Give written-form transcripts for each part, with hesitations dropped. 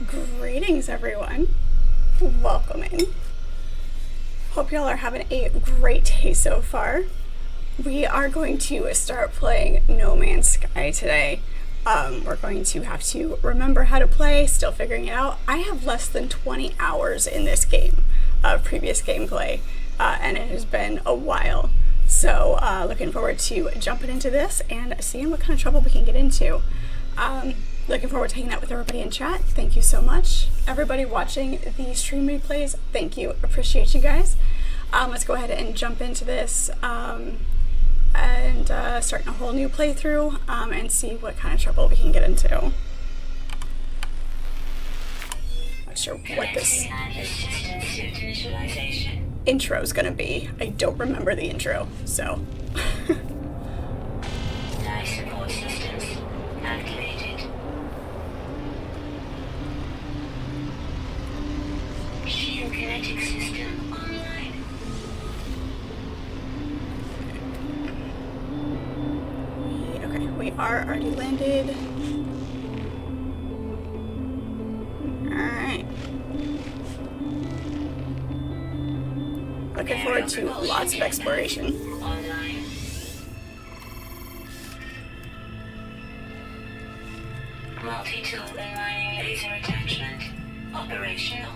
Greetings, everyone. Welcome in. Hope y'all are having a great day so far. We are going to start playing No Man's Sky today. We're going to have to remember how to play, still figuring it out. I have less than 20 hours in this game of previous gameplay, and it has been a while. So looking forward to jumping into this and seeing what kind of trouble we can get into. Looking forward to hanging out with everybody in chat. Thank you so much. Everybody watching the stream replays, thank you. Appreciate you guys. Let's go ahead and jump into this and starting a whole new playthrough and see what kind of trouble we can get into. Not sure what this intro is going to be. I don't remember the intro, so. Life support systems activated. Shield kinetic system online. Okay, we are already landed. Alright. Looking forward to lots of exploration. Online. Multi-tool inlining laser attachment operational.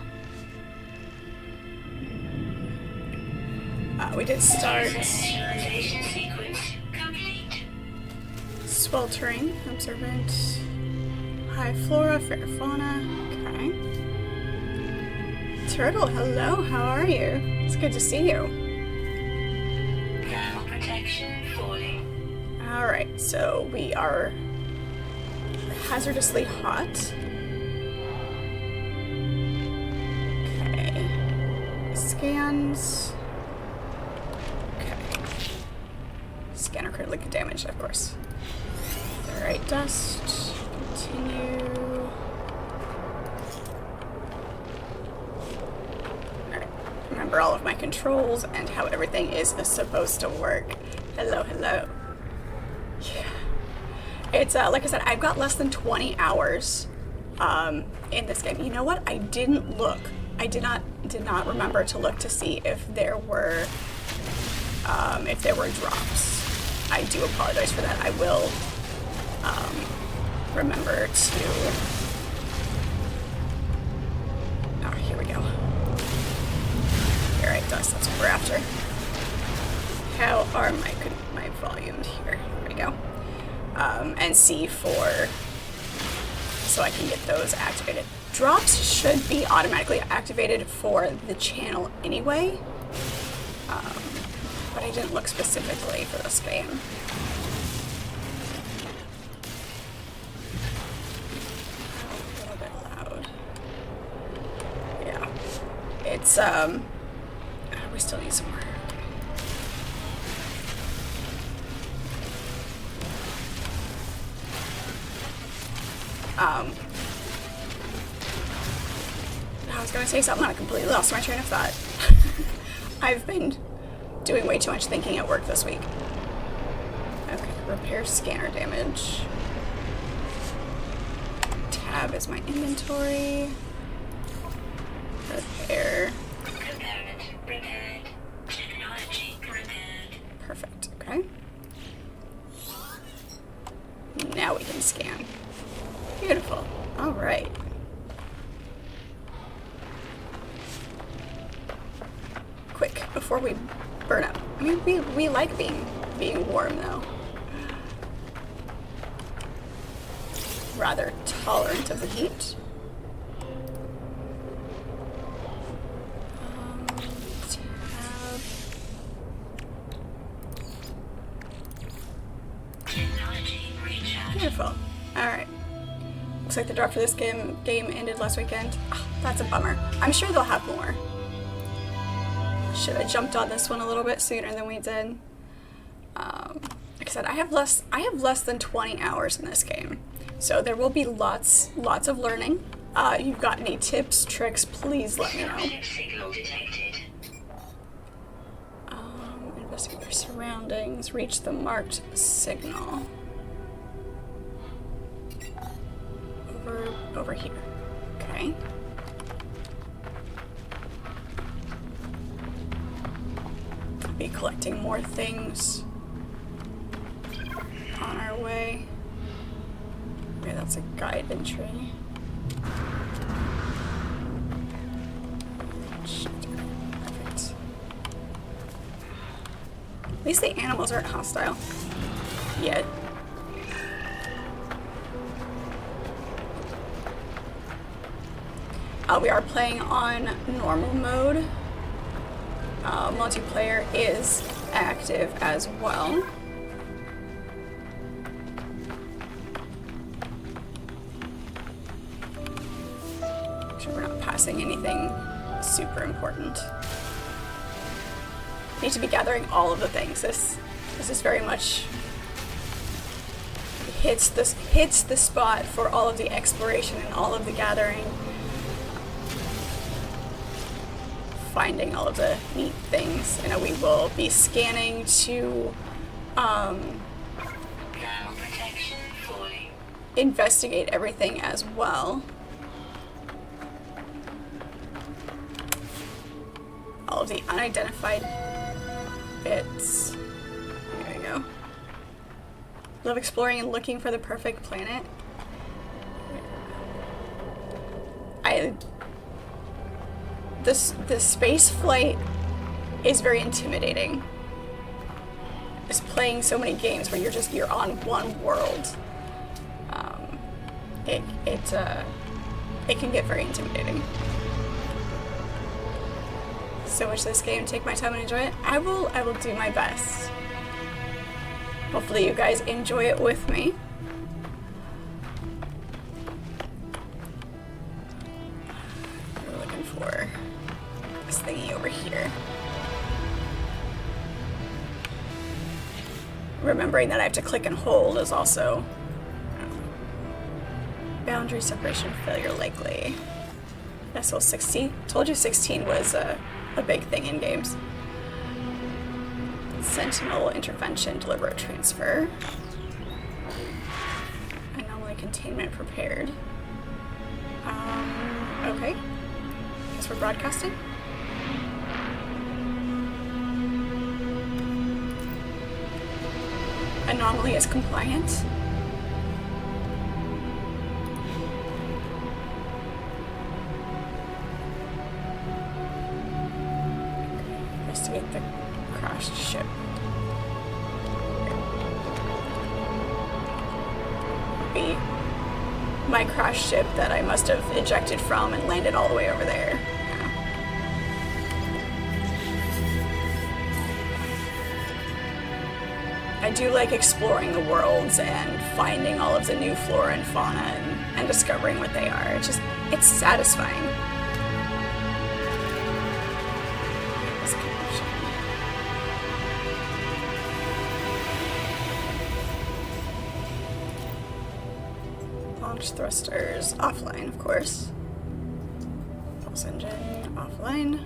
We did start Initialization sequence complete. sweltering, observant, high flora, fair fauna. Okay. Turtle, hello, how are you? It's good to see you. Thermal protection falling. Alright, so we are hazardously hot. Okay. Scans. Okay. Scanner critically damaged, of course. Alright, dust. Continue. Alright. Remember all of my controls and how everything is supposed to work. Hello, hello. Yeah. It's, like I said, I've got less than 20 hours in this game. You know what? I didn't look. I did not remember to look to see if there were drops. I do apologize for that. I will remember to. Oh, here we go. All right, dust. That's what we're after. How are my volumes here? Here we go. And C4, so I can get those activated. Drops should be automatically activated for the channel anyway, but I didn't look specifically for this game. A little bit loud. Yeah, it's we still need some more. I was going to say something, I completely lost my train of thought. I've been doing way too much thinking at work this week. Okay, repair scanner damage. Tab is my inventory. Repair. Component repaired. Technology repaired. Perfect, okay. Now we can scan. Beautiful. All right. Quick, before we burn up. I mean, we like being warm, though. Rather tolerant of the heat. Tab. Technology recharge. Beautiful. All right. Looks like the drop for this game ended last weekend. Oh, that's a bummer. I'm sure they'll have more. Should have jumped on this one a little bit sooner than we did. Like I said, I have less than 20 hours in this game, so there will be lots of learning. You've got any tips, tricks? Please let me know. Signal detected. Investigate your surroundings. Reach the marked signal. Over here. Okay. Okay. Be collecting more things on our way. Okay, that's a guide entry. Perfect. At least the animals aren't hostile yet. We are playing on normal mode. Multiplayer is active as well. So we're not passing anything super important. Need to be gathering all of the things. This is very much hits the spot for all of the exploration and all of the gathering. Finding all of the neat things. You know, we will be scanning to protection falling. investigate everything as well. All of the unidentified bits. There we go. Love exploring and looking for the perfect planet. The space flight is very intimidating. Just playing so many games where you're on one world. It can get very intimidating. So much this game, take my time and enjoy it. I will do my best. Hopefully you guys enjoy it with me. We're looking for this thingy over here. Remembering that I have to click and hold is also boundary separation failure likely. SL 16. Told you 16 was a big thing in games. Sentinel intervention, deliberate transfer. Anomaly containment prepared. Okay. Guess we're broadcasting. Anomaly is compliant. Investigate the crashed ship. Be my crashed ship that I must have ejected from and landed all the way over there. I do like exploring the worlds and finding all of the new flora and fauna and discovering what they are. It's satisfying. Launch thrusters offline, of course. Pulse engine offline.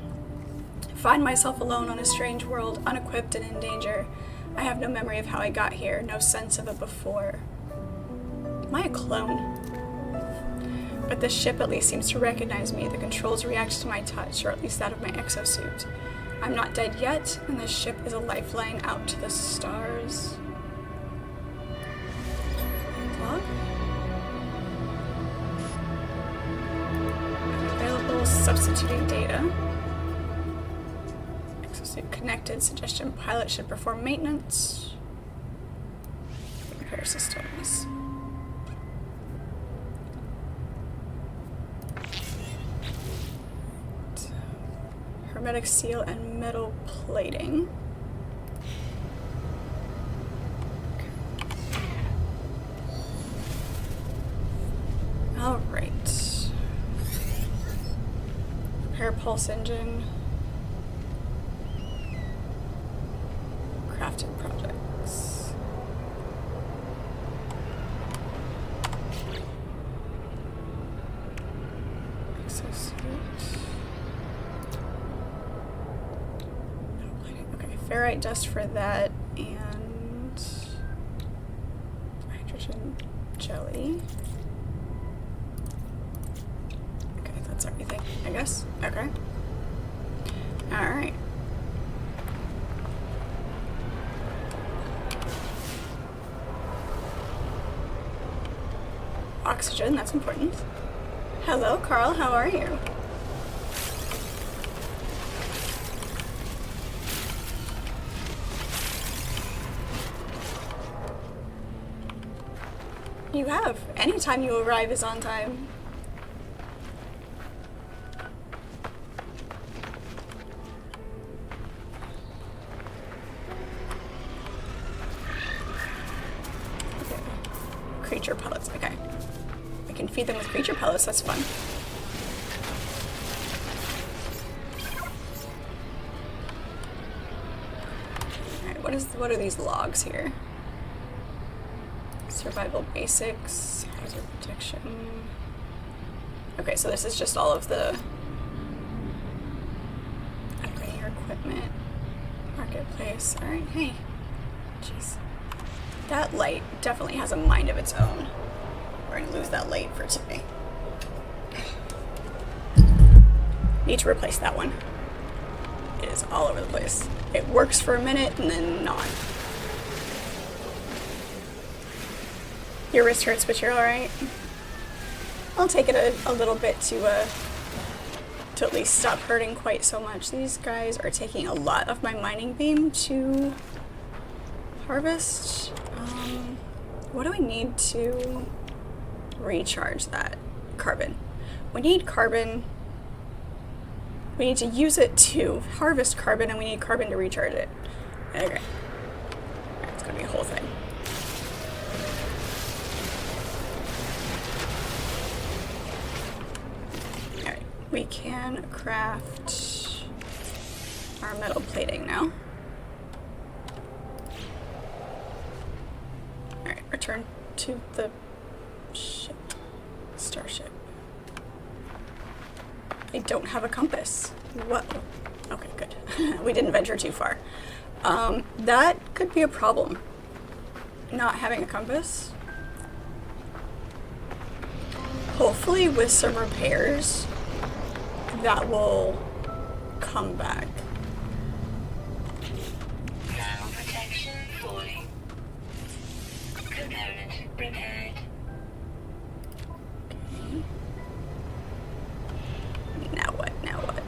Find myself alone on a strange world, unequipped and in danger. I have no memory of how I got here, no sense of it before. Am I a clone? But this ship at least seems to recognize me. The controls react to my touch, or at least that of my exosuit. I'm not dead yet, and this ship is a lifeline out to the stars. Log? Available substituting data. Connected. Suggestion pilot should perform maintenance. Repair systems. Hermetic seal and metal plating. All right. Repair pulse engine. Crafting projects. Exosuit. Okay, ferrite dust for that and hydrogen jelly. Okay. guess. Okay. Alright. Oxygen, that's important. Hello, Carl, how are you? You have. Anytime you arrive is on time. Okay. Creature pellets, okay. I can feed them with creature pellets, that's fun. Alright, what are these logs here? Survival basics, hazard protection. Okay, so this is just all of the upgrading your equipment. Marketplace. Alright, hey. Jeez. That light definitely has a mind of its own. We're gonna lose that light for today. Need to replace that one. It is all over the place. It works for a minute and then not. Your wrist hurts, but you're alright. I'll take it a little bit to at least stop hurting quite so much. These guys are taking a lot of my mining beam to harvest. What do we need to recharge that? Carbon. We need carbon. We need to use it to harvest carbon, and we need carbon to recharge it. Okay. It's gonna be a whole thing. Alright, we can craft our metal plating now. Alright, return to the ship. Starship. I don't have a compass. What? Okay, good. We didn't venture too far. That could be a problem. Not having a compass. Hopefully with some repairs, that will come back. Now protection falling. Component repaired. Okay. Now what? Now what?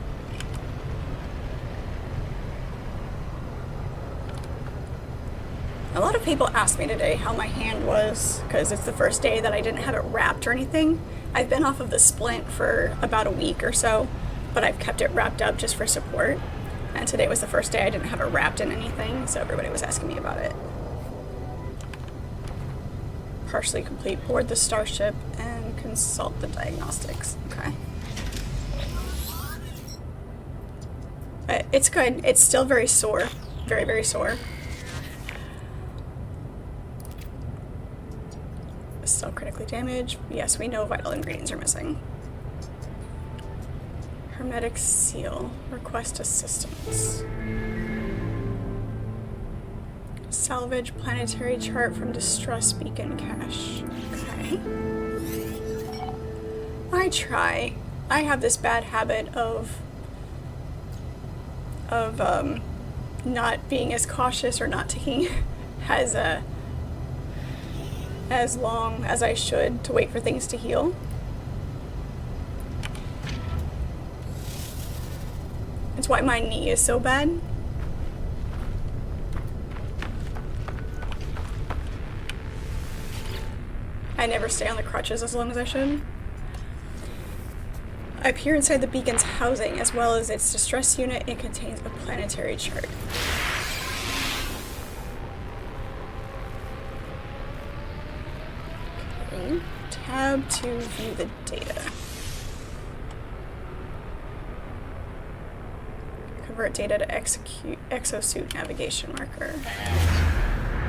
A lot of people asked me today how my hand was, because it's the first day that I didn't have it wrapped or anything. I've been off of the splint for about a week or so, but I've kept it wrapped up just for support. And today was the first day I didn't have it wrapped in anything, so everybody was asking me about it. Partially complete. Board the starship and consult the diagnostics. Okay. It's good. It's still very sore. Very, very sore. Still critically damaged. Yes, we know vital ingredients are missing. Hermetic seal. Request assistance. Salvage planetary chart from distress beacon cache. Okay. I try. I have this bad habit of not being as cautious or not taking as long as I should to wait for things to heal. It's why my knee is so bad. I never stay on the crutches as long as I should. I peer inside the beacon's housing as well as its distress unit. It contains a planetary chart. Okay. Tab to view the data. Convert data to execute exosuit navigation marker.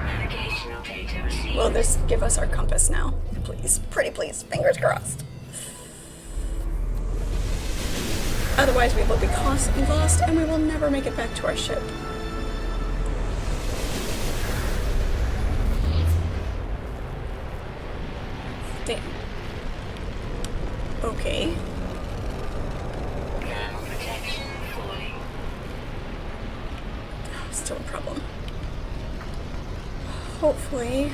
Navigational data received. Will this give us our compass now? Please. Pretty please. Fingers crossed. Otherwise we will be lost and we will never make it back to our ship. Damn. Okay. still a problem. Hopefully.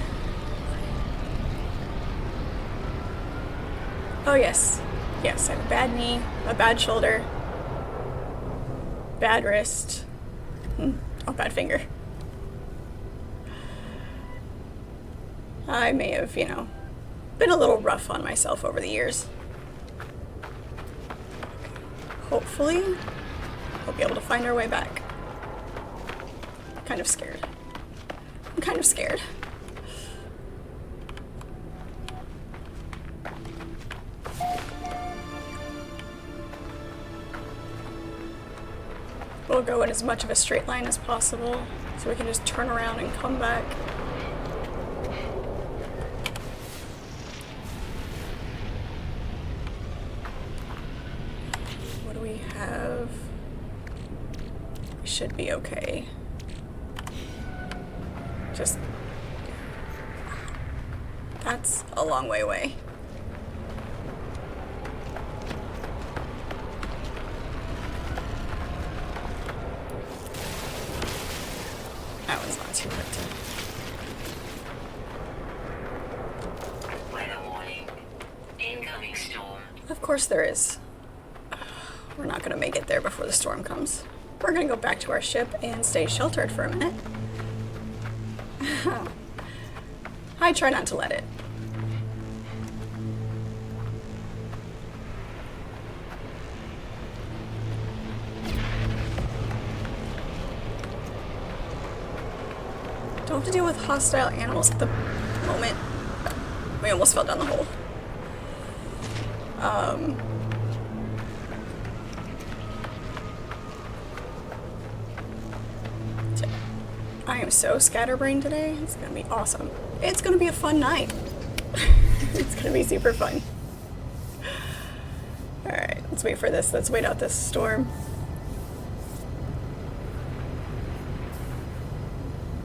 Oh, yes. Yes, I have a bad knee, a bad shoulder, bad wrist, oh, bad finger. I may have, been a little rough on myself over the years. Hopefully, we'll be able to find our way back. I'm kind of scared. We'll go in as much of a straight line as possible so we can just turn around and come back. What do we have? We should be okay. Just... that's a long way away. That was not too hard to... Weather warning. Incoming storm. Of course there is. We're not going to make it there before the storm comes. We're going to go back to our ship and stay sheltered for a minute. I try not to let it. Don't have to deal with hostile animals at the moment. We almost fell down the hole. I am so scatterbrained today. It's gonna be awesome. It's gonna be a fun night. It's gonna be super fun. Alright, let's wait for this. Let's wait out this storm.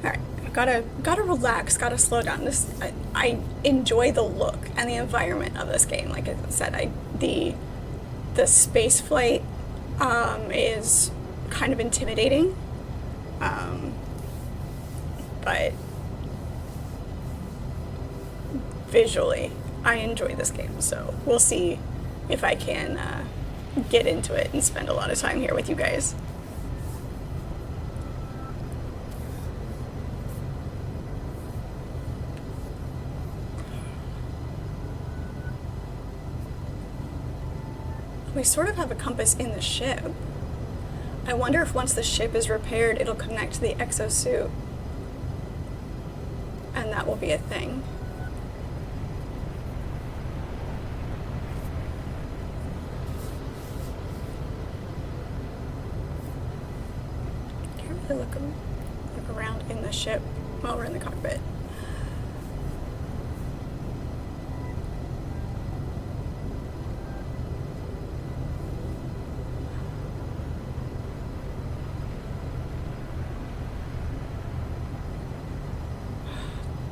Alright, gotta relax, gotta slow down. I enjoy the look and the environment of this game. Like I said, the space flight is kind of intimidating. But visually, I enjoy this game, so we'll see if I can get into it and spend a lot of time here with you guys. We sort of have a compass in the ship. I wonder if once the ship is repaired, it'll connect to the exosuit. And that will be a thing. Can't really look around in the ship while we're in the cockpit.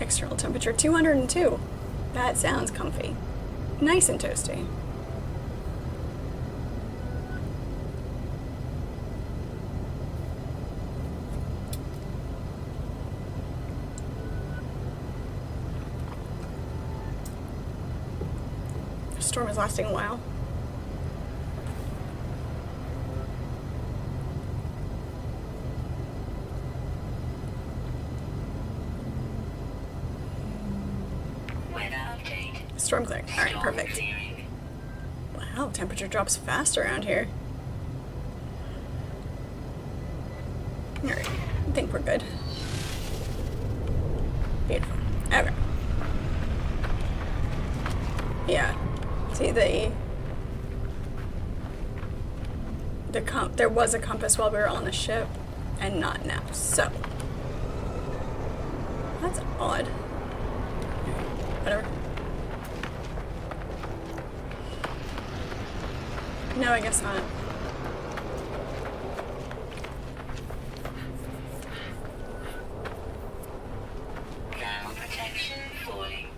External temperature 202. That sounds comfy. Nice and toasty. The storm is lasting a while. Storm clearing. Alright, perfect. Wow, temperature drops fast around here. Alright, I think we're good. Beautiful. Okay. Yeah. See, there was a compass while we were on the ship, and not now. So that's odd. Whatever. No, I guess not. Ground protection falling.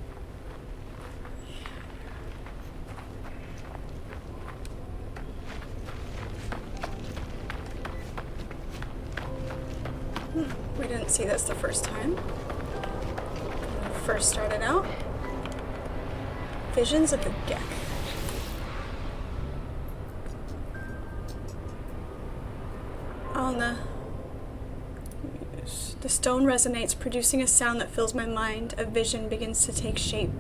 didn't see this the first time. First started out. Visions of the Gek. On the stone resonates, producing a sound that fills my mind. A vision begins to take shape.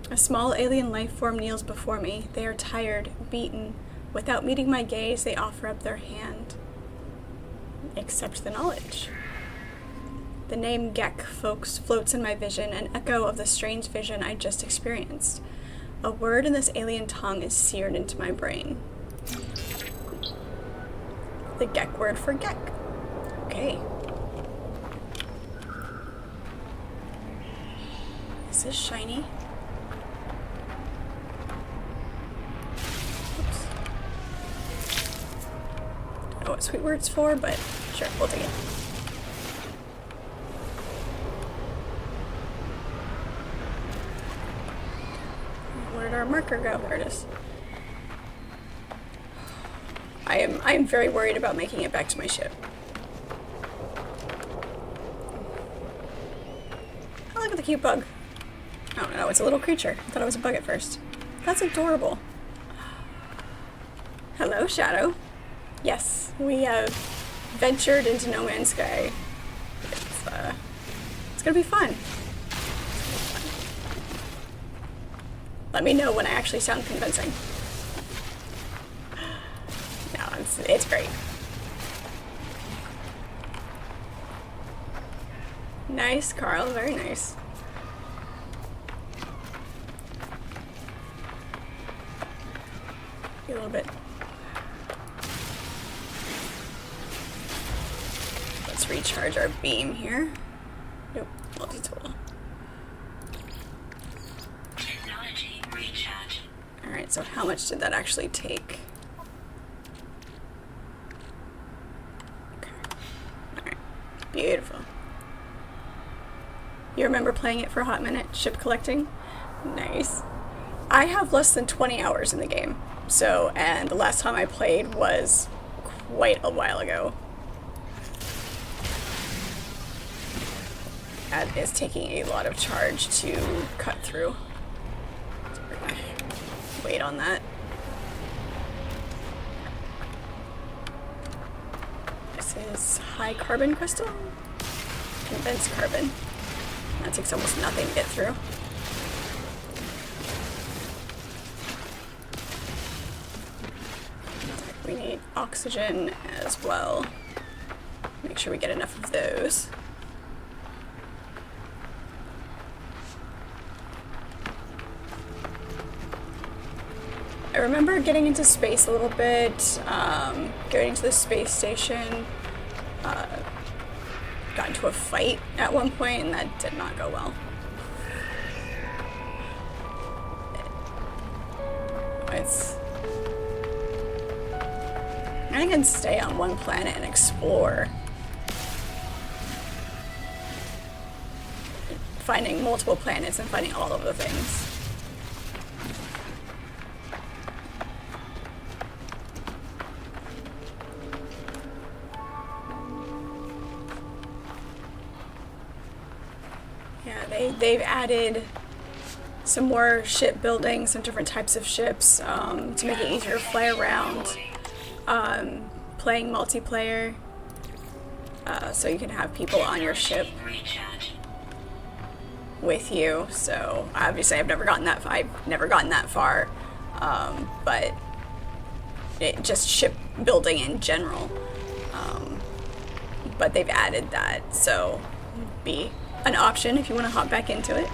A small alien life form kneels before me. They are tired, beaten. Without meeting my gaze, they offer up their hand. Accept the knowledge. The name Gek, folks, floats in my vision, an echo of the strange vision I just experienced. A word in this alien tongue is seared into my brain. The Gek word for Gek. Okay. Is this shiny? Oops. Don't know what sweet word's for, but sure, we'll take it. Where did our marker go? There it is. I am very worried about making it back to my ship. Oh, look at the cute bug. Oh no, it's a little creature. I thought it was a bug at first. That's adorable. Hello, Shadow. Yes, we have ventured into No Man's Sky. It's gonna be fun. Let me know when I actually sound convincing. No, it's great. Nice, Carl. Very nice. A little bit. Let's recharge our beam here. Nope, multi-tool. Technology recharge. Alright, so how much did that actually take? Okay. Alright. Beautiful. You remember playing it for a hot minute? Ship collecting? Nice. I have less than 20 hours in the game. So, and the last time I played was quite a while ago. That is taking a lot of charge to cut through. So we're gonna wait on that. This is high carbon crystal. Condensed carbon. That takes almost nothing to get through. We need oxygen as well. Make sure we get enough of those. I remember getting into space a little bit, going to the space station, got into a fight at one point, and that did not go well. I can stay on one planet and explore. Finding multiple planets and finding all of the things. Yeah, they've added some more shipbuilding, some different types of ships to make it easier to fly around. Playing multiplayer, so you can have people on your ship with you. So obviously, I've never gotten that far. But it just shipbuilding in general. But they've added that, so be an option if you want to hop back into it.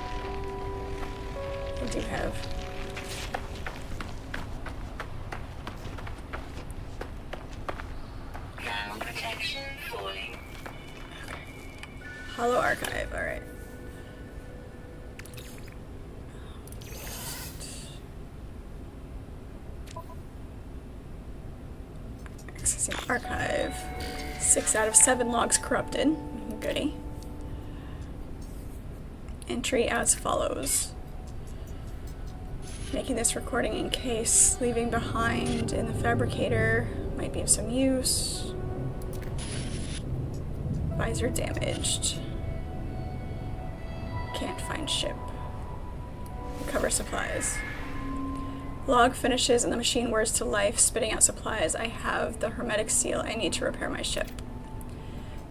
I do have. Protection falling. Hollow archive, alright. Accessing archive. 6 out of 7 logs corrupted. Goody. Entry as follows. Making this recording in case leaving behind in the fabricator might be of some use. Visor damaged. Can't find ship. Recover supplies. Log finishes and the machine whirs to life, spitting out supplies. I have the hermetic seal. I need to repair my ship.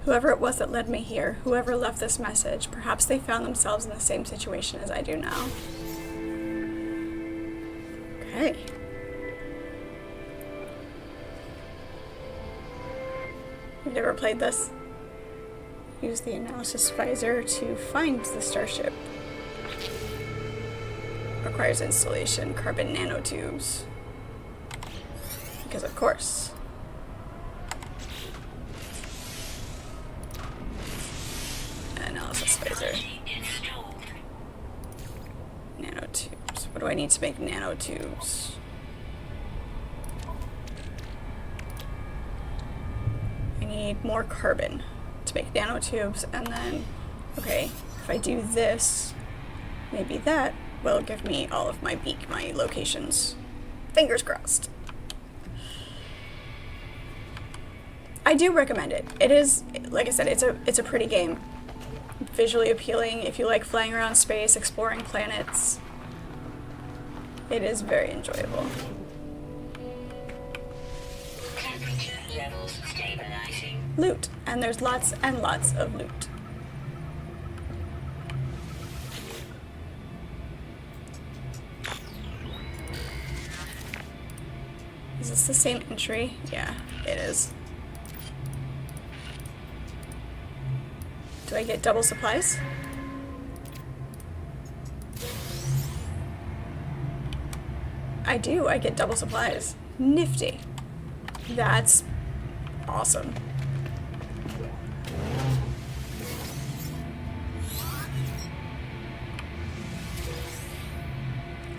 Whoever it was that led me here, whoever left this message, perhaps they found themselves in the same situation as I do now. Okay. You've never played this? Use the analysis visor to find the starship. Requires installation, carbon nanotubes. Because of course. Analysis visor. Nanotubes. What do I need to make nanotubes? I need more carbon to make nanotubes, and then, okay, if I do this, maybe that will give me all of my my locations. Fingers crossed. I do recommend it. It is, like I said, it's a pretty game. Visually appealing if you like flying around space, exploring planets. It is very enjoyable. Temperature levels stabilizing. Loot, and there's lots and lots of loot. Is this the same entry? Yeah, it is. Do I get double supplies? I do, I get double supplies. Nifty. That's awesome.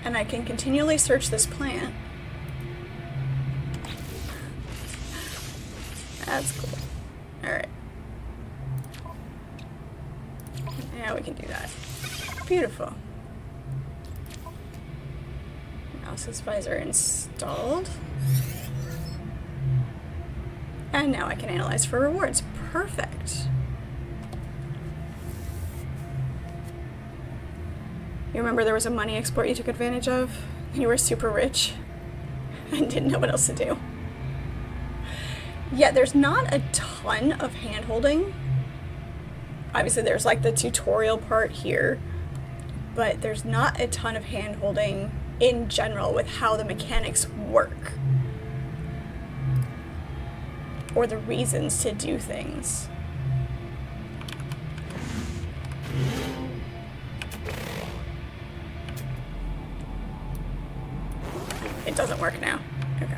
And I can continually search this plant. That's cool. Alright. Yeah, we can do that. Beautiful. Analysis visor installed. And now I can analyze for rewards. Perfect. You remember there was a money export you took advantage of? You were super rich and didn't know what else to do. Yeah, there's not a ton of hand-holding. Obviously, there's like the tutorial part here, but there's not a ton of hand-holding in general with how the mechanics work or the reasons to do things. It doesn't work now. Okay.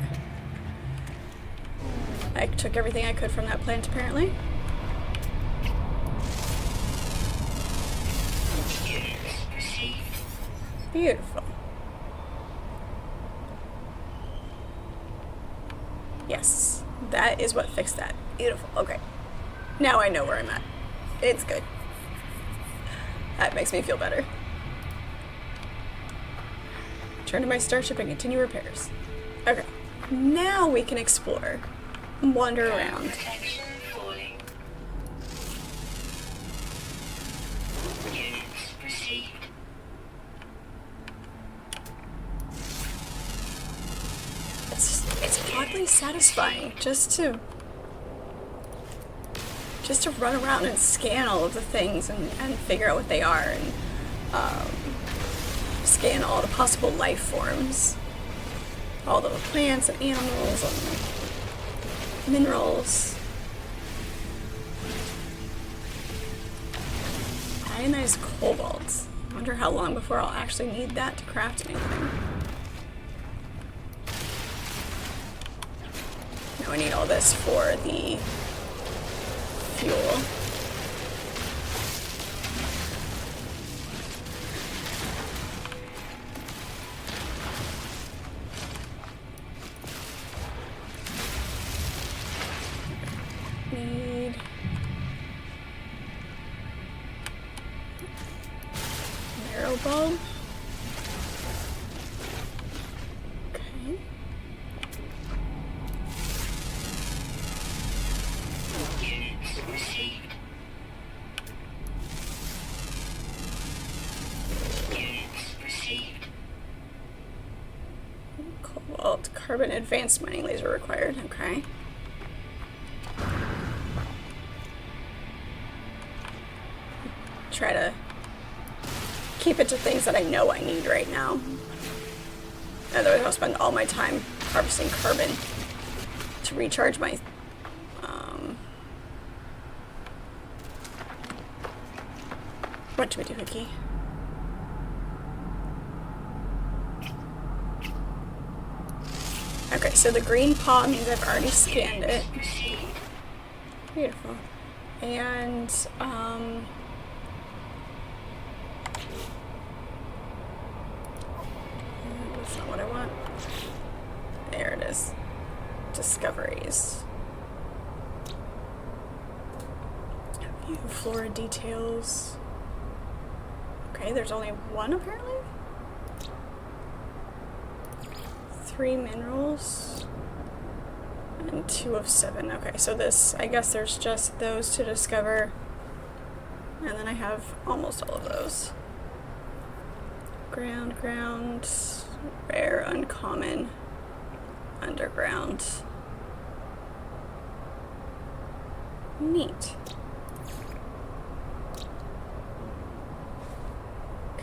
I took everything I could from that plant, apparently. Beautiful. Yes, that is what fixed that. Beautiful. Okay. Now I know where I'm at. It's good. That makes me feel better. Return to my starship and continue repairs. Okay. Now we can explore and wander around. Protection falling. Units received. It's oddly satisfying just to run around and scan all of the things and figure out what they are and scan all the possible life forms, all the plants and animals and minerals. Ionized cobalt. I wonder how long before I'll actually need that to craft anything. Now I need all this for the fuel. Need marrow bulb. Okay. Units received. default. Carbon advanced mining laser required. Okay. Try to keep it to things that I know I need right now. Otherwise I'll spend all my time harvesting carbon to recharge my what do we do, Vicky? Okay, so the green paw means I've already scanned it. Beautiful. And that's not what I want. There it is. Discoveries. View flora details. Okay, there's only one apparently? 3 minerals. And 2 of 7. Okay, so this, I guess there's just those to discover. And then I have almost all of those. Ground, rare, uncommon, underground. Neat.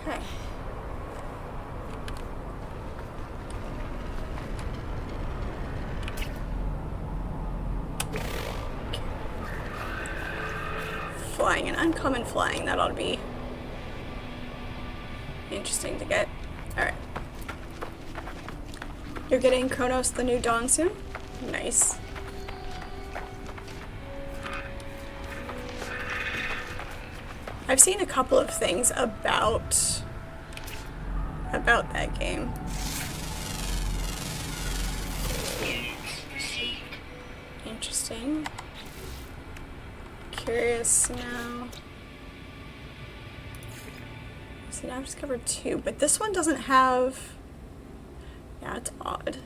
Okay. Flying and uncommon flying, that ought to be interesting to get. Alright. You're getting Kronos the New Dawn soon? Nice. I've seen a couple of things about that game. Interesting. Curious now. See, now I've discovered 2, but this one doesn't have. Yeah, it's odd.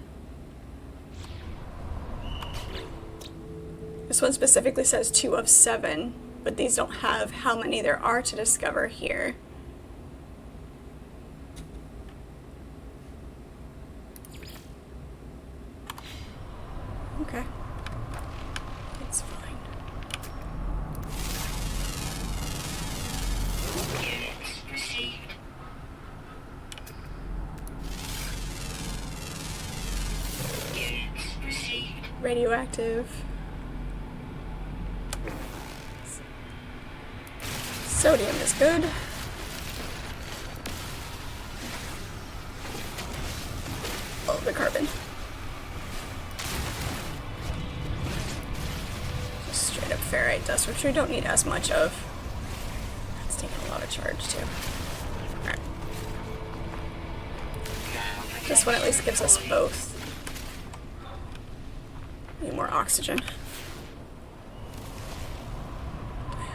This one specifically says 2 of 7, but these don't have how many there are to discover here. Okay. It's fine. Radioactive. Sodium is good. Oh, the carbon. Just straight up ferrite dust, which we don't need as much of. That's taking a lot of charge too. Alright. This one at least gives us both. Need more oxygen.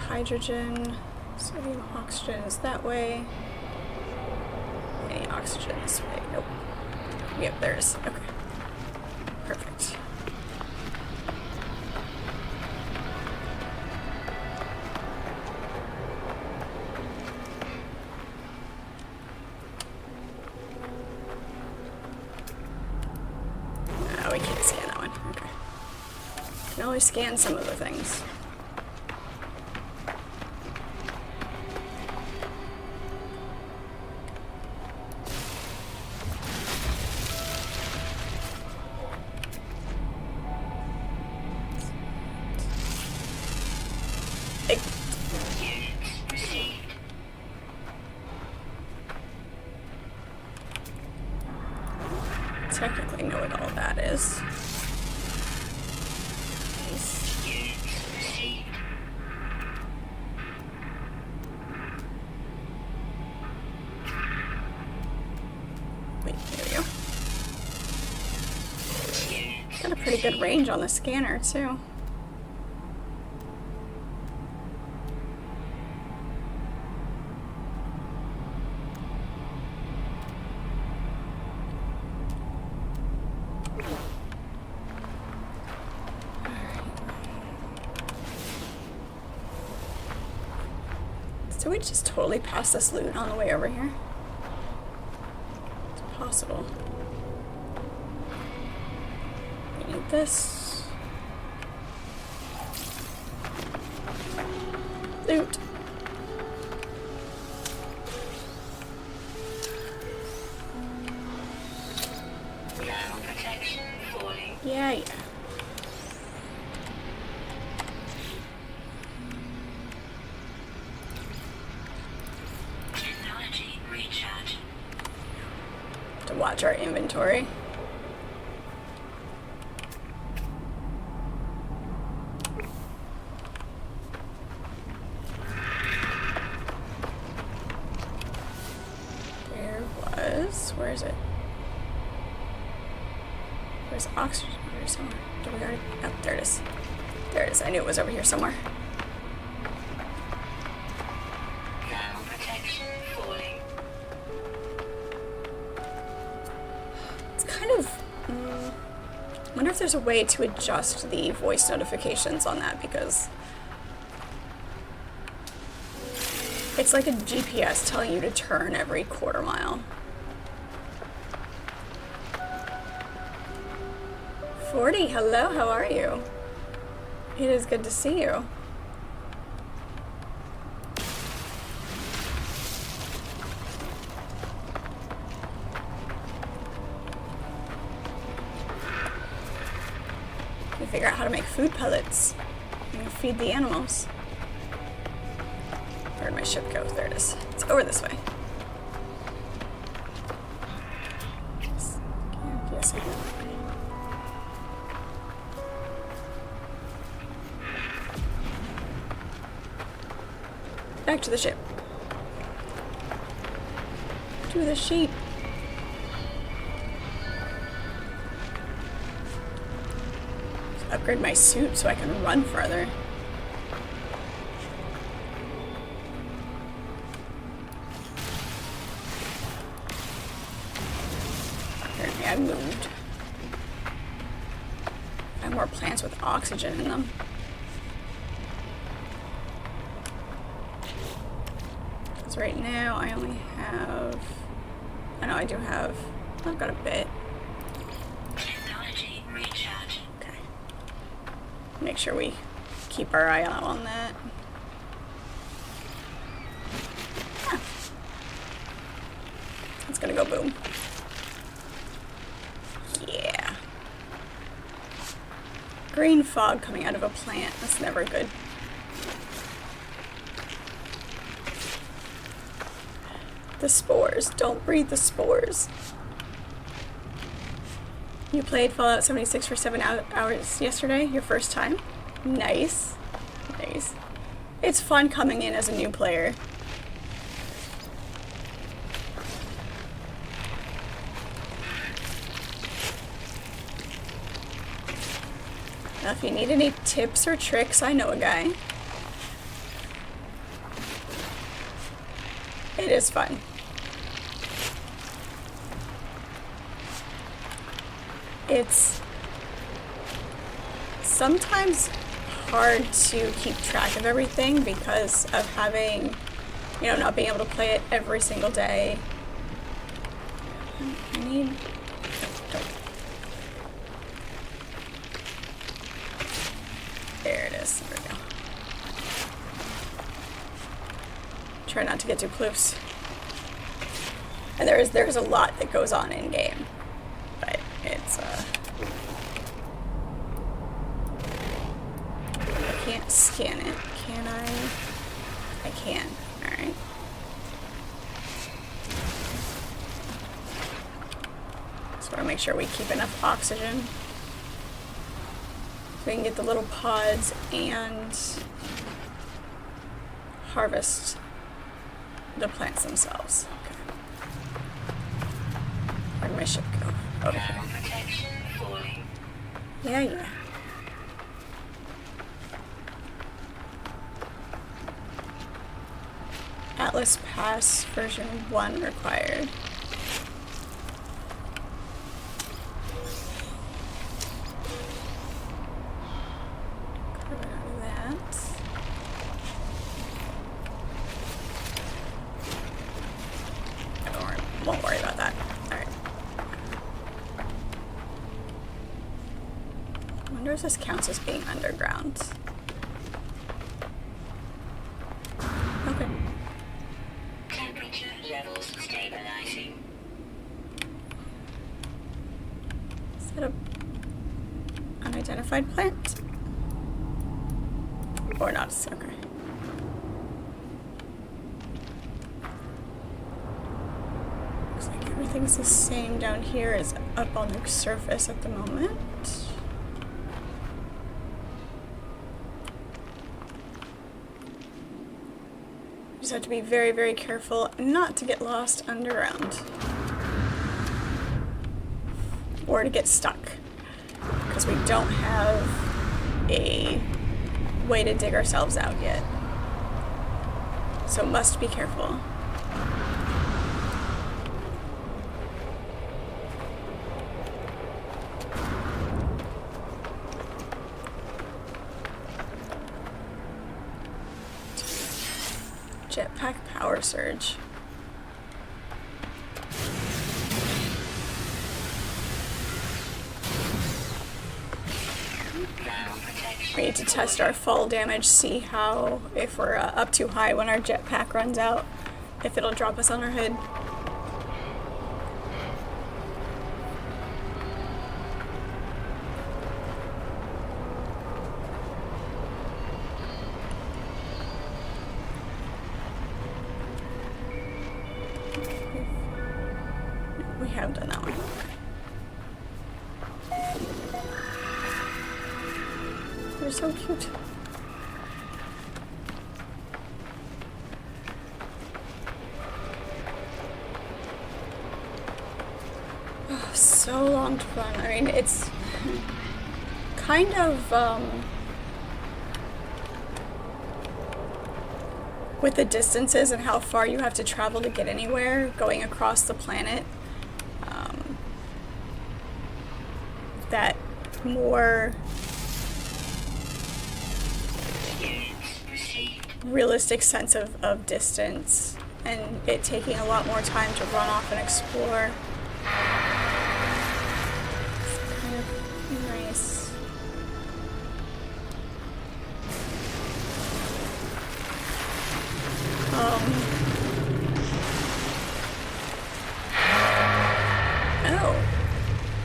Hydrogen. Sodium, oxygen is that way. Any oxygen this way? Nope. Yep, there is. Okay. Perfect. No, we can't scan that one. Okay. Can only scan some of the things. Technically know what all that is. Wait, there we go. Got a pretty good range on the scanner too. So we just totally passed this loot on the way over here. It's possible. this. Loot. Thermal protection falling. Yeah, yeah. Technology recharge. To watch our inventory. Where is it? Where's oxygen? Over here somewhere. Did we already? Oh, there it is. There it is. I knew it was over here somewhere. Thermal protection falling. It's kind of. I wonder if there's a way to adjust the voice notifications on that, because it's like a GPS telling you to turn every quarter mile. 40, hello, how are you? It is good to see you. We figure out how to make food pellets and feed the animals. Where'd my ship go? There it is. It's over this way. Yes, I do. Back to the ship. To the sheep. Upgrade my suit so I can run further. Apparently I moved. I have more plants with oxygen in them. Because right now I only have... I know I do have... I've got a bit. Technology recharge. Okay. Make sure we keep our eye out on that. Ah. It's gonna go boom. Yeah. Green fog coming out of a plant. That's never good. The spores. Don't breathe the spores. You played Fallout 76 for 7 hours yesterday, your first time? Nice. Nice. It's fun coming in as a new player. Now, if you need any tips or tricks, I know a guy. It is fun. It's sometimes hard to keep track of everything because of having, you know, not being able to play it every single day. I need... There it is. There we go. Try not to get too close. And there's a lot that goes on in game. But it's I can't scan it, can I? I can. Alright. Just want to make sure we keep enough oxygen so we can get the little pods and harvest the plants themselves. Okay. Where'd my ship go? Over here. Thermal protection falling. Yeah, yeah. Atlas Pass version 1 required. Get out of that. Won't worry about that. Alright. wonder if this counts as being underground. Okay. Temperature levels stabilizing. Is that a unidentified plant? Or not? Okay. Looks like everything's the same down here as up on the surface at the moment. Just have to be very, very careful not to get lost underground. Or to get stuck. Because we don't have a way to dig ourselves out yet. So must be careful. Jetpack power surge. We need to test our fall damage, see how, if we're up too high when our jetpack runs out, if it'll drop us on our head. We have done that one. They're so cute. Oh, so long to run. I mean, it's kind of, with the distances and how far you have to travel to get anywhere, going across the planet, that more realistic sense of distance, and it taking a lot more time to run off and explore. It's kind of nice. Oh.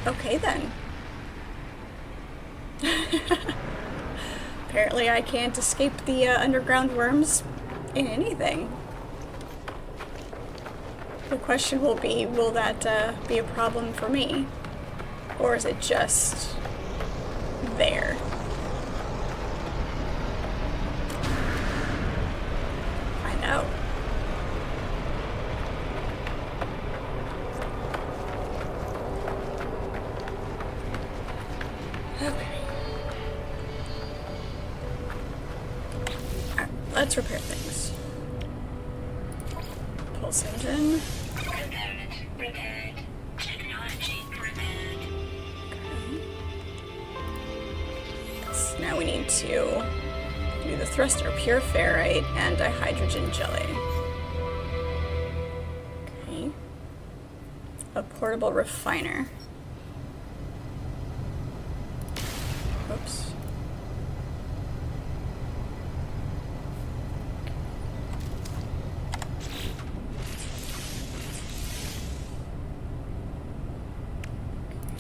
Okay then. Apparently I can't escape the underground worms in anything. The question will be, will that be a problem for me? Or is it just there? I know. Okay. Let's repair things. Pulse engine. Component repaired. Technology repaired. Okay. So now we need to do the thruster, pure ferrite, and dihydrogen jelly. Okay. A portable refiner. Oops.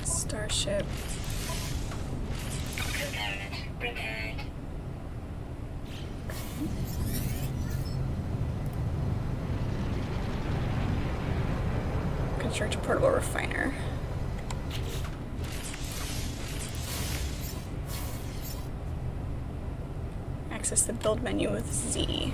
Starship. Component repaired. Construct a portable refiner. Access the build menu with Z.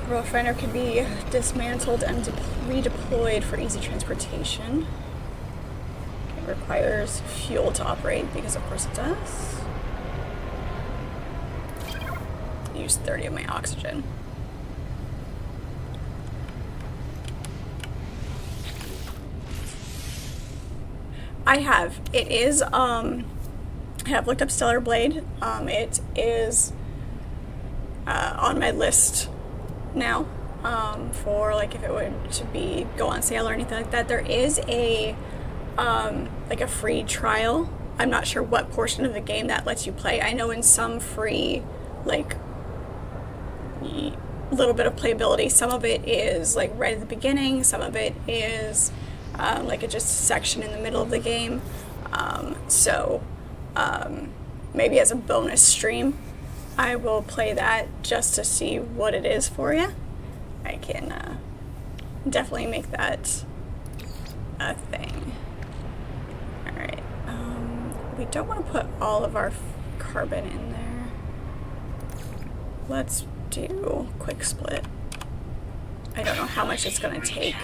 The refiner can be dismantled and redeployed for easy transportation. It requires fuel to operate, because of course it does. Use 30 of my oxygen. I have. It is, I have looked up Stellar Blade. It is on my list now. for like if it were to be go on sale or anything like that. There is a like a free trial. I'm not sure what portion of the game that lets you play. I know in some free, like, little bit of playability, some of it is like right at the beginning, some of it is like a just section in the middle of the game. So maybe as a bonus stream, I will play that just to see what it is for you. I can definitely make that a thing. Alright, we don't want to put all of our carbon in there. Let's do quick split. I don't know how much it's going to take.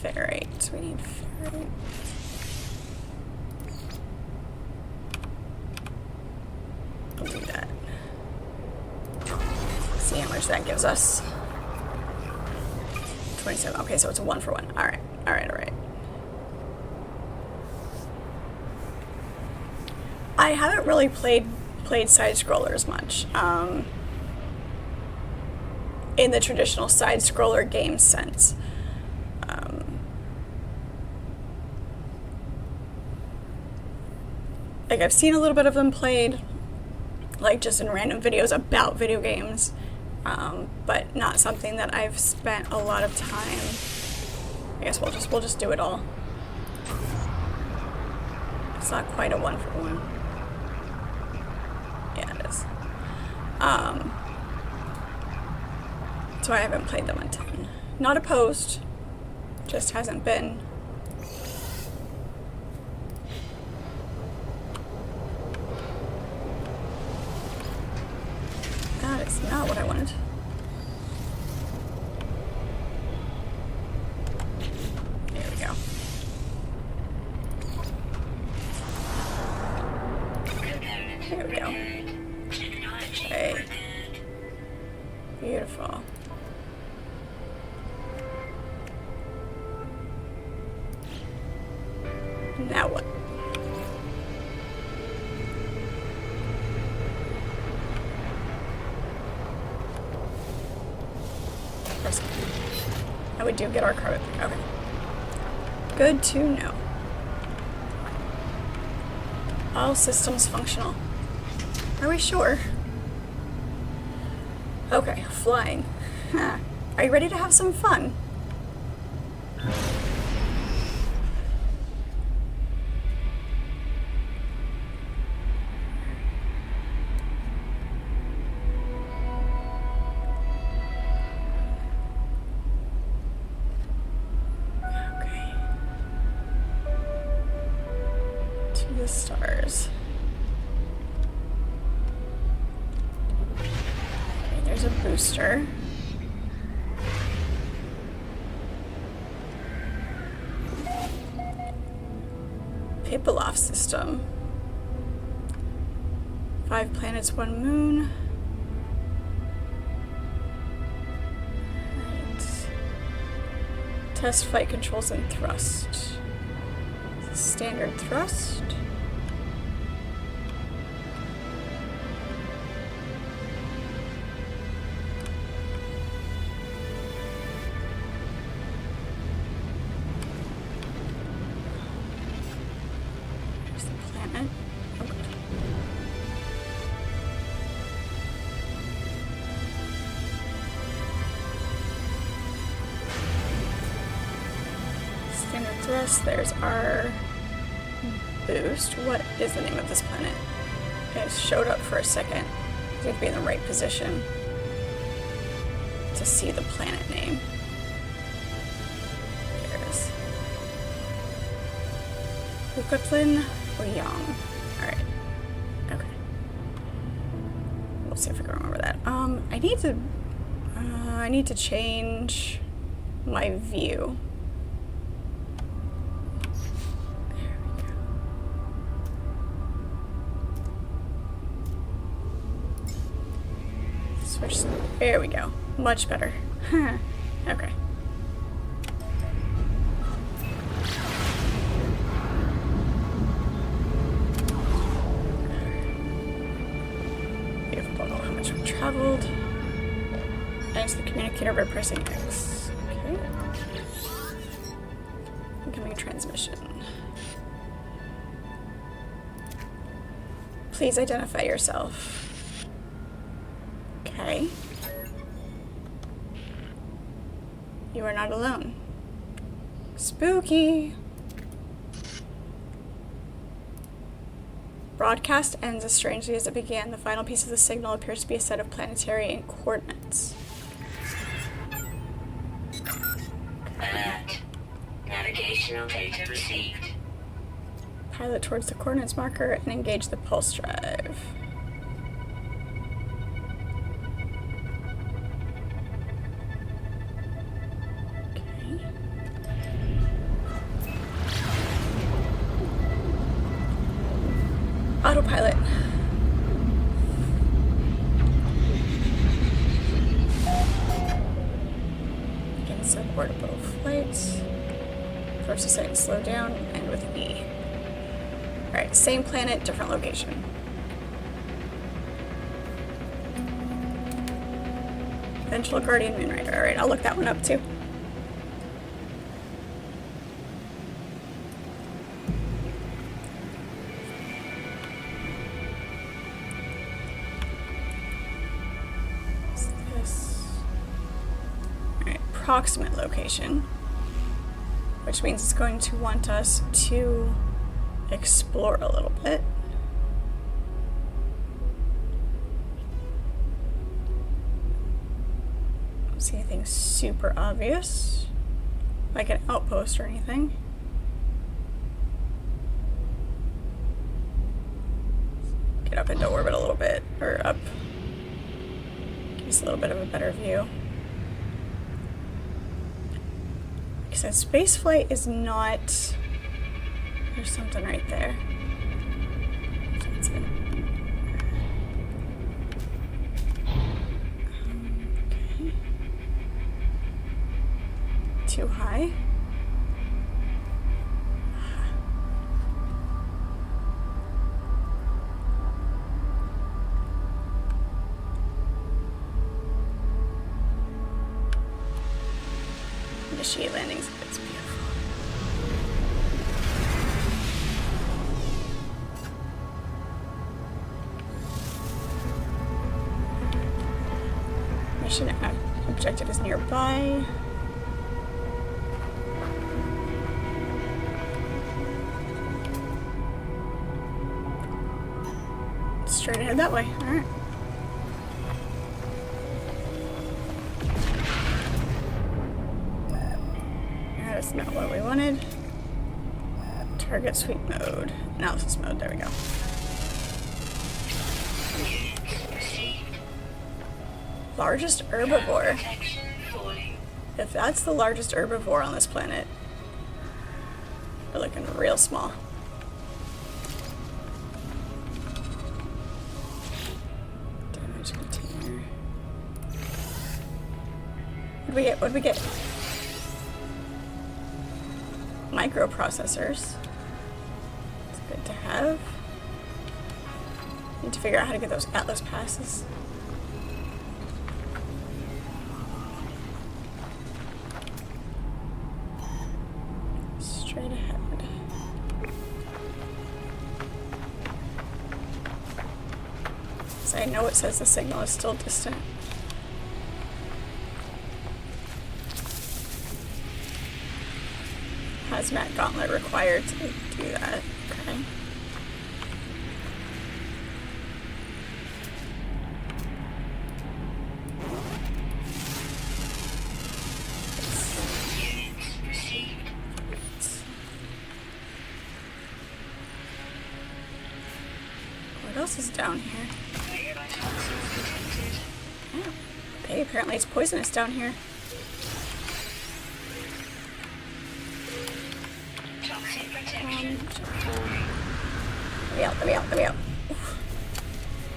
Ferrite. We need ferrite. We'll do that. See how much that gives us. 27. Okay, so it's a 1 for 1. Alright. Alright. I haven't really played side scrollers much. In the traditional side scroller game sense. Like I've seen a little bit of them played, like just in random videos about video games, but not something that I've spent a lot of time. I guess we'll just do it all. It's not quite a 1 for 1. Yeah, it is. So I haven't played them a ton. Not opposed, just hasn't been. That is not what I wanted. There we go. There we go. Okay. Beautiful. Now what? And we do get our carbon. Okay. Good to know. All systems functional. Are we sure? Okay, flying. Huh. Are you ready to have some fun? The stars. Okay, there's a booster. Pipaloff system. 5 planets, 1 moon. Right. Test flight controls and thrust. Standard thrust. Thrust. There's our boost. What is the name of this planet? It showed up for a second. We have to be in the right position to see the planet name. There it is. Yucatlan Uyang. Alright. Okay. We'll see if we can remember that. I need to change my view. There we go. Much better. Okay. Beautiful. How much we traveled. Answer the communicator by pressing X. Okay. Incoming transmission. Please identify yourself. Okay. You are not alone. Spooky. Broadcast ends as strangely as it began. The final piece of the signal appears to be a set of planetary coordinates. Alert. Navigational data received. Pilot towards the coordinates marker and engage the pulse drive. Okay. Autopilot. Again, suborbital flights. First to setting slow down and with E. Alright, same planet, different location. Eventual Guardian Moonrider. Alright, I'll look that one up too. What's this? Alright, approximate location. Which means it's going to want us to explore a little bit. Don't see anything super obvious, like an outpost or anything. Get up into orbit a little bit, or up. Give us a little bit of a better view. So spaceflight is not. There's something right there. That's it. Okay. Too high. Initiate landings. It's beautiful. Mission objective is nearby. Straight ahead that way. All right. That's not what we wanted. Target sweep mode. Analysis mode. There we go. Largest herbivore. If that's the largest herbivore on this planet, we're looking real small. Damage container. What'd we get? What'd we get? Microprocessors. It's good to have. Need to figure out how to get those Atlas passes. Straight ahead. So I know it says the signal is still distant. Hazmat gauntlet required to do that. Okay. What else is down here? Oh, okay, apparently it's poisonous down here. Let me out. Oof.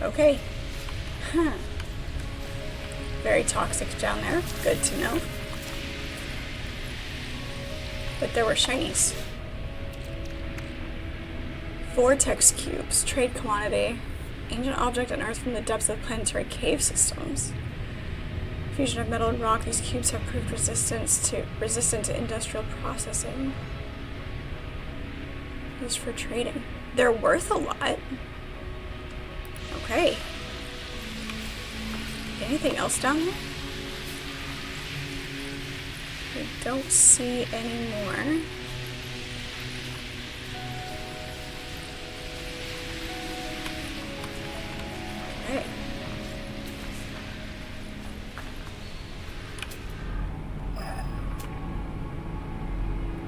Okay. Huh. Very toxic down there. Good to know. But there were shinies. Vortex cubes. Trade commodity. Ancient object unearthed from the depths of planetary cave systems. Fusion of metal and rock, these cubes have proved resistant to industrial processing. Used for trading. They're worth a lot. Okay. Anything else down there? I don't see any more. Okay.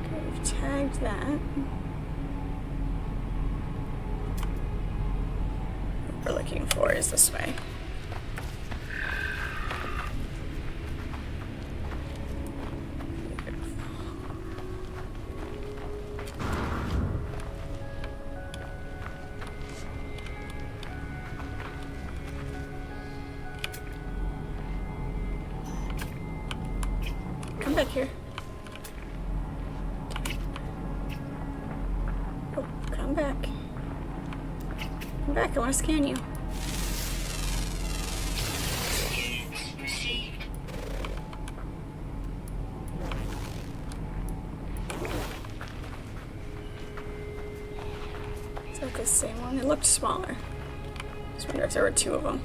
Okay, we've tagged that. What we're looking for is this way. Come back here. Oh, come back. Come back, I want to scan you. Units received. Is that the same one? It looked smaller. Just wonder if there were two of them.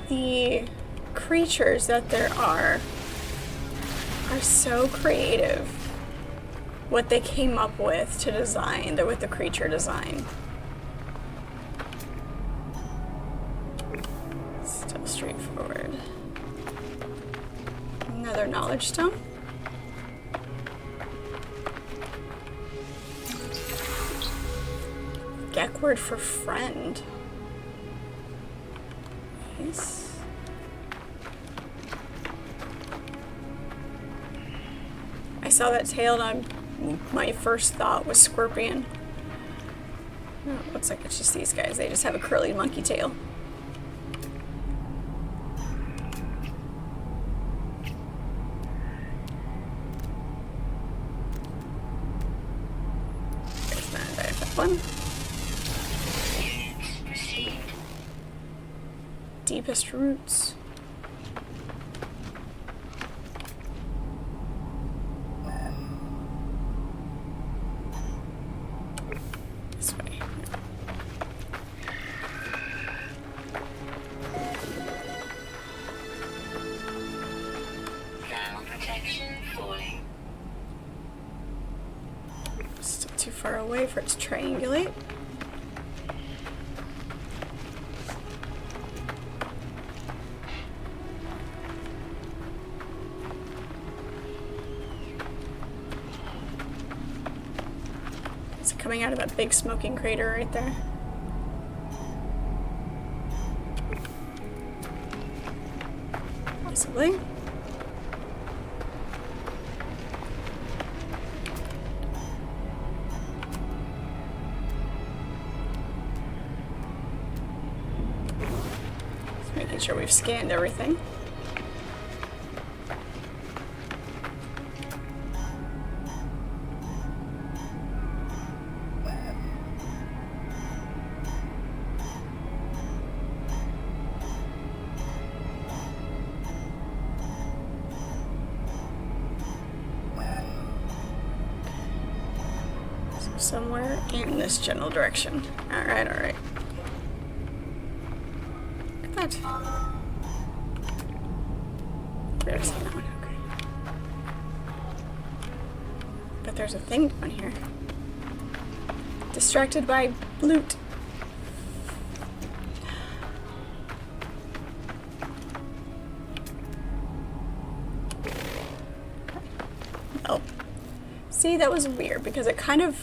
The creatures that there are so creative. What they came up with to design, with the creature design. Still straightforward. Another knowledge stone. Gek word for friend. Nice. I saw that tail and my first thought was scorpion. Oh, it looks like it's just these guys. They just have a curly monkey tail. There's that one. Units received. Deepest roots. This way. Thermal protection falling. Still too far away for it to triangulate. It's coming out of that big smoking crater right there. Possibly. Just making sure we've scanned everything. Somewhere in this general direction. Alright, alright. Look at that. There's that one, okay. But there's a thing down here. Distracted by loot. Oh. See, that was weird because it kind of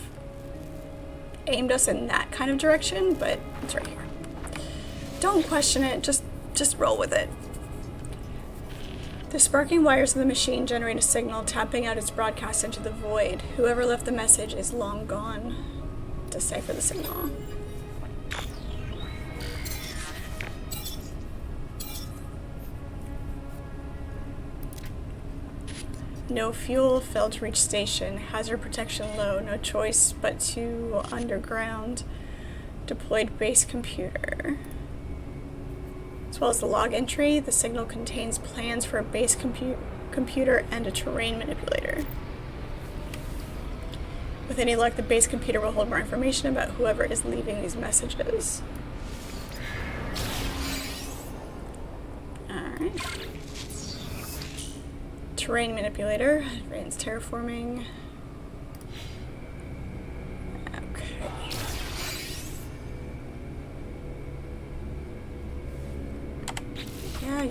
aimed us in that kind of direction, but it's right here. Don't question it, just roll with it. The sparking wires of the machine generate a signal, tapping out its broadcast into the void. Whoever left the message is long gone. Decipher the signal. No fuel, failed to reach station, hazard protection low, no choice but to underground, deployed base computer. As well as the log entry, the signal contains plans for a base computer and a terrain manipulator. With any luck, the base computer will hold more information about whoever is leaving these messages. Alright. Terrain manipulator, advanced terraforming. Okay. Yeah.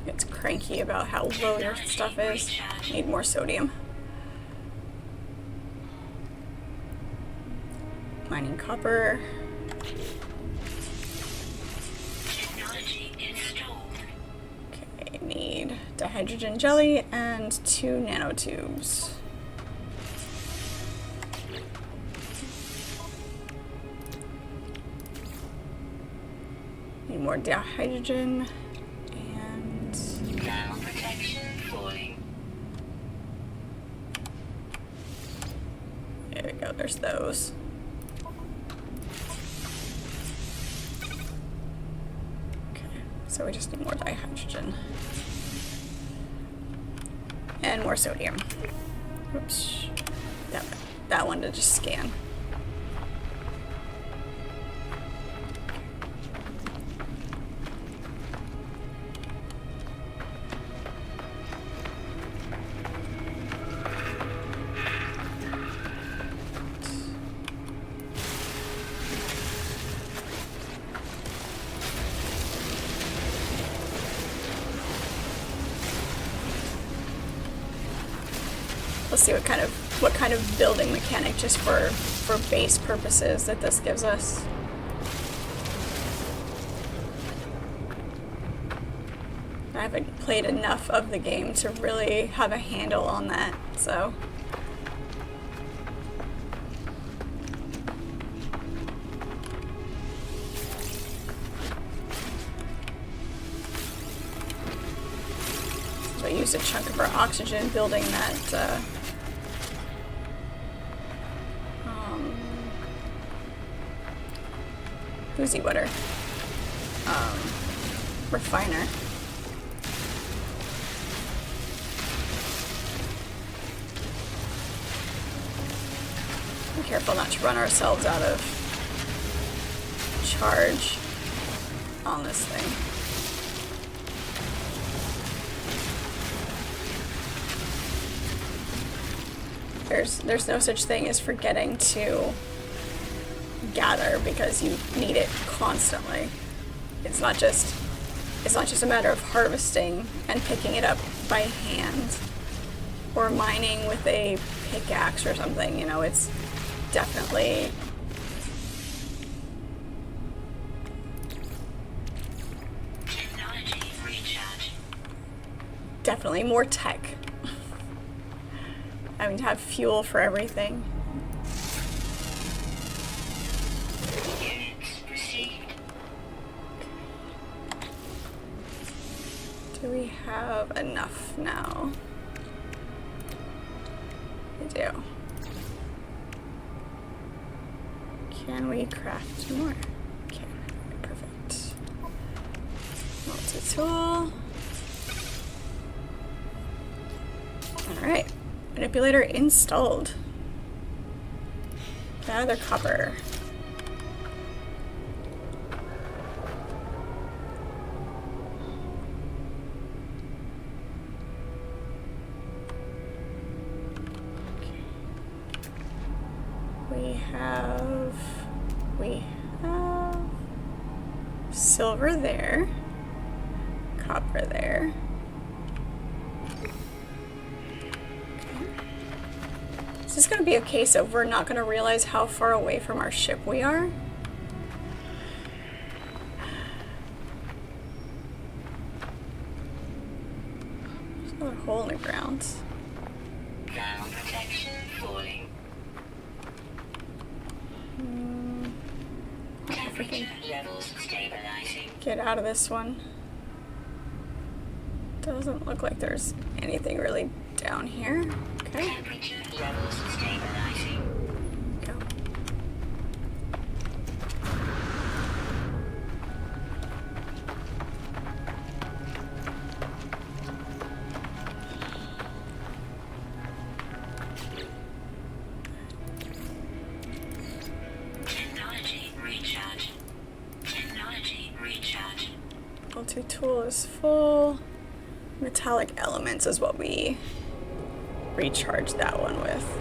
It's cranky about how low your stuff is. Need more sodium. Mining copper. Okay, need dihydrogen jelly and 2 nanotubes. Need more dihydrogen and Ground protection falling. there we go, there's those. Okay, so we just need more dihydrogen. And more sodium. Oops. That one to just scan. Let's see what kind of building mechanic just for base purposes that this gives us. I haven't played enough of the game to really have a handle on that, so. So I used a chunk of our oxygen building that Who's water? Refiner. Be careful not to run ourselves out of charge on this thing. There's no such thing as forgetting to gather because you need it constantly. It's not just a matter of harvesting and picking it up by hand or mining with a pickaxe or something, you know, it's definitely Technology recharge. definitely more tech. Having to have fuel for everything. Units received. Do we have enough now? We do. Can we craft more? Okay, perfect. Multi-tool. Alright, manipulator installed. Another copper. We have silver there, copper there. Okay. Is this going to be a case of we're not going to realize how far away from our ship we are? There's another hole in the ground. Ground protection falling. Temperature levels stabilizing. Get out of this one. Doesn't look like there's anything really down here. Okay. Temperature levels stabilizing. Go. Technology recharge. Technology recharge. Multi-tool is full. Metallic elements is what we recharged that one with.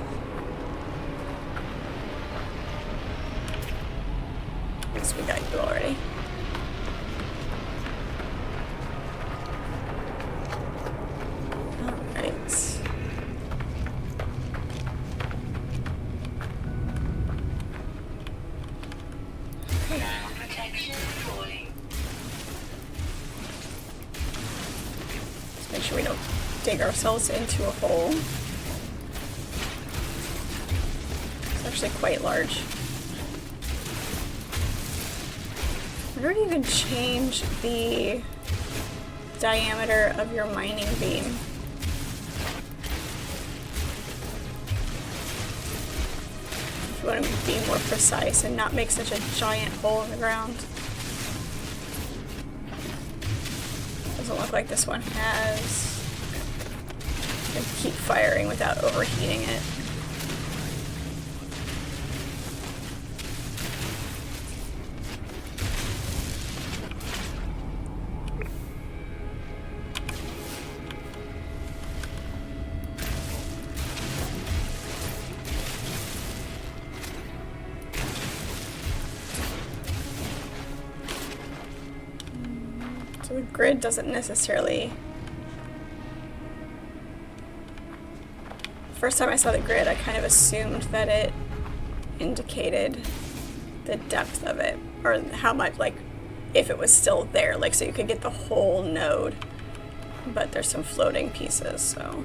I guess we got you already. Alright. Ground protection falling. Let's make sure we don't dig ourselves into a hole. It's actually quite large. I wonder if you can change the diameter of your mining beam. If you want to be more precise and not make such a giant hole in the ground. Doesn't look like this one has. And keep firing without overheating it. So the grid doesn't necessarily... First time I saw the grid, I kind of assumed that it indicated the depth of it, or how much, like, if it was still there, like, so you could get the whole node. But there's some floating pieces, so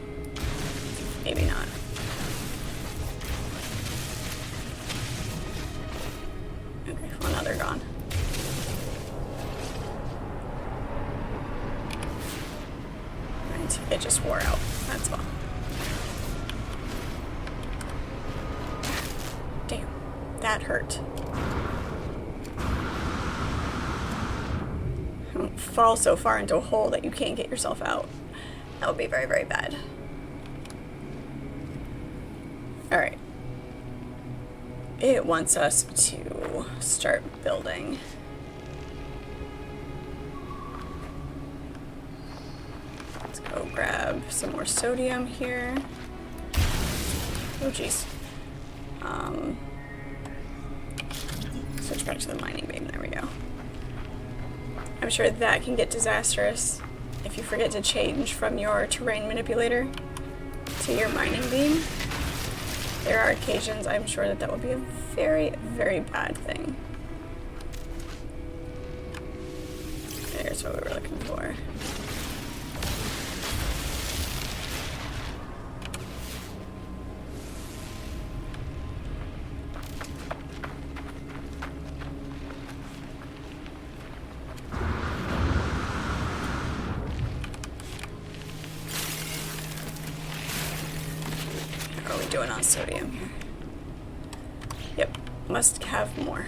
maybe not. Okay, well, now they're gone. Right, it just wore out, that's all. Damn, that hurt. Don't fall so far into a hole that you can't get yourself out. That would be very, very bad. Alright. It wants us to start building. Let's go grab some more sodium here. Oh, jeez. Switch back to the mining beam. There we go. I'm sure that can get disastrous if you forget to change from your terrain manipulator to your mining beam. There are occasions I'm sure that that would be a very, very bad thing. There's what we were looking for. How are we doing on sodium here? Yep, must have more.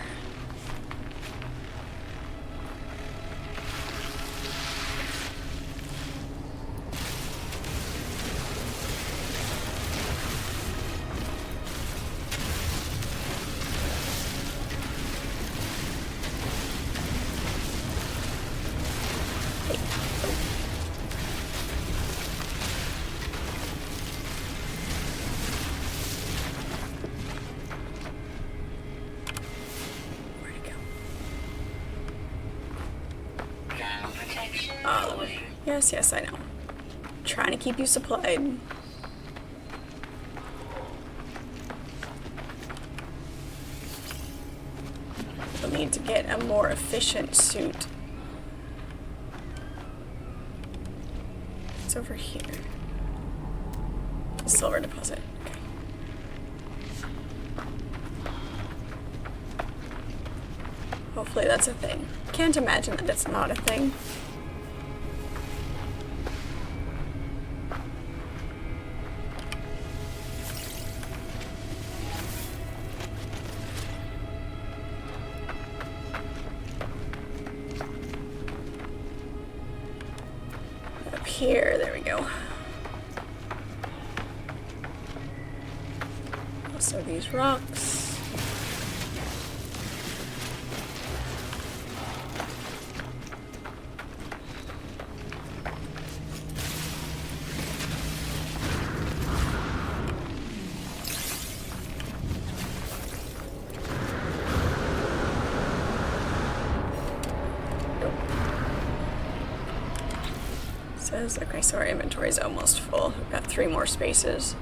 Where'd it go? Ground protection Oh, falling. yes, yes, I know. Trying to keep you supplied. We'll need to get a more efficient suit. It's over here. The silver deposit. Okay. Hopefully that's a thing. Can't imagine that it's not a thing. here. There we go. Also these rocks. Okay, so our inventory is almost full. We've got 3 more spaces.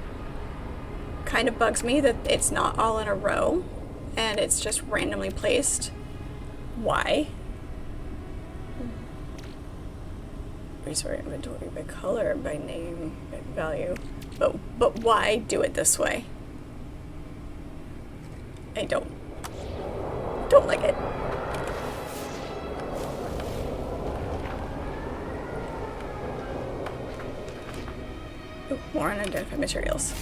Kind of bugs me that it's not all in a row and it's just randomly placed. Why? Resort inventory by color, by name, by value. But why do it this way? I don't like it. Ooh, more unidentified materials.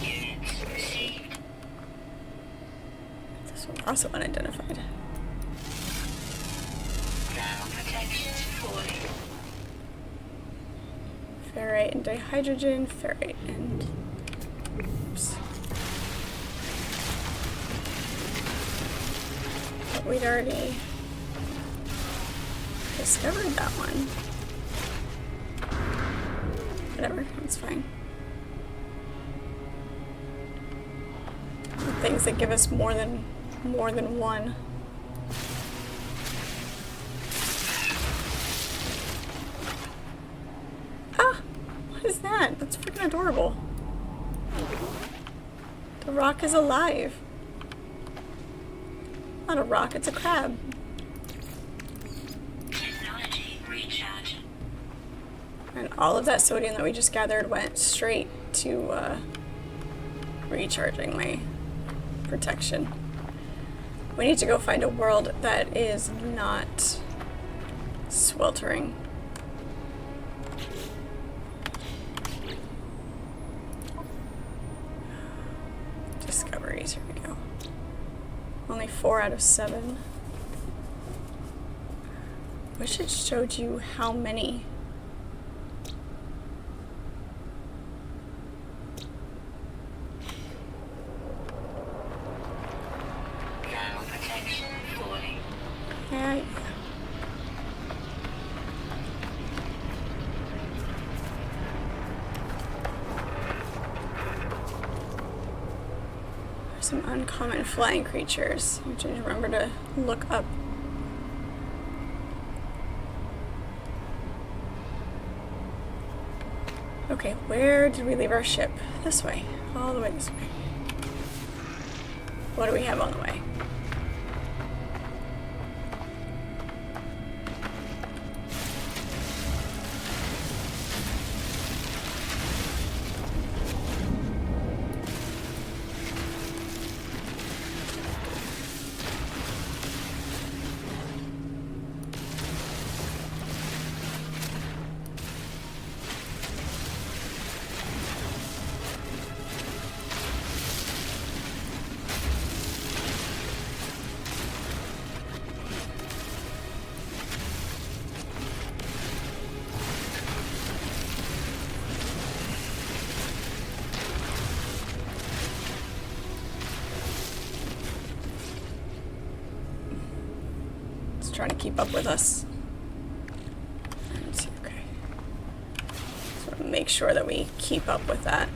Units received. This one also unidentified. Ground protection falling. Ferrite and dihydrogen, ferrite and... Oops. But we'd already discovered that one. Whatever, that's fine. Things that give us more than one. Ah! What is that? That's freaking adorable. The rock is alive. Not a rock, it's a crab. Technology recharge. And all of that sodium that we just gathered went straight to recharging my protection. We need to go find a world that is not sweltering. Discoveries, here we go. Only 4 out of 7. Wish it showed you how many. Ground protection falling. Yeah. There's some uncommon flying creatures, which I remember to look up. Okay, where did we leave our ship? This way. All the way this way. What do we have on the way? Trying to keep up with us. Okay. So make sure that we keep up with that.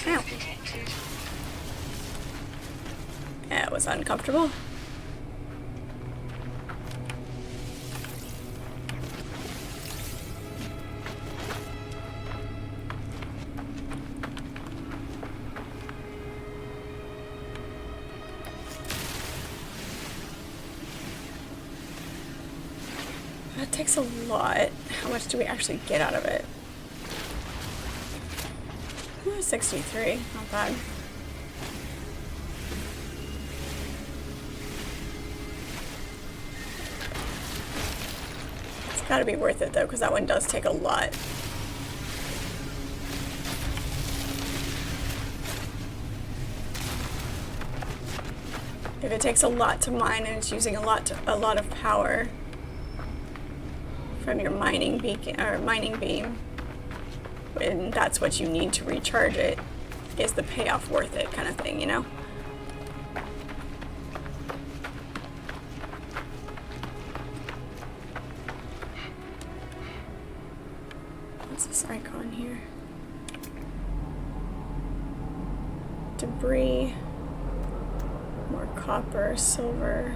Ow. That was uncomfortable. That takes a lot. How much do we actually get out of it? 63, not bad. It's gotta be worth it though, because that one does take a lot. If it takes a lot to mine and it's using a lot of power from your mining beacon or mining beam, and that's what you need to recharge it, is the payoff worth it kind of thing, you know? What's this icon here? Debris. More copper, silver.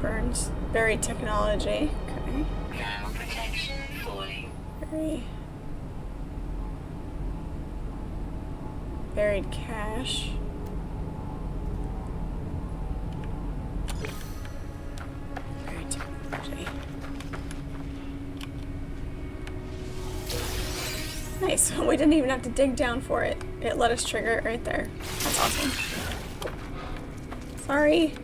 Burns. Buried technology. Okay. Ground protection falling. Buried cash. Buried technology. Nice. We didn't even have to dig down for it. It let us trigger it right there. That's awesome. Sorry.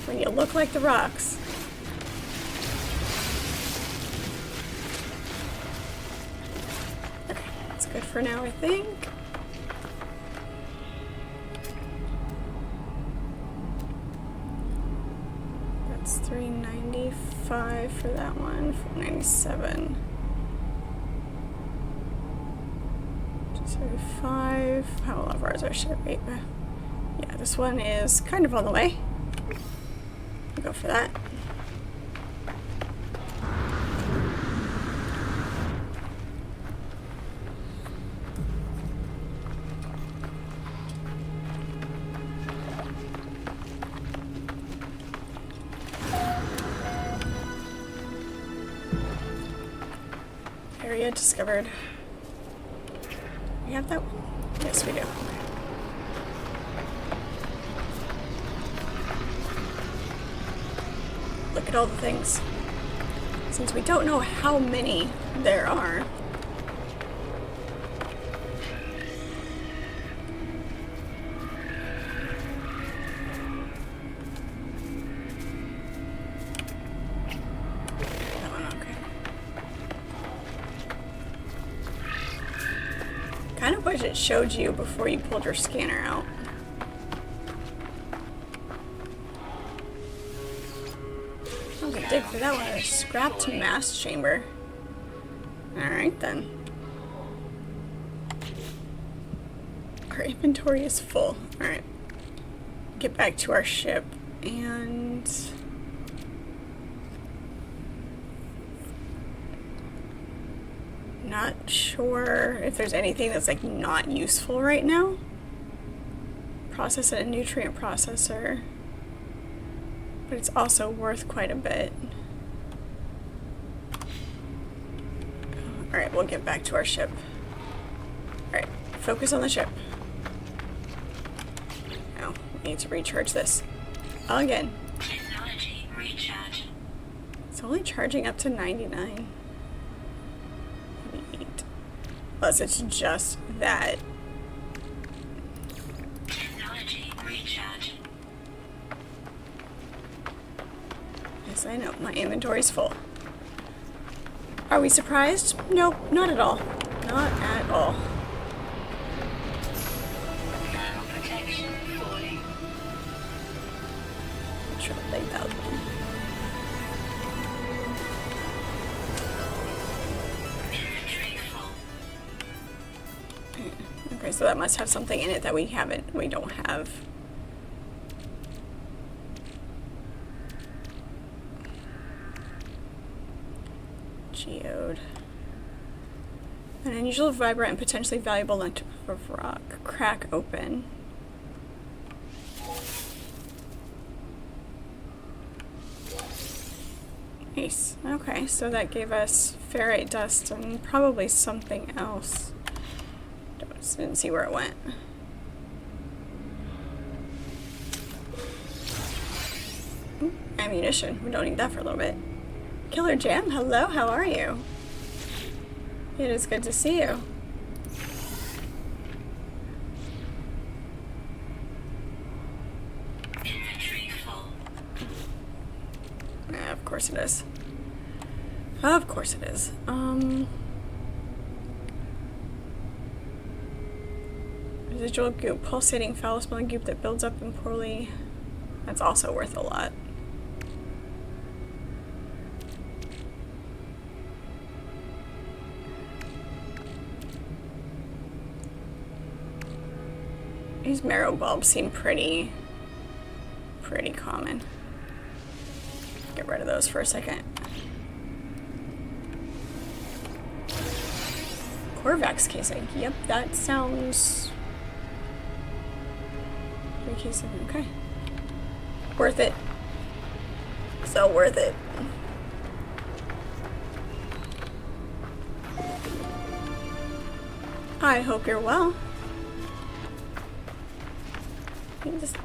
When you look like the rocks. Okay, that's good for now, I think. That's $395 for that one. $497. 275. How long is our share rate? Yeah, this one is kind of on the way. We'll go for that. Area discovered. We have that one? Yes, we do. Look at all the things. Since we don't know how many there are. That one, okay. Kind of wish it showed you before you pulled your scanner out. Dig for that one. A scrapped mass chamber. Alright then. Our inventory is full. Alright. Get back to our ship and not sure if there's anything that's like not useful right now. Process a nutrient processor. But it's also worth quite a bit. Alright, we'll get back to our ship. Alright, focus on the ship. Now, we need to recharge this. Again. Technology recharge. It's only charging up to 99. Unless it's just that. Technology recharge. Yes, I know. My inventory's full. Are we surprised? Nope, not at all. Not at all. Ground protection falling. Sure, like that one. Inventory full. Okay, so that must have something in it that we don't have. Geode. An unusual, vibrant, and potentially valuable length of rock. Crack open. Nice. Okay, so that gave us ferrite dust and probably something else. Didn't see where it went. Ooh, ammunition. We don't need that for a little bit. Killer Jam, hello, how are you? It is good to see you. Inventory full. Yeah, of course it is. Of course it is. Residual goop, pulsating, foul-smelling goop that builds up and poorly. That's also worth a lot. These marrow bulbs seem pretty common. Get rid of those for a second. Corvax casing. Yep, that sounds... casing, okay. Worth it. So worth it. I hope you're well.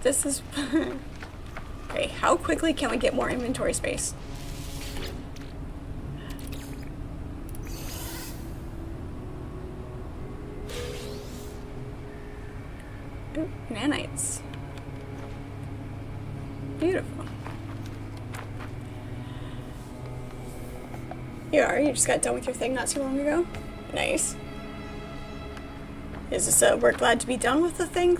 This is... Okay, how quickly can we get more inventory space? Ooh, nanites. Beautiful. You are? You just got done with your thing not too long ago? Nice. Is this a we're glad to be done with the thing?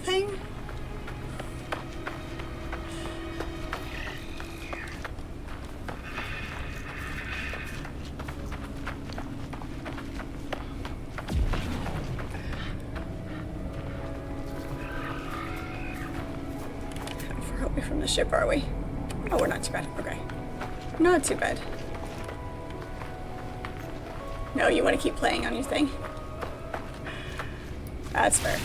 From the ship, are we? Oh, we're not too bad. Okay. Not too bad. No, you want to keep playing on your thing? That's fair.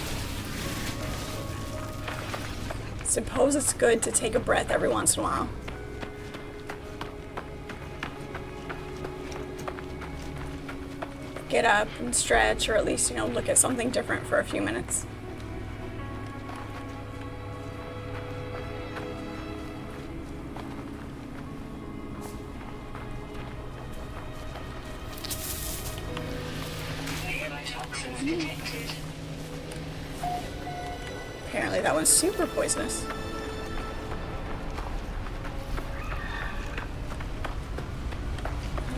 Suppose it's good to take a breath every once in a while. Get up and stretch, or at least, you know, look at something different for a few minutes. Detected. Apparently that one's super poisonous.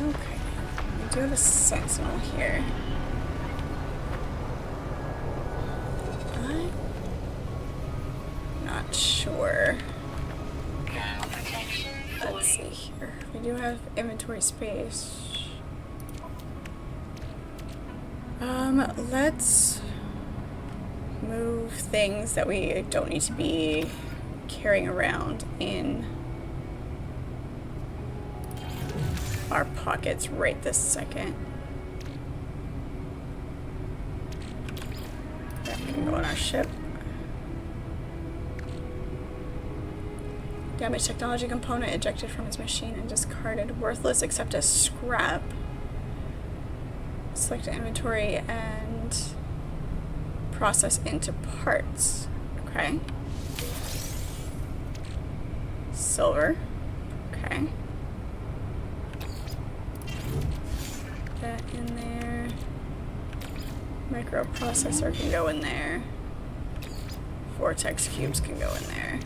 Okay, we do have a sentinel here. I'm not sure. Thermal protection Let's see falling. here. We do have inventory space. Let's move things that we don't need to be carrying around in our pockets right this second. That can go on our ship. Damaged technology component ejected from its machine and discarded. Worthless except as scrap. Select inventory and process into parts. Okay. Silver. Okay. That in there. Microprocessor can go in there. Vortex cubes can go in there.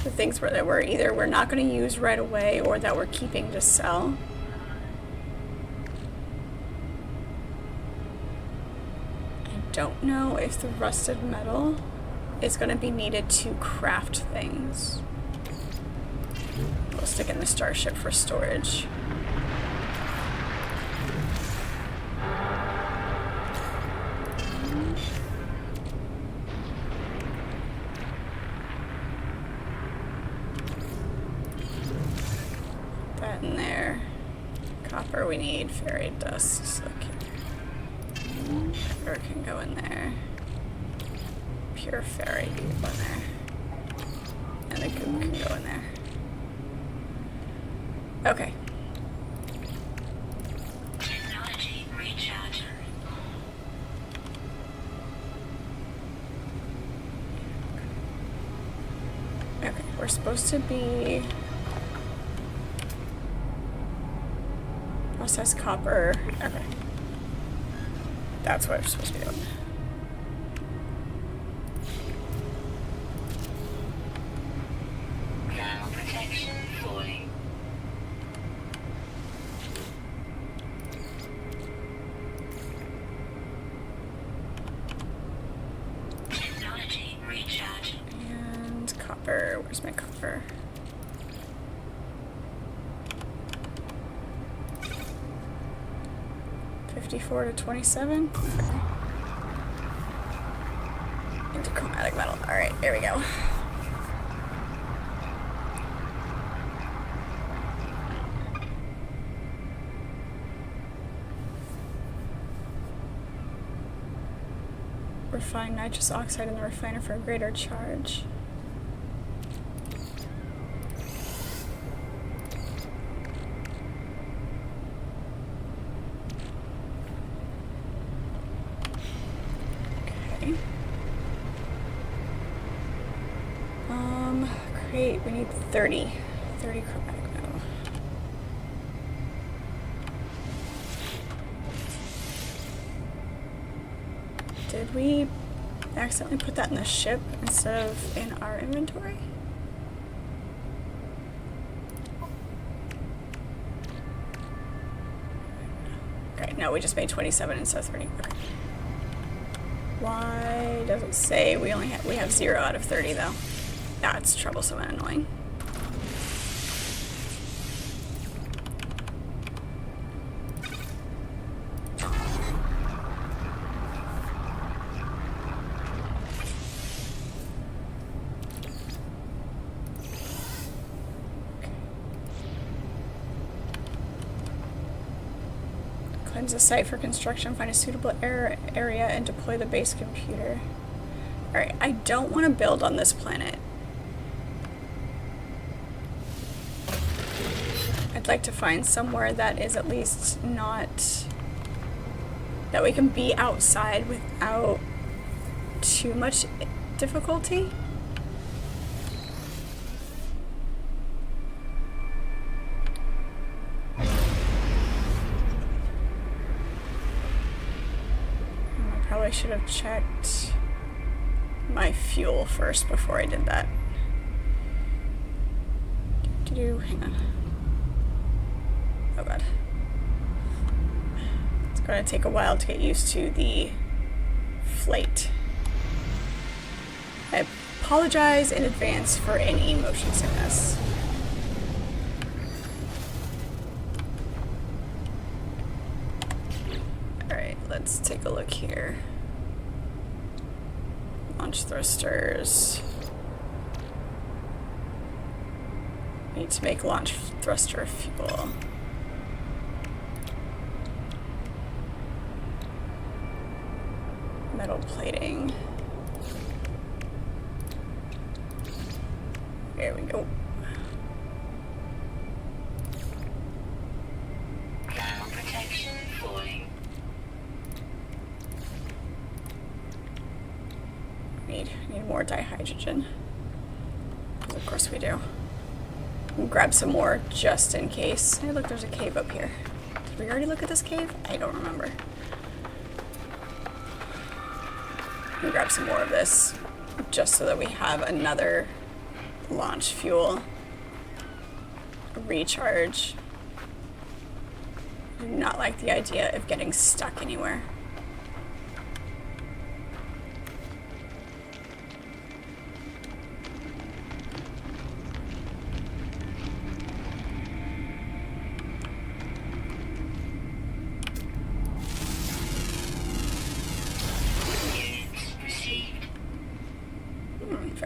The things that we're not going to use right away or that we're keeping to sell. I don't know if the rusted metal is going to be needed to craft things. We'll stick it in the starship for storage. That in there. Copper we need, ferrite dust. So copper can go in there. pure ferrite can go in there. And the goop can go in there. Okay. Technology recharger. Okay, we're supposed to be process copper. Okay. That's what we're supposed to be doing. Thermal protection falling. Technology recharge. And copper. Where's my copper? $54 to $27. Okay. Into chromatic metal. Alright, there we go. Refine nitrous oxide in the refiner for a greater charge. Okay. Great, we need 30 chromatic metal. Did we accidentally put that in the ship instead of in our inventory? Okay, no, we just made 27 instead of 30. Okay. Why does it say we have 0 out of 30 though? That's troublesome and annoying. Cleanse the site for construction, find a suitable area, and deploy the base computer. Alright, I don't want to build on this planet. I'd like to find somewhere that is at least not... that we can be outside without too much difficulty. I probably should have checked my fuel first before I did that. Hang on. Oh god. It's gonna take a while to get used to the flight. I apologize in advance for any motion sickness. Alright, let's take a look here. Launch thrusters. Need to make launch thruster fuel. Metal plating. There we go. Thermal protection falling. Need more dihydrogen. Of course we do. We'll grab some more just in case. Hey, look, there's a cave up here. Did we already look at this cave? I don't remember. We'll grab some more of this just so that we have another launch fuel. Recharge. I do not like the idea of getting stuck anywhere.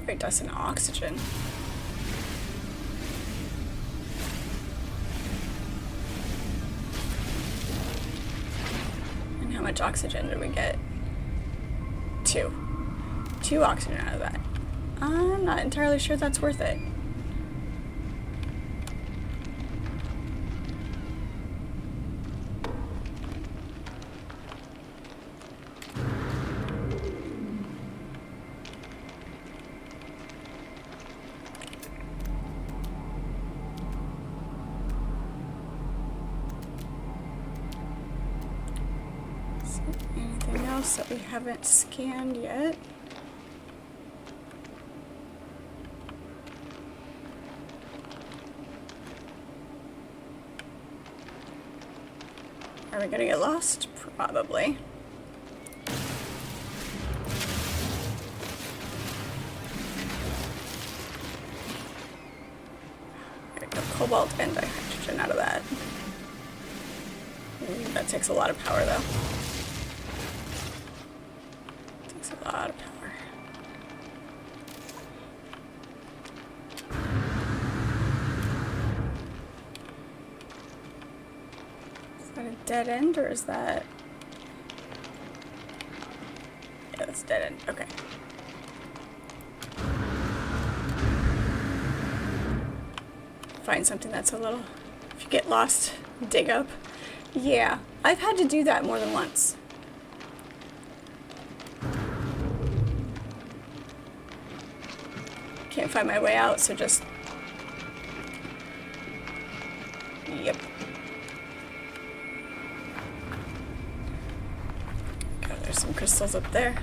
Very dust and oxygen. And how much oxygen did we get? 2 2 oxygen out of that. I'm not entirely sure that's worth it. Anything else that we haven't scanned yet? Are we gonna get lost? Probably. There we go, cobalt and dihydrogen out of that. That takes a lot of power though. Takes a lot of power. Is that a dead end or is that... Yeah, that's a dead end. Okay. Find something that's a little... If you get lost, dig up. Yeah, I've had to do that more than once. Can't find my way out, so just... Yep. God, there's some crystals up there.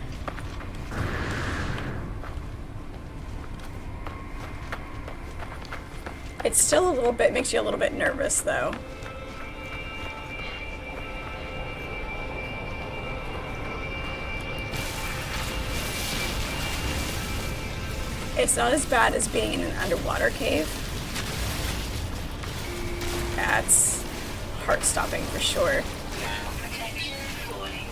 It's still a little bit, makes you a little bit nervous though. It's not as bad as being in an underwater cave. That's heart-stopping for sure. Ground protection falling.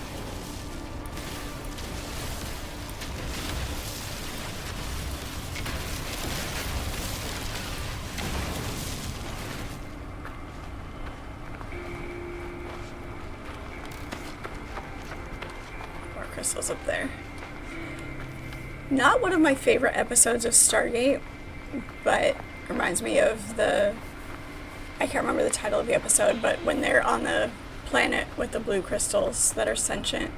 More crystals up there. Not one of my favorite episodes of Stargate, but reminds me of the... I can't remember the title of the episode, but when they're on the planet with the blue crystals that are sentient.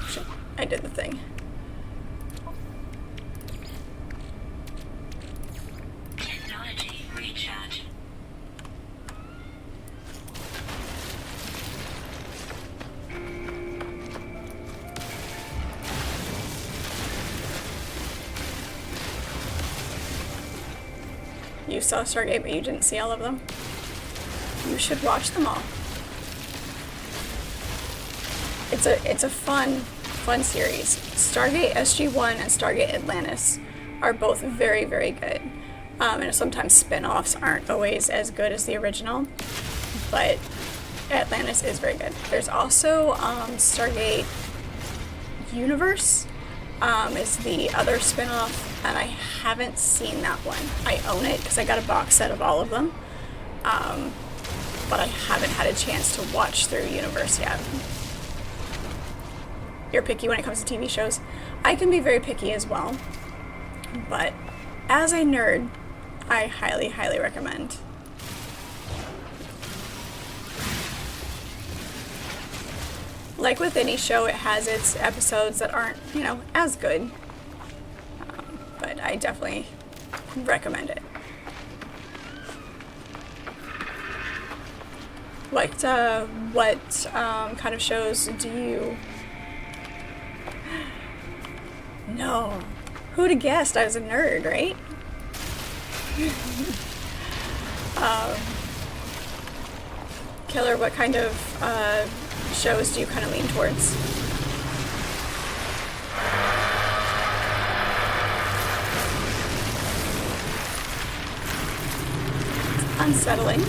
Shit, I did the thing. Technology recharge. You saw Stargate, but you didn't see all of them. You should watch them all. It's a fun series. Stargate SG-1 and Stargate Atlantis are both very, very good. And sometimes spin-offs aren't always as good as the original, but Atlantis is very good. There's also Stargate Universe is the other spin-off, and I haven't seen that one. I own it because I got a box set of all of them, but I haven't had a chance to watch through Universe yet. You're picky when it comes to TV shows. I can be very picky as well, but as a nerd, I highly, highly recommend. Like with any show, it has its episodes that aren't, you know, as good, but I definitely recommend it. What kind of shows do you... No. Who'd have guessed I was a nerd, right? Killer, what kind of shows do you kind of lean towards? It's unsettling.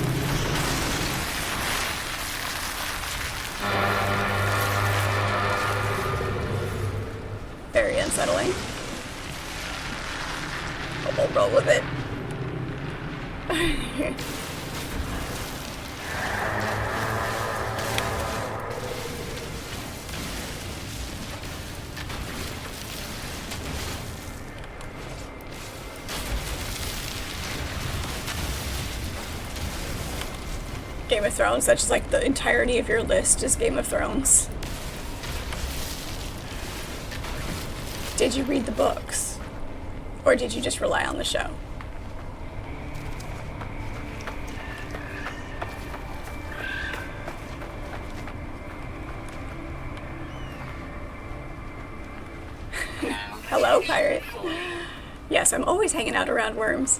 Very unsettling. Oh. We'll roll with it. Game of Thrones, that's just like the entirety of your list is Game of Thrones. Did you read the books? Or did you just rely on the show? Hello, pirate. Yes, I'm always hanging out around worms.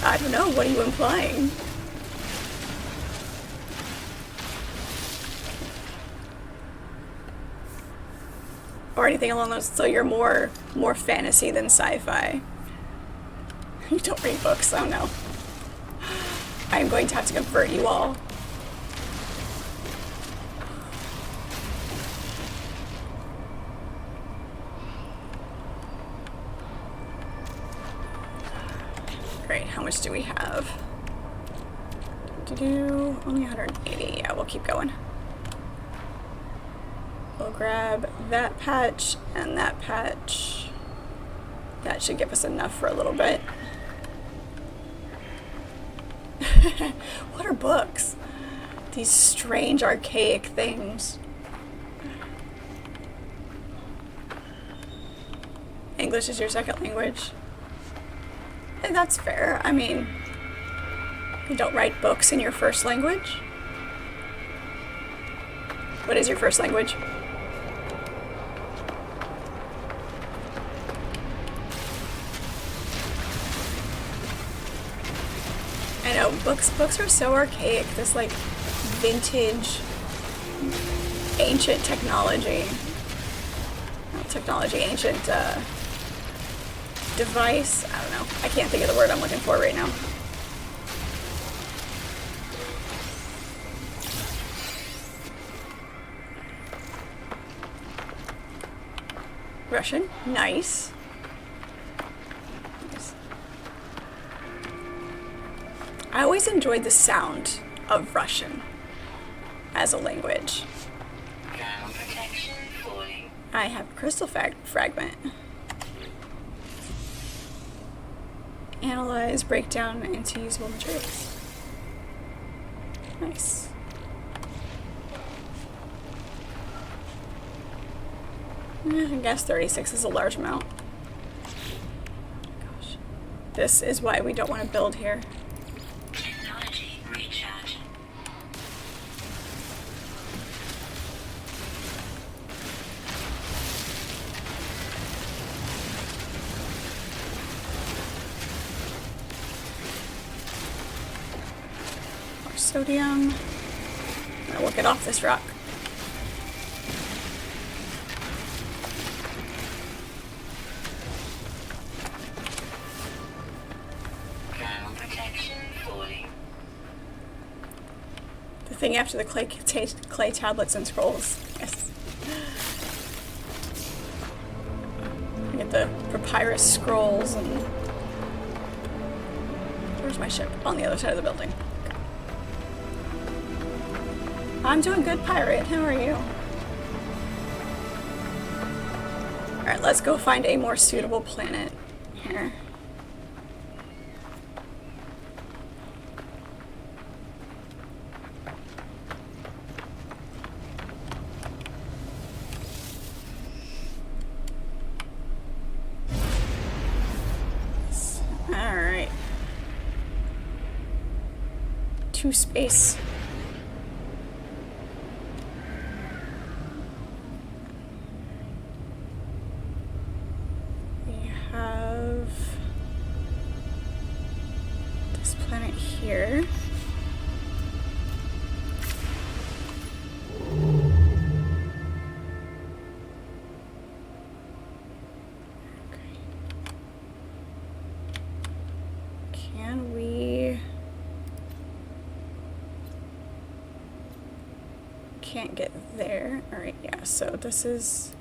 I don't know, what are you implying? Or anything along those, so you're more fantasy than sci-fi. You don't read books, oh no. I'm going to have to convert you all. Great, how much do we have? Only 180, yeah, we'll keep going. We'll grab that patch and that patch. That should give us enough for a little bit. What are books? These strange archaic things. English is your second language. Hey, that's fair. I mean, you don't write books in your first language. What is your first language? I know, books are so archaic. This, like, vintage, ancient technology. Not technology, ancient, device. I don't know. I can't think of the word I'm looking for right now. Russian. Nice. Nice. I always enjoyed the sound of Russian as a language. Protection falling. I have a crystal fragment. Analyze, break down into usable materials. Nice. I guess 36 is a large amount. Gosh. This is why we don't want to build here. Technology recharge. More sodium. Now we'll get off this rock. Protection falling. The thing after the clay tablets and scrolls. Yes. I get the papyrus scrolls and... Where's my ship? On the other side of the building. Okay. I'm doing good, pirate. How are you? Alright, let's go find a more suitable planet here. Alright. 2 space. We have this planet here. Can we... Can't get there. Alright, yeah, so this is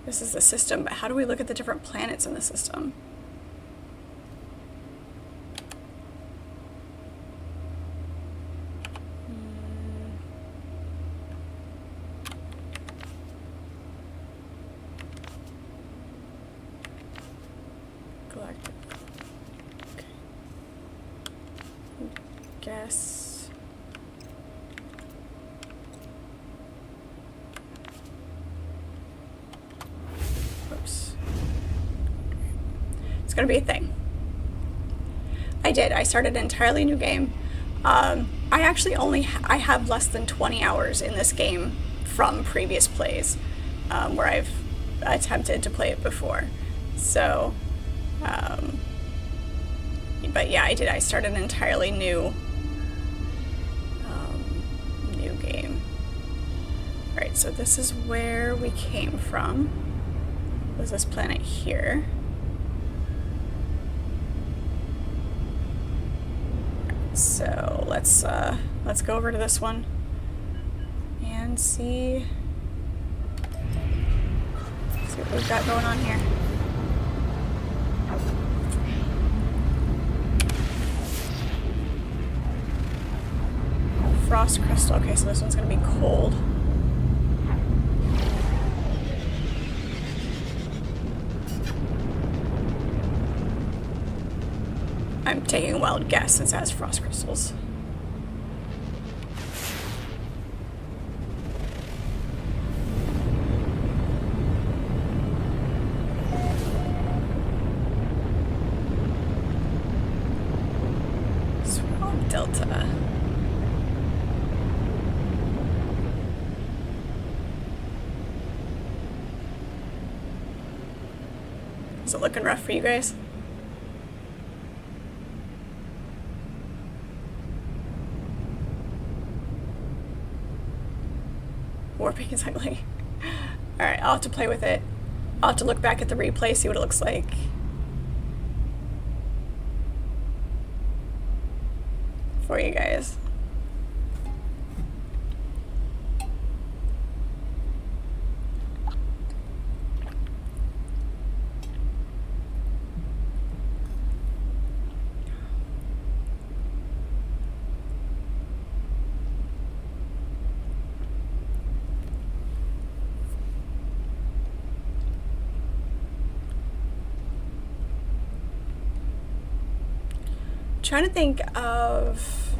This is the system, but how do we look at the different planets in the system? Galactic. Okay. Guess. Oops. It's gonna be a thing. I started an entirely new game. I actually I have less than 20 hours in this game from previous plays, where I've attempted to play it before. So, but yeah, I started an entirely new game. Alright, so this is where we came from. Was this planet here? So let's go over to this one and see what we've got going on here. Frost crystal. Okay, so this one's gonna be cold. I'm taking a wild guess since it has frost crystals. Swamp Delta. Is it looking rough for you guys? Warping is ugly. Alright, I'll have to play with it. I'll have to look back at the replay, see what it looks like. For you guys. Trying to think of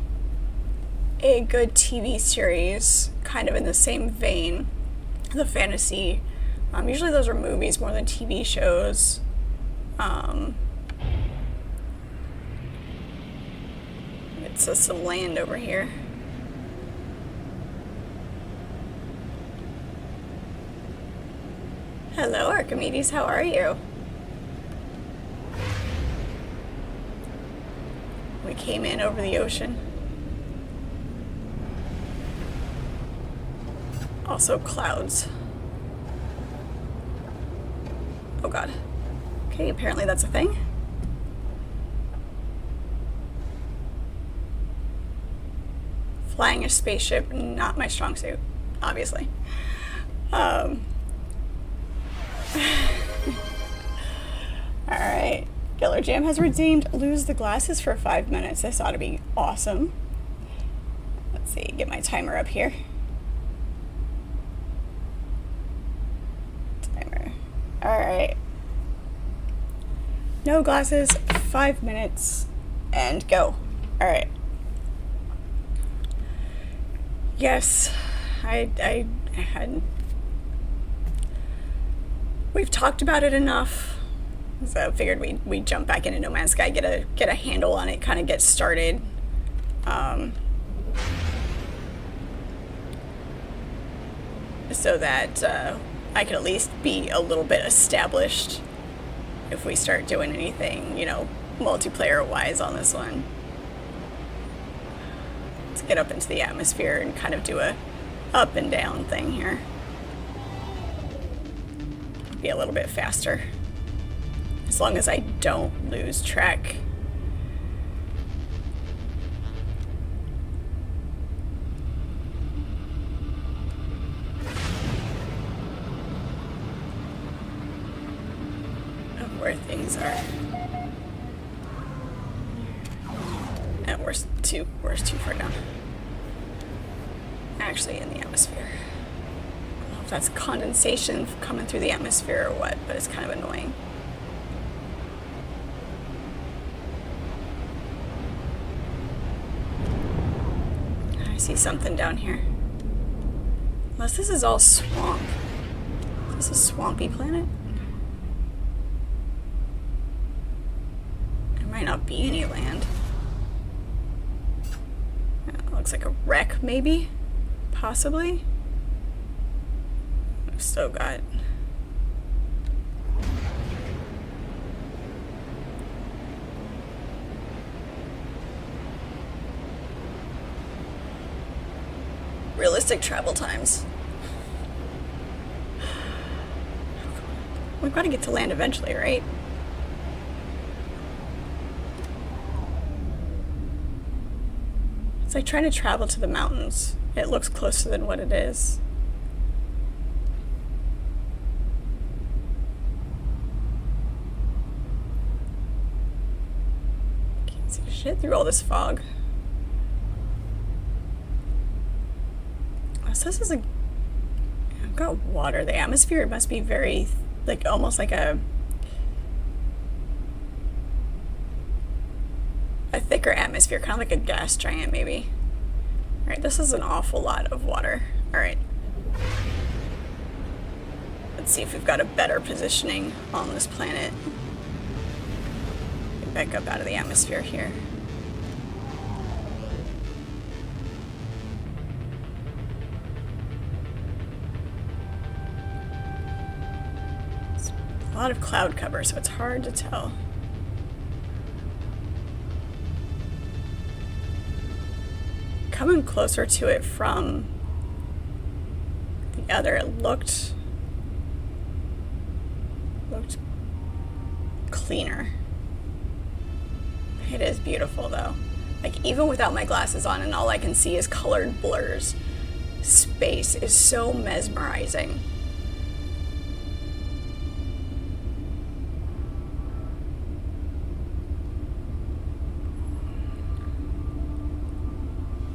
a good TV series kind of in the same vein, the fantasy. Usually those are movies more than TV shows. It's just some land over here. Hello, Archimedes, how are you? We came in over the ocean. Also clouds. Oh god. Okay, apparently that's a thing. Flying a spaceship, not my strong suit, obviously. Alright. Killer Jam has redeemed lose the glasses for 5 minutes. This ought to be awesome. Let's see, get my timer up here. Timer. Alright. No glasses, 5 minutes, and go. Alright. Yes, I had... We've talked about it enough. So I figured we'd jump back into No Man's Sky, get a handle on it, kind of get started. So that I could at least be a little bit established if we start doing anything, you know, multiplayer-wise on this one. Let's get up into the atmosphere and kind of do a up and down thing here. Be a little bit faster. As long as I don't lose track. where things are. And where's too far down? Actually, in the atmosphere. I don't know if that's condensation coming through the atmosphere or what, but it's kind of annoying. I see something down here. Unless this is all swamp. Is this a swampy planet? There might not be any land. It looks like a wreck, maybe? Possibly? We've still got... realistic travel times. We've got to get to land eventually, right? It's like trying to travel to the mountains. It looks closer than what it is. Can't see shit through all this fog. So this is a... I've got water. The atmosphere must be very, like, almost like a thicker atmosphere, kind of like a gas giant, maybe. Alright, this is an awful lot of water. Alright. Let's see if we've got a better positioning on this planet. Get back up out of the atmosphere here. A lot of cloud cover, so it's hard to tell. Coming closer to it from the other, it looked cleaner. It is beautiful though. Like, even without my glasses on and all I can see is colored blurs, space is so mesmerizing.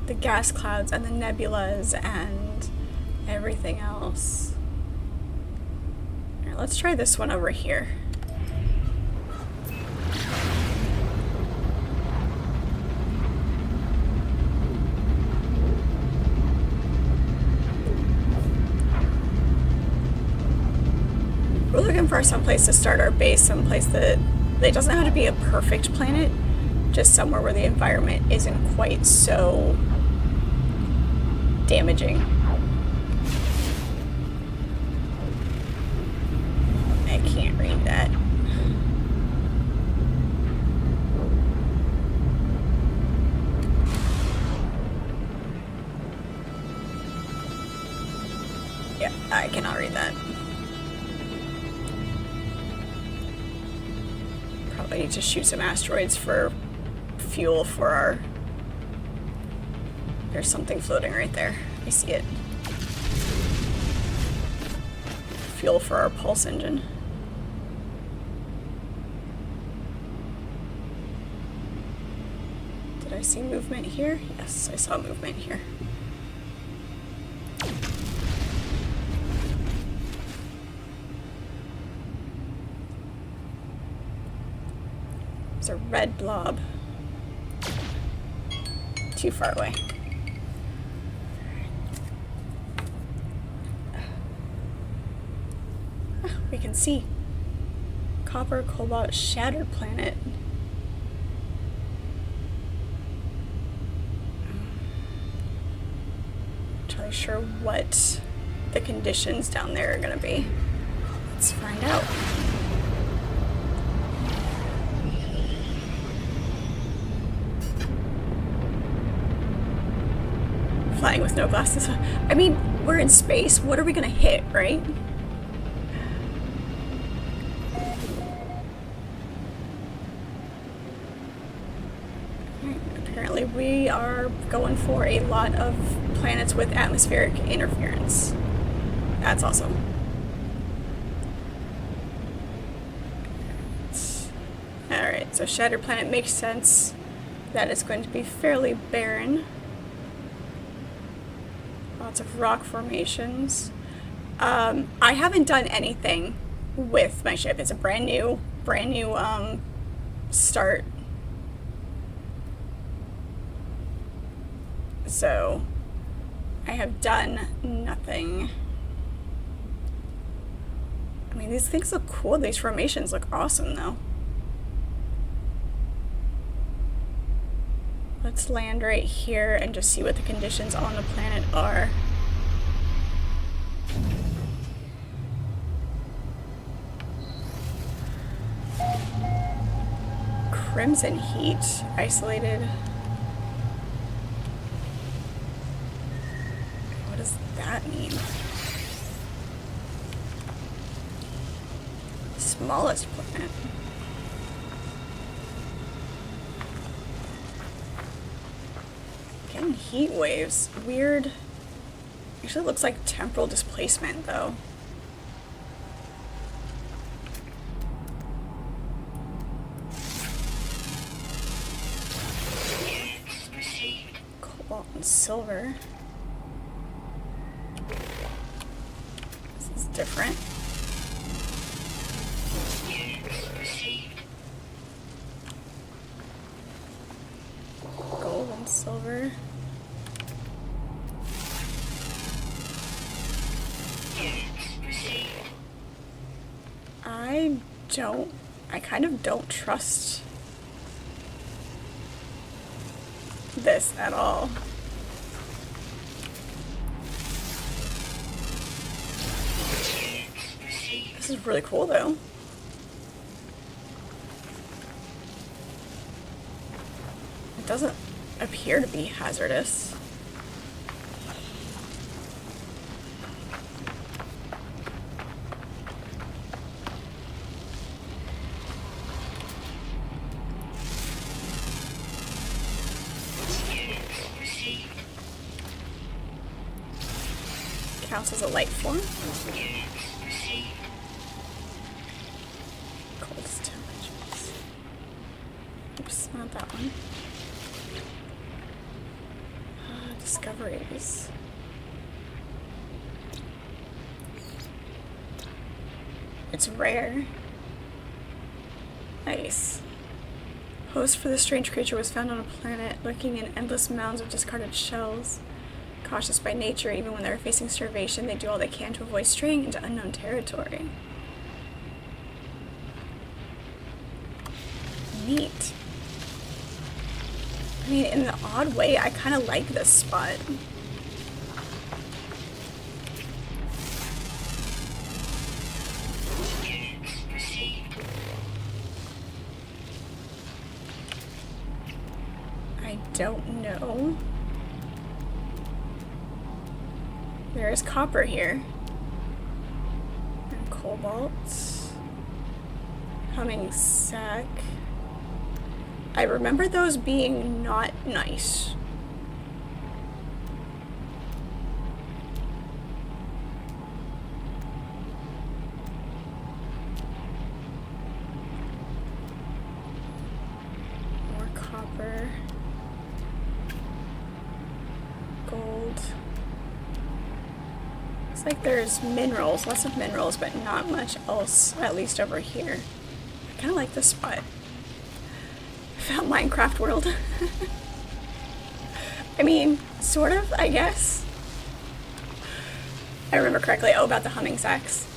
The gas clouds and the nebulas and everything else. All right, let's try this one over here. We're looking for someplace to start our base, someplace that it doesn't have to be a perfect planet, just somewhere where the environment isn't quite so damaging. I can't read that. Yeah, I cannot read that. Probably need to shoot some asteroids for fuel for our... There's something floating right there. I see it. Fuel for our pulse engine. Did I see movement here? Yes, I saw movement here. There's a red blob. Too far away. We can see copper, cobalt, shattered planet. Not really sure what the conditions down there are gonna be. Let's find out. Flying with no glasses on. I mean, we're in space. What are we gonna hit, right? Apparently we are going for a lot of planets with atmospheric interference. That's awesome. Alright, so Shattered Planet makes sense that it's going to be fairly barren. Lots of rock formations. I haven't done anything with my ship. It's a brand new start. So I have done nothing. I mean, these things look cool. These formations look awesome, though. Let's land right here and just see what the conditions on the planet are. Crimson heat, isolated. What does that mean? Smallest planet. Getting heat waves. Weird. Actually looks like temporal displacement, though. Cobalt and silver. This is different. Gold and silver. I kind of don't trust this at all. This is really cool, though. It doesn't appear to be hazardous. Counts as a light form. Coldest temperatures. Oops, not that one. Discoveries. It's rare. Nice. Host for the strange creature was found on a planet lurking in endless mounds of discarded shells. Cautious by nature, even when they're facing starvation, they do all they can to avoid straying into unknown territory. Neat. I mean, in an odd way, I kind of like this spot. I don't know. There is copper here. And cobalt. Humming sack. I remember those being not nice. More copper. Gold. Looks like there's minerals, lots of minerals, but not much else, at least over here. I kind of like this spot. Found Minecraft world. I mean, sort of, I guess. I remember correctly. Oh, about the humming sacks.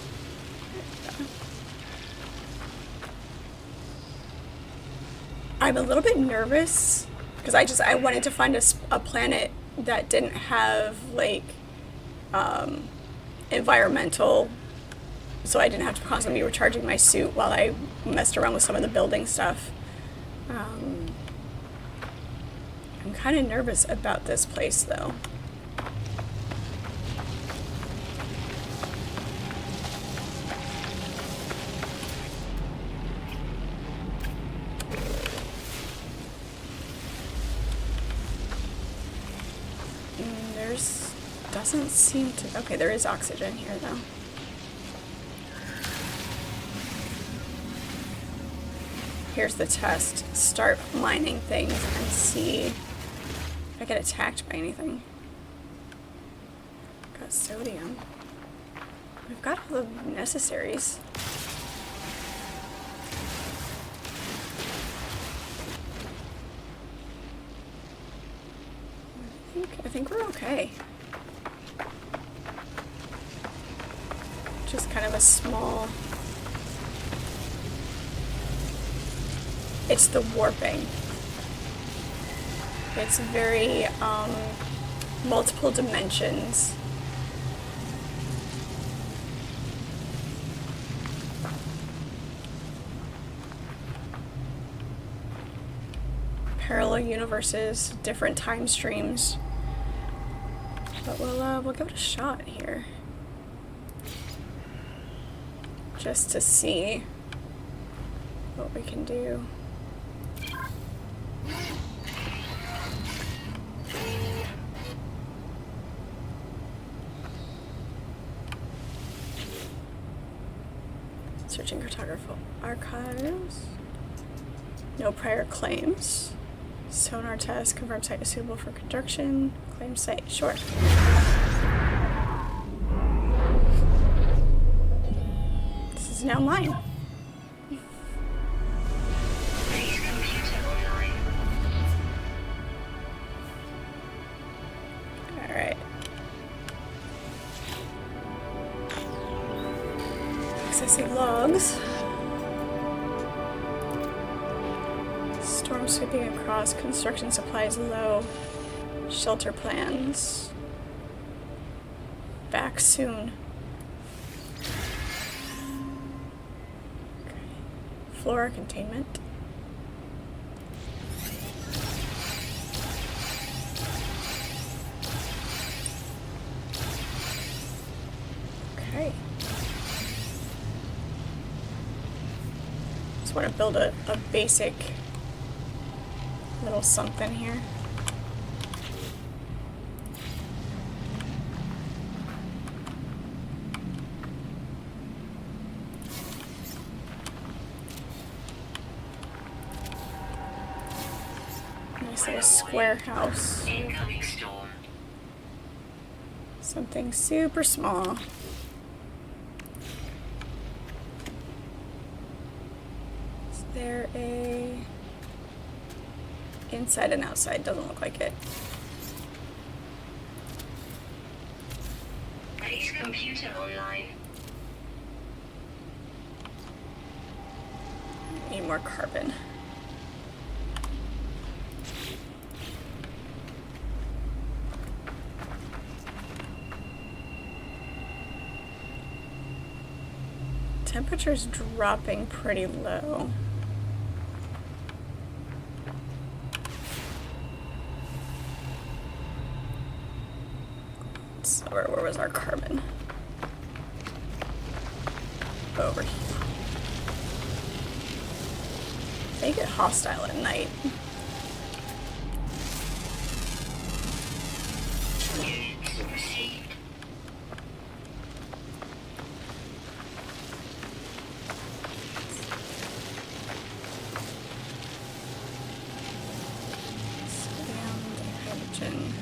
I'm a little bit nervous because I wanted to find a planet that didn't have like environmental, so I didn't have to constantly be recharging my suit while I messed around with some of the building stuff. I'm kind of nervous about this place, though. Doesn't seem to... Okay, there is oxygen here, though. Here's the test. Start mining things and see if I get attacked by anything. Got sodium. We've got all the necessaries. I think we're okay. Just kind of a small... It's the warping. It's very, multiple dimensions. Parallel universes, different time streams. But we'll give it a shot here. Just to see what we can do. Searching cartographical archives. No prior claims. Sonar test. Confirmed site is suitable for construction. Claim site. Sure. This is now mine. Please computer online. Alright. Accessing logs. Storm sweeping across. Construction supplies low. Shelter plans. Back soon. Okay. Flora containment. Okay. Just want to build a basic little something here. Nice little square house. Incoming storm. Something super small. Is there a inside and outside? Doesn't look like it. Please computer online. Need more carbon. Temperature's dropping pretty low. So where was our carbon? Over here. They get hostile at night. Units received. Sodium, hydrogen.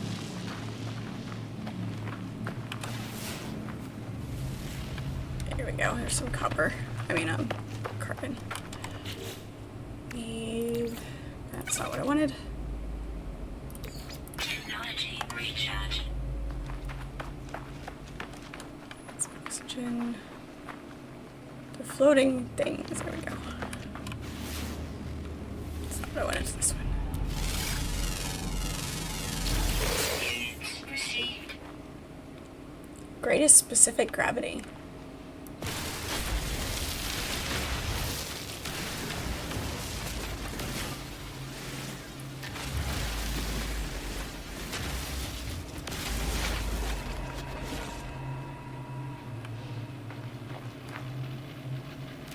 Here we go. Here's some copper. Carbon. That's not what I wanted. Technology recharge. That's oxygen. The floating things. There we go. That's not what I wanted. It's this one. Units received. Greatest specific gravity.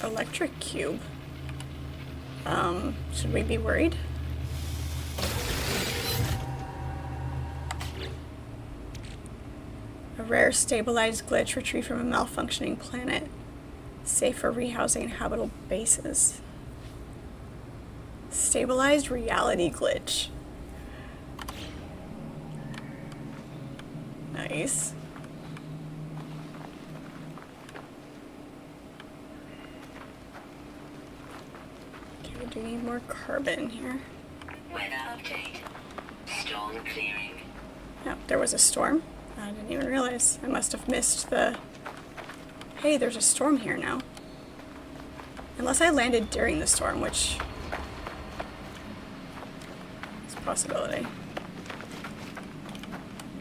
Electric cube. Should we be worried? A rare stabilized glitch retrieved from a malfunctioning planet. Safe for rehousing and habitable bases. Stabilized reality glitch. Nice. Okay, we do need more carbon here. Weather update. Storm clearing. No, there was a storm. I didn't even realize. I must have missed the... Hey, there's a storm here now. Unless I landed during the storm, which is a possibility.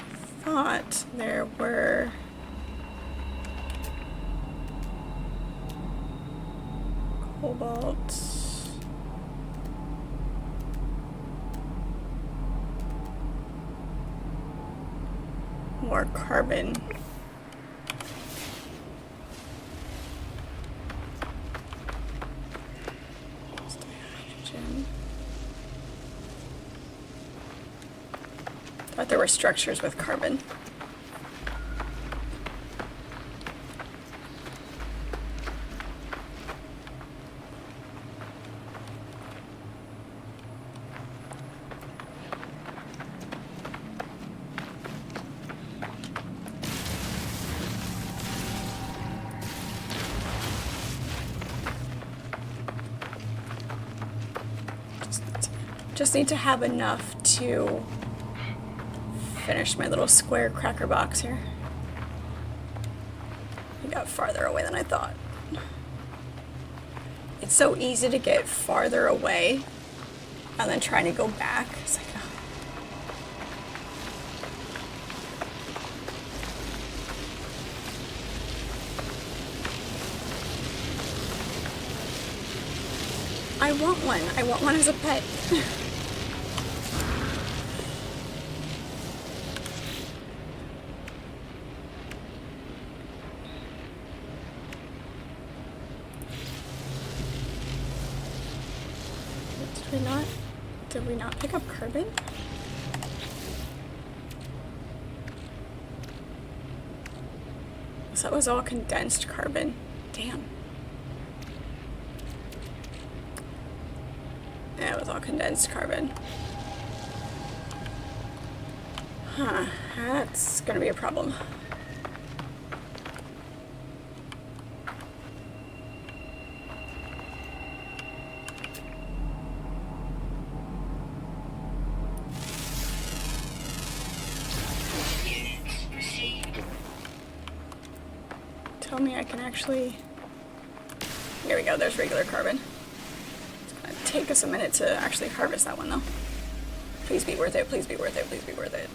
I thought there were... Cobalt... more carbon. Hydrogen. Thought there were structures with carbon. Just need to have enough to finish my little square cracker box here. I got farther away than I thought. It's so easy to get farther away and then trying to go back. It's like, oh. I want one. I want one as a pet. Did we not pick up carbon? So that was all condensed carbon. Damn. Yeah, it was all condensed carbon. Huh, that's gonna be a problem. Tell me I can actually... Here we go, there's regular carbon. It's gonna take us a minute to actually harvest that one though. Please be worth it, please be worth it, please be worth it.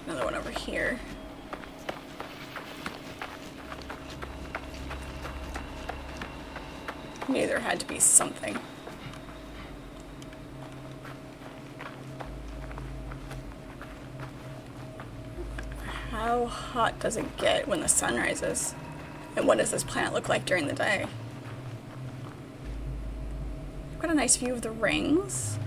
Another one over here. Knew there had to be something. How hot does it get when the sun rises? And what does this planet look like during the day? I've got a nice view of the rings.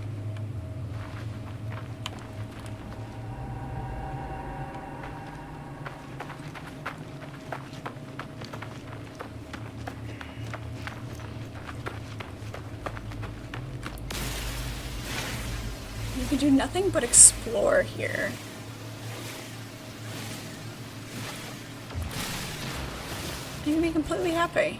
You can do nothing but explore here. You can be completely happy.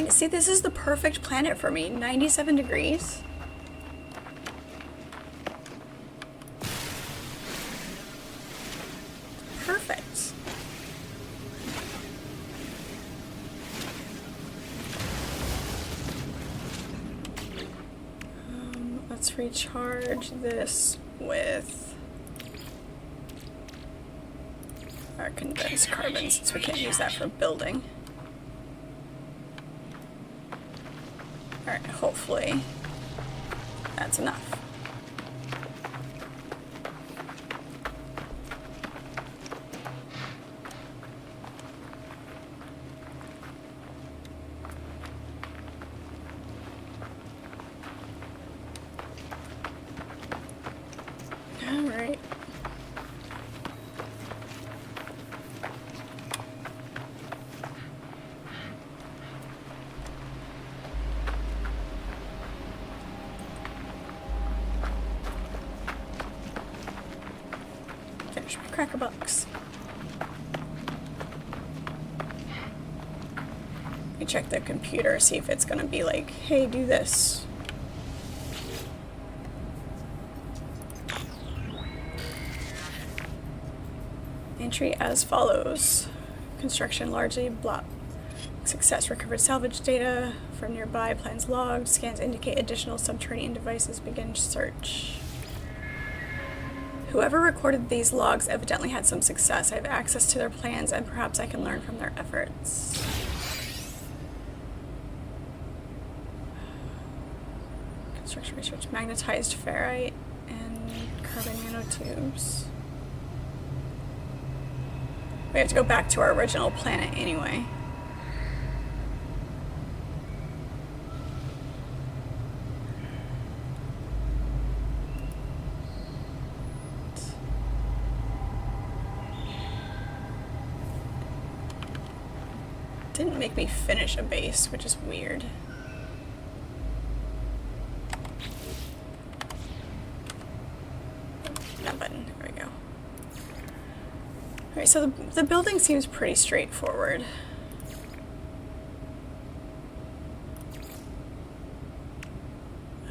See, this is the perfect planet for me. 97 degrees. Perfect. Let's recharge this with our condensed carbon since we can't use that for building. Alright, hopefully that's enough. Alright. Finish my cracker box. Let me check the computer, see if it's gonna be like, hey, do this. Entry as follows. Construction largely blocked. Success. Recovered salvage data from nearby. Plans logged. Scans indicate additional subterranean devices. Begin search. Whoever recorded these logs evidently had some success. I have access to their plans and perhaps I can learn from their efforts. Construction research. Magnetized ferrite and carbon nanotubes. We have to go back to our original planet anyway. Didn't make me finish a base, which is weird. That button, there we go. Alright, so the building seems pretty straightforward.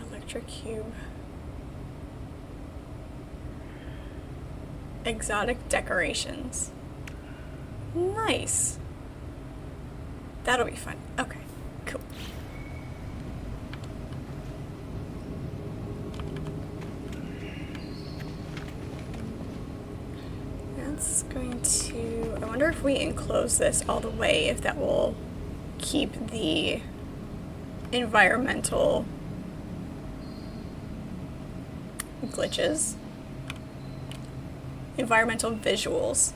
Electric cube. Exotic decorations. Nice. That'll be fun. Okay, cool. That's going to... I wonder if we enclose this all the way, if that will keep the environmental glitches, environmental visuals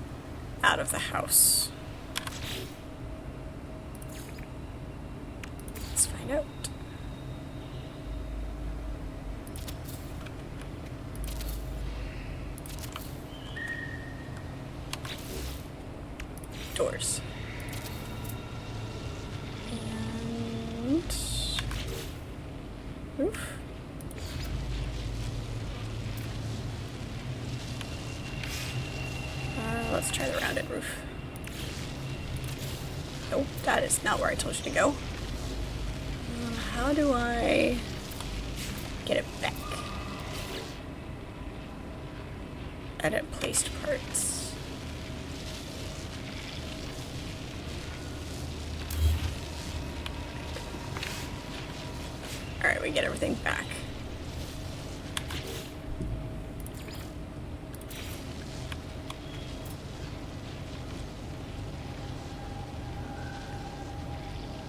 out of the house. Let's find out. Doors. And roof. Let's try the rounded roof. Nope, that is not where I told you to go. How do I get it back? Edit placed parts. Alright, we get everything back.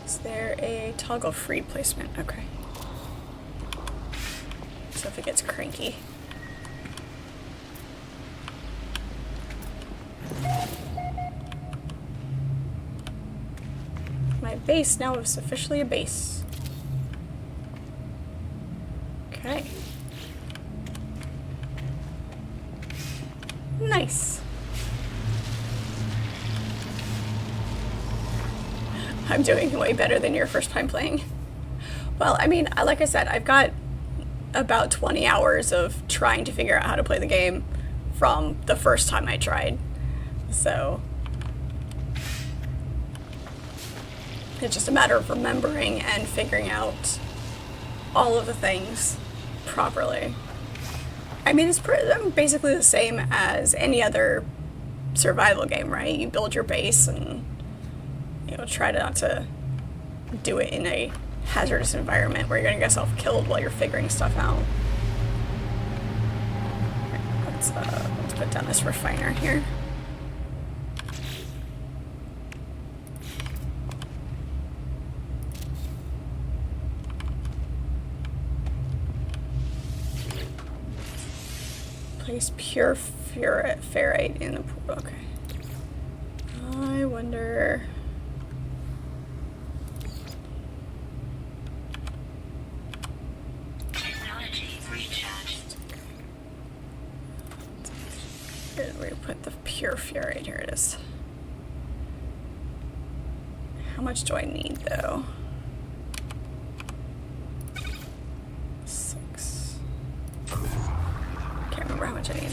Is there a toggle free placement? Okay. So if it gets cranky. My base now is officially a base. Okay. Nice. I'm doing way better than your first time playing. Well, I mean, like I said, I've got about 20 hours of trying to figure out how to play the game from the first time I tried. So it's just a matter of remembering and figuring out all of the things properly. I mean, it's basically the same as any other survival game, right? You build your base and, you know, try not to do it in a hazardous environment where you're gonna get yourself killed while you're figuring stuff out. Right, let's put down this refiner here. Place pure ferrite in the pool. Okay. I wonder. Technology recharged. Where did we put the pure ferrite? Here it is. How much do I need though? 6. Can't remember how much I need.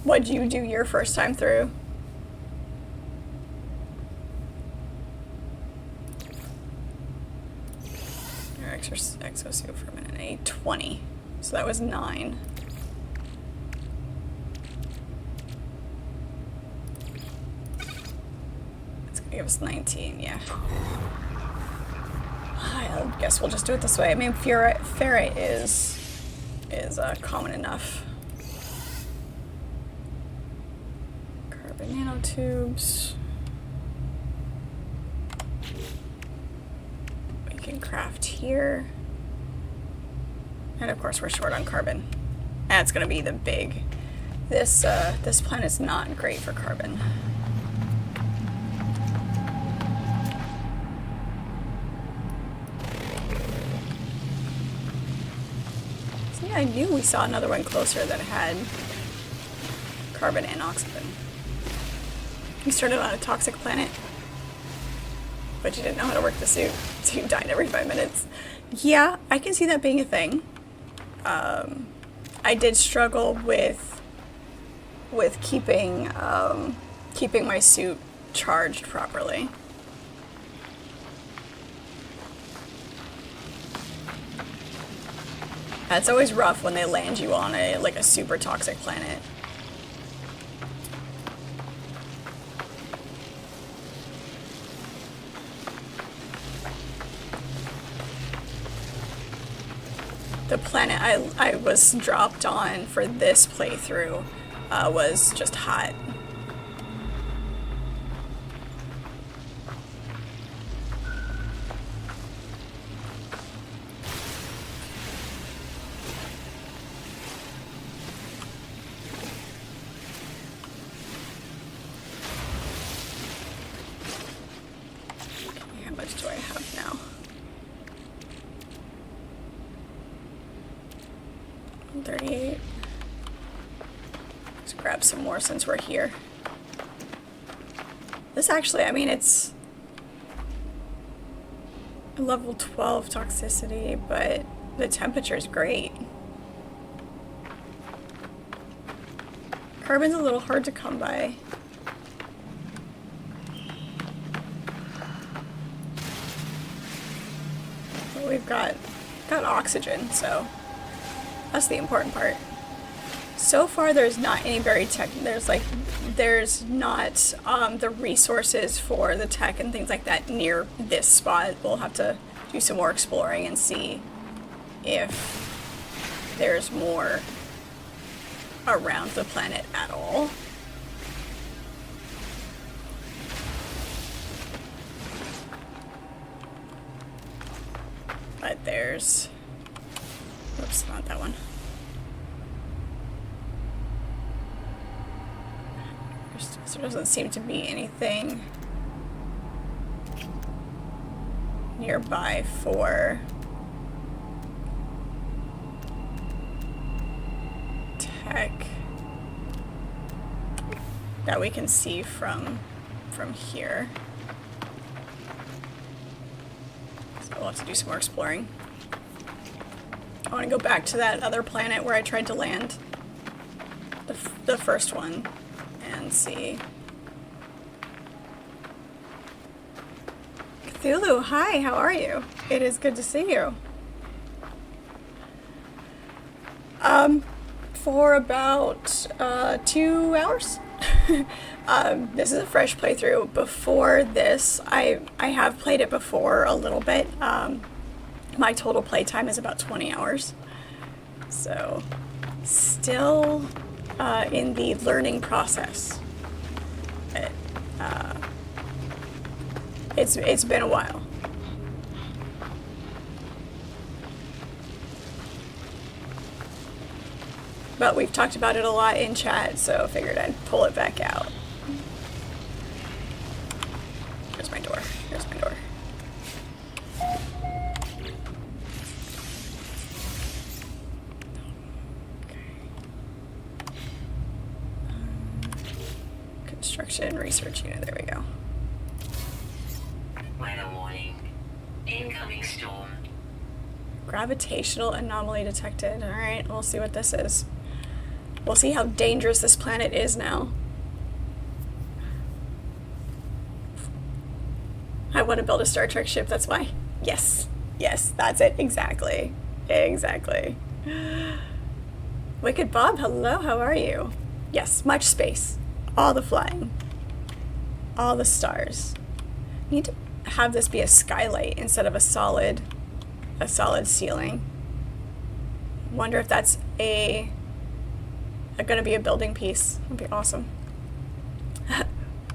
What'd you do your first time through? Exosuit for a minute. I need 20. So that was 9. It's gonna give us 19, yeah. I guess we'll just do it this way. I mean, ferrite is common enough. Carbon nanotubes. We can craft here. And of course we're short on carbon. That's gonna be the big. This planet's not great for carbon. See, I knew we saw another one closer that had carbon and oxygen. You started on a toxic planet, but you didn't know how to work the suit, so you died every 5 minutes. Yeah, I can see that being a thing. I did struggle with keeping my suit charged properly. It's always rough when they land you on a super toxic planet. The planet I was dropped on for this playthrough was just hot. Okay, how much do I have now? 38. Let's grab some more since we're here. This actually, I mean, it's level 12 toxicity, but the temperature is great. Carbon's a little hard to come by. But we've got oxygen, so that's the important part. So far, there's not any buried tech. There's not the resources for the tech and things like that near this spot. We'll have to do some more exploring and see if there's more around the planet at all. But there's... Oops, not that one. There doesn't seem to be anything nearby for tech that we can see from here. So we'll have to do some more exploring. I want to go back to that other planet where I tried to land, the first one, and see. Cthulhu, hi, how are you? It is good to see you. For about 2 hours. This is a fresh playthrough. Before this, I have played it before a little bit. My total playtime is about 20 hours. So, still in the learning process. It's been a while. but we've talked about it a lot in chat, so figured I'd pull it back out. Here's my door. Here's my door. Construction research unit. There we go. Weather warning. Incoming storm. Gravitational anomaly detected. Alright, we'll see what this is. We'll see how dangerous this planet is now. I want to build a Star Trek ship, that's why. Yes. Yes, that's it. Exactly. Exactly. Wicked Bob, hello, how are you? Yes, much space. All the flying. All the stars. Need to have this be a skylight instead of a solid ceiling. Wonder if that's gonna be a building piece. That'd be awesome.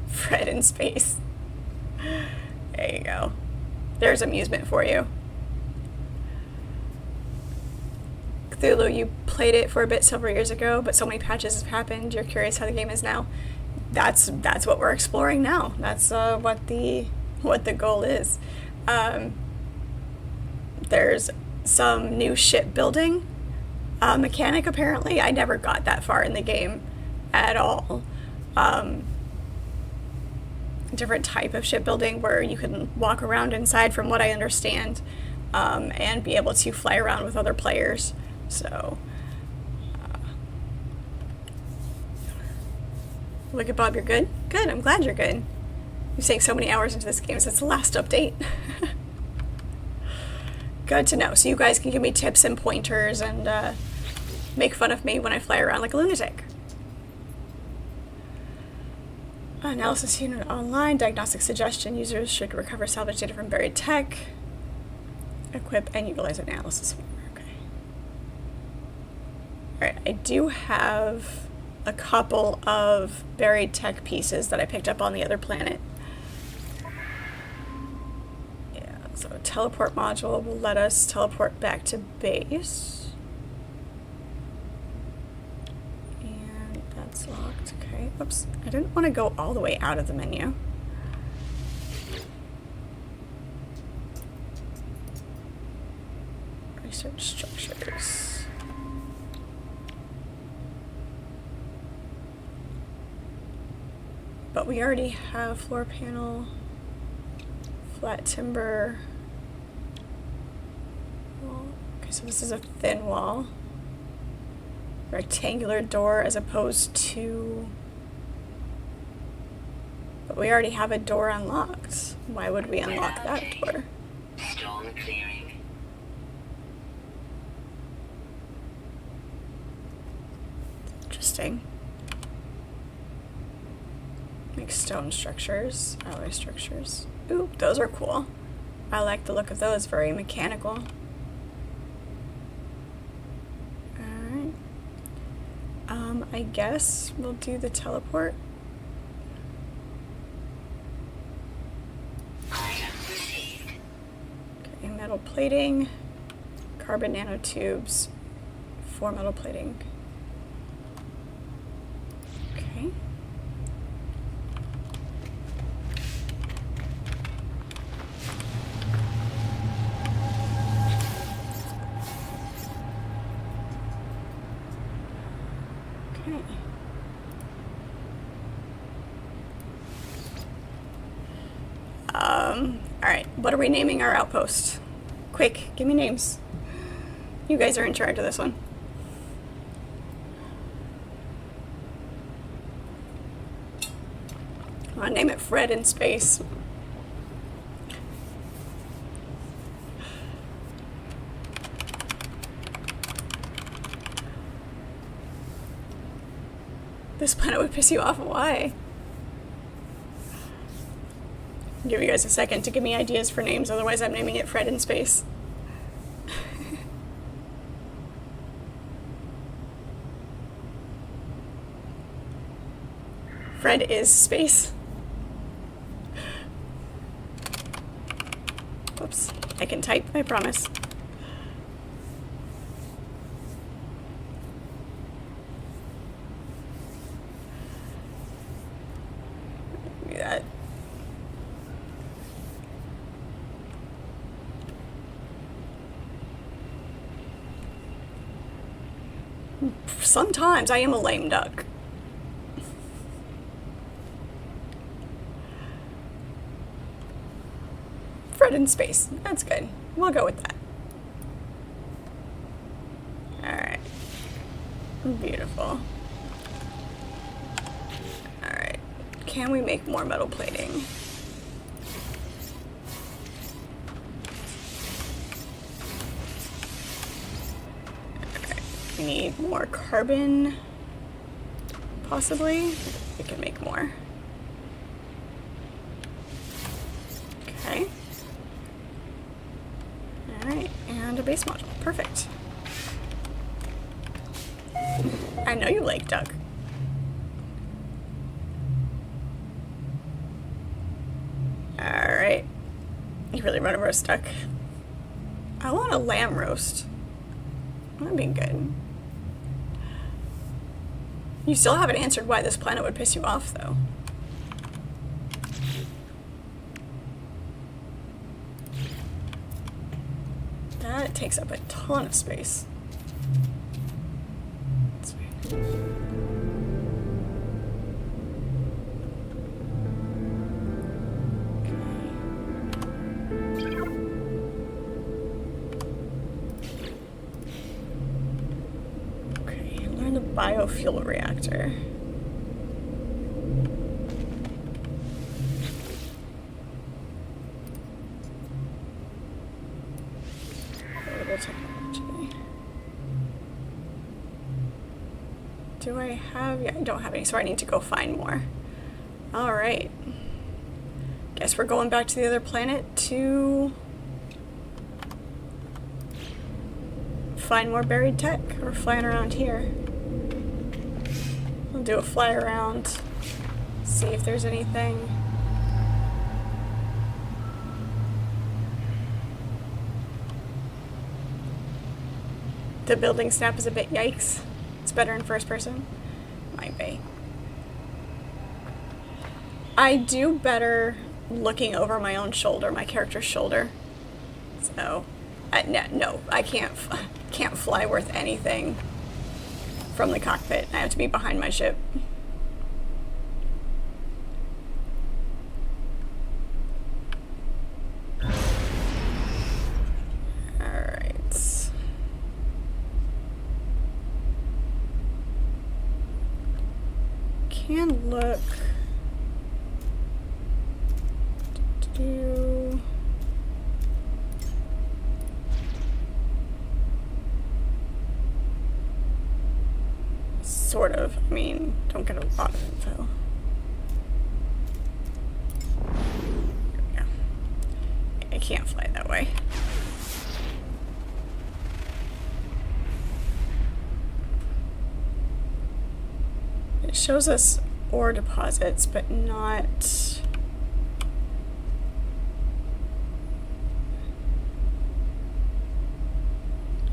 Fred in space. There you go. There's amusement for you. Cthulhu, you played it for a bit several years ago, but so many patches have happened. You're curious how the game is now. That's what we're exploring now. That's what the goal is. There's some new shipbuilding mechanic, apparently. I never got that far in the game at all. Different type of shipbuilding where you can walk around inside, from what I understand, and be able to fly around with other players. So, look at Bob, you're good? Good, I'm glad you're good. You've sank so many hours into this game since the last update. Good to know. So you guys can give me tips and pointers and make fun of me when I fly around like a lunatic. Analysis unit online. Diagnostic suggestion. Users should recover salvage data from buried tech. Equip and utilize analysis. Okay. Alright, I do have a couple of buried tech pieces that I picked up on the other planet. Yeah, so a teleport module will let us teleport back to base. And that's locked. Okay, whoops. I didn't want to go all the way out of the menu. Research structures. But we already have floor panel, flat timber wall. Okay, so this is a thin wall. Rectangular door as opposed to... But we already have a door unlocked. Why would we unlock that door? Storm clearing. Interesting. Make stone structures, alloy structures. Ooh, those are cool. I like the look of those, very mechanical. Alright. I guess we'll do the teleport. Item received. Okay, metal plating, carbon nanotubes, 4 metal plating. Okay. Alright, what are we naming our outpost? Quick, give me names. You guys are in charge of this one. I want to name it Fred in Space. This planet would piss you off. Why? I'll give you guys a second to give me ideas for names, otherwise I'm naming it Fred in Space. Fred is space. Whoops. I can type, I promise. Sometimes I am a lame duck. Fred in space. That's good. We'll go with that. Alright. Beautiful. Alright. Can we make more metal plating? We need more carbon, possibly. We can make more. Okay. Alright, and a base module. Perfect. I know you like duck. Alright. You really want a roast duck? I want a lamb roast. That'd be good. You still haven't answered why this planet would piss you off, though. That takes up a ton of space. That's weird. Okay, learn the biofuel reactor. Technology. Do I have? Yeah, I don't have any, so I need to go find more. Alright. Guess we're going back to the other planet to find more buried tech. We're flying around here. We'll do a fly around, see if there's anything. The building snap is a bit yikes. It's better in first person. Might be. I do better looking over my own shoulder, my character's shoulder. So, no, I can't fly worth anything from the cockpit. I have to be behind my ship. Can look do sort of. I mean, don't get a lot of info. Yeah, I can't fly that way. It shows us ore deposits, but not...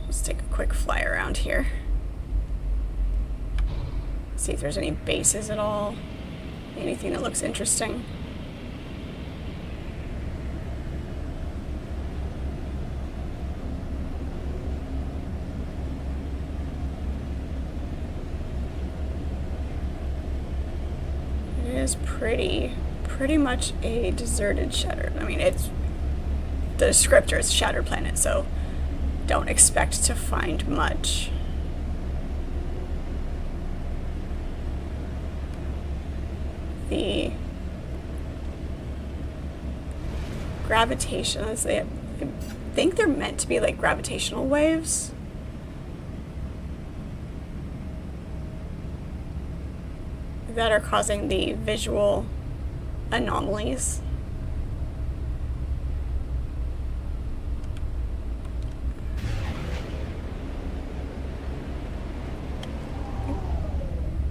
Let's take a quick fly around here. See if there's any bases at all. Anything that looks interesting. Is pretty much a deserted shattered. I mean, it's the descriptor is shattered planet, so don't expect to find much. The gravitation, I think they're meant to be like gravitational waves. That are causing the visual anomalies.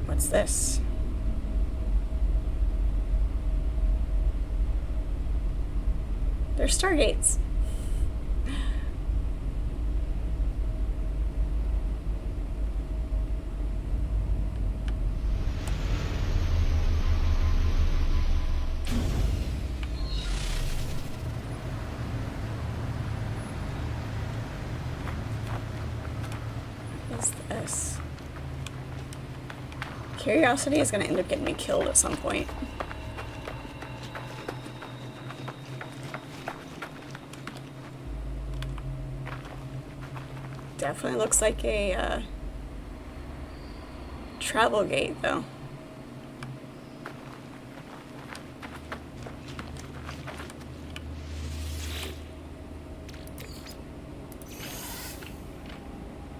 What's this? They're stargates. What is this? Curiosity is going to end up getting me killed at some point. Definitely looks like a travel gate, though.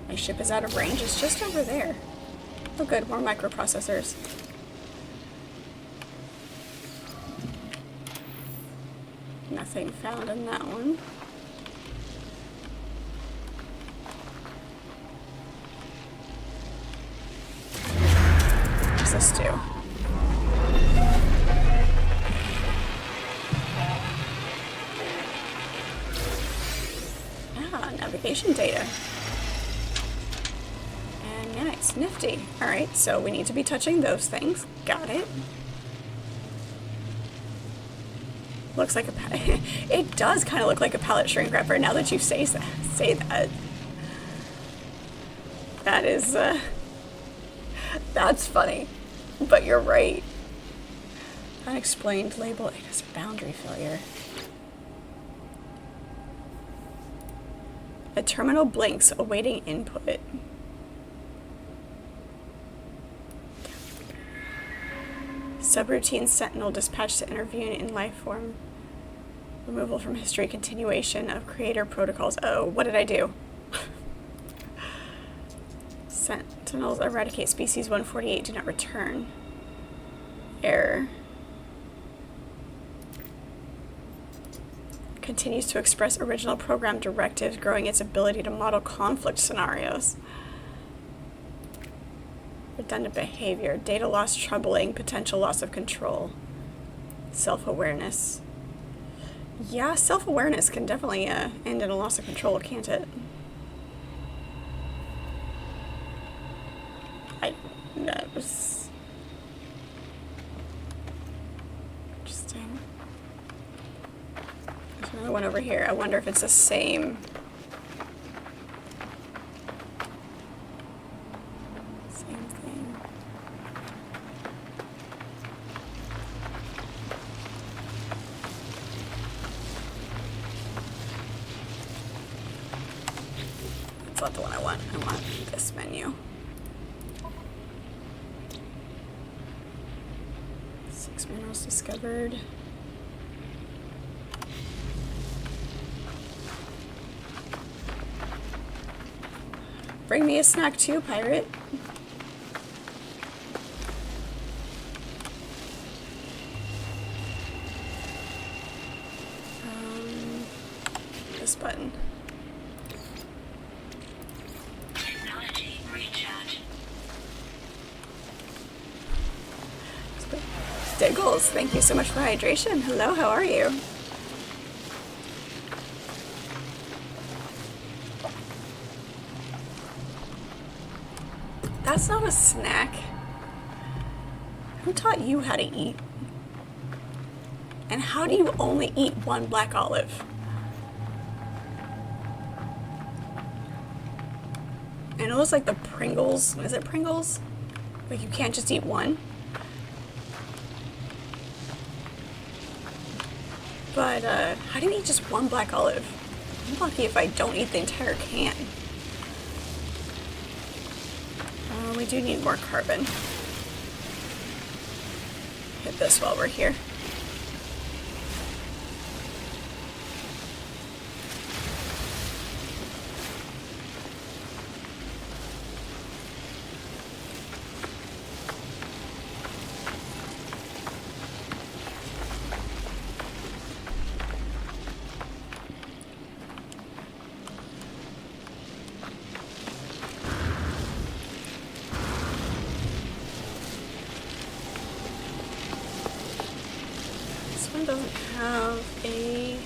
My ship is out of range. It's just over there. Oh good, more microprocessors. Nothing found in that one. What's this do? Ah, navigation data. Nice, nifty. Alright, so we need to be touching those things. Got it. Looks like a it does kind of look like a pallet shrink wrapper now that you say that. That is, that's funny. But you're right. Unexplained label, it is boundary failure. A terminal blinks, awaiting input. Subroutine Sentinel dispatched to intervene in life form. Removal from history, continuation of creator protocols. Oh, what did I do? Sentinels eradicate species 148, do not return. Error. Continues to express original program directives, growing its ability to model conflict scenarios. Redundant behavior, data loss troubling, potential loss of control. Self-awareness. Yeah, self-awareness can definitely end in a loss of control, can't it? That was interesting. There's another one over here. I wonder if it's the same. That's not the one I want. I want this menu. 6 minerals discovered. Bring me a snack too, pirate. This button. Technology recharge. Diggles, thank you so much for hydration. Hello, how are you? That's not a snack. Who taught you how to eat? And how do you only eat one black olive? I know it's like the Pringles. Is it Pringles? Like you can't just eat one. But how do you eat just one black olive? I'm lucky if I don't eat the entire can. We do need more carbon. Hit this while we're here. Doesn't have a...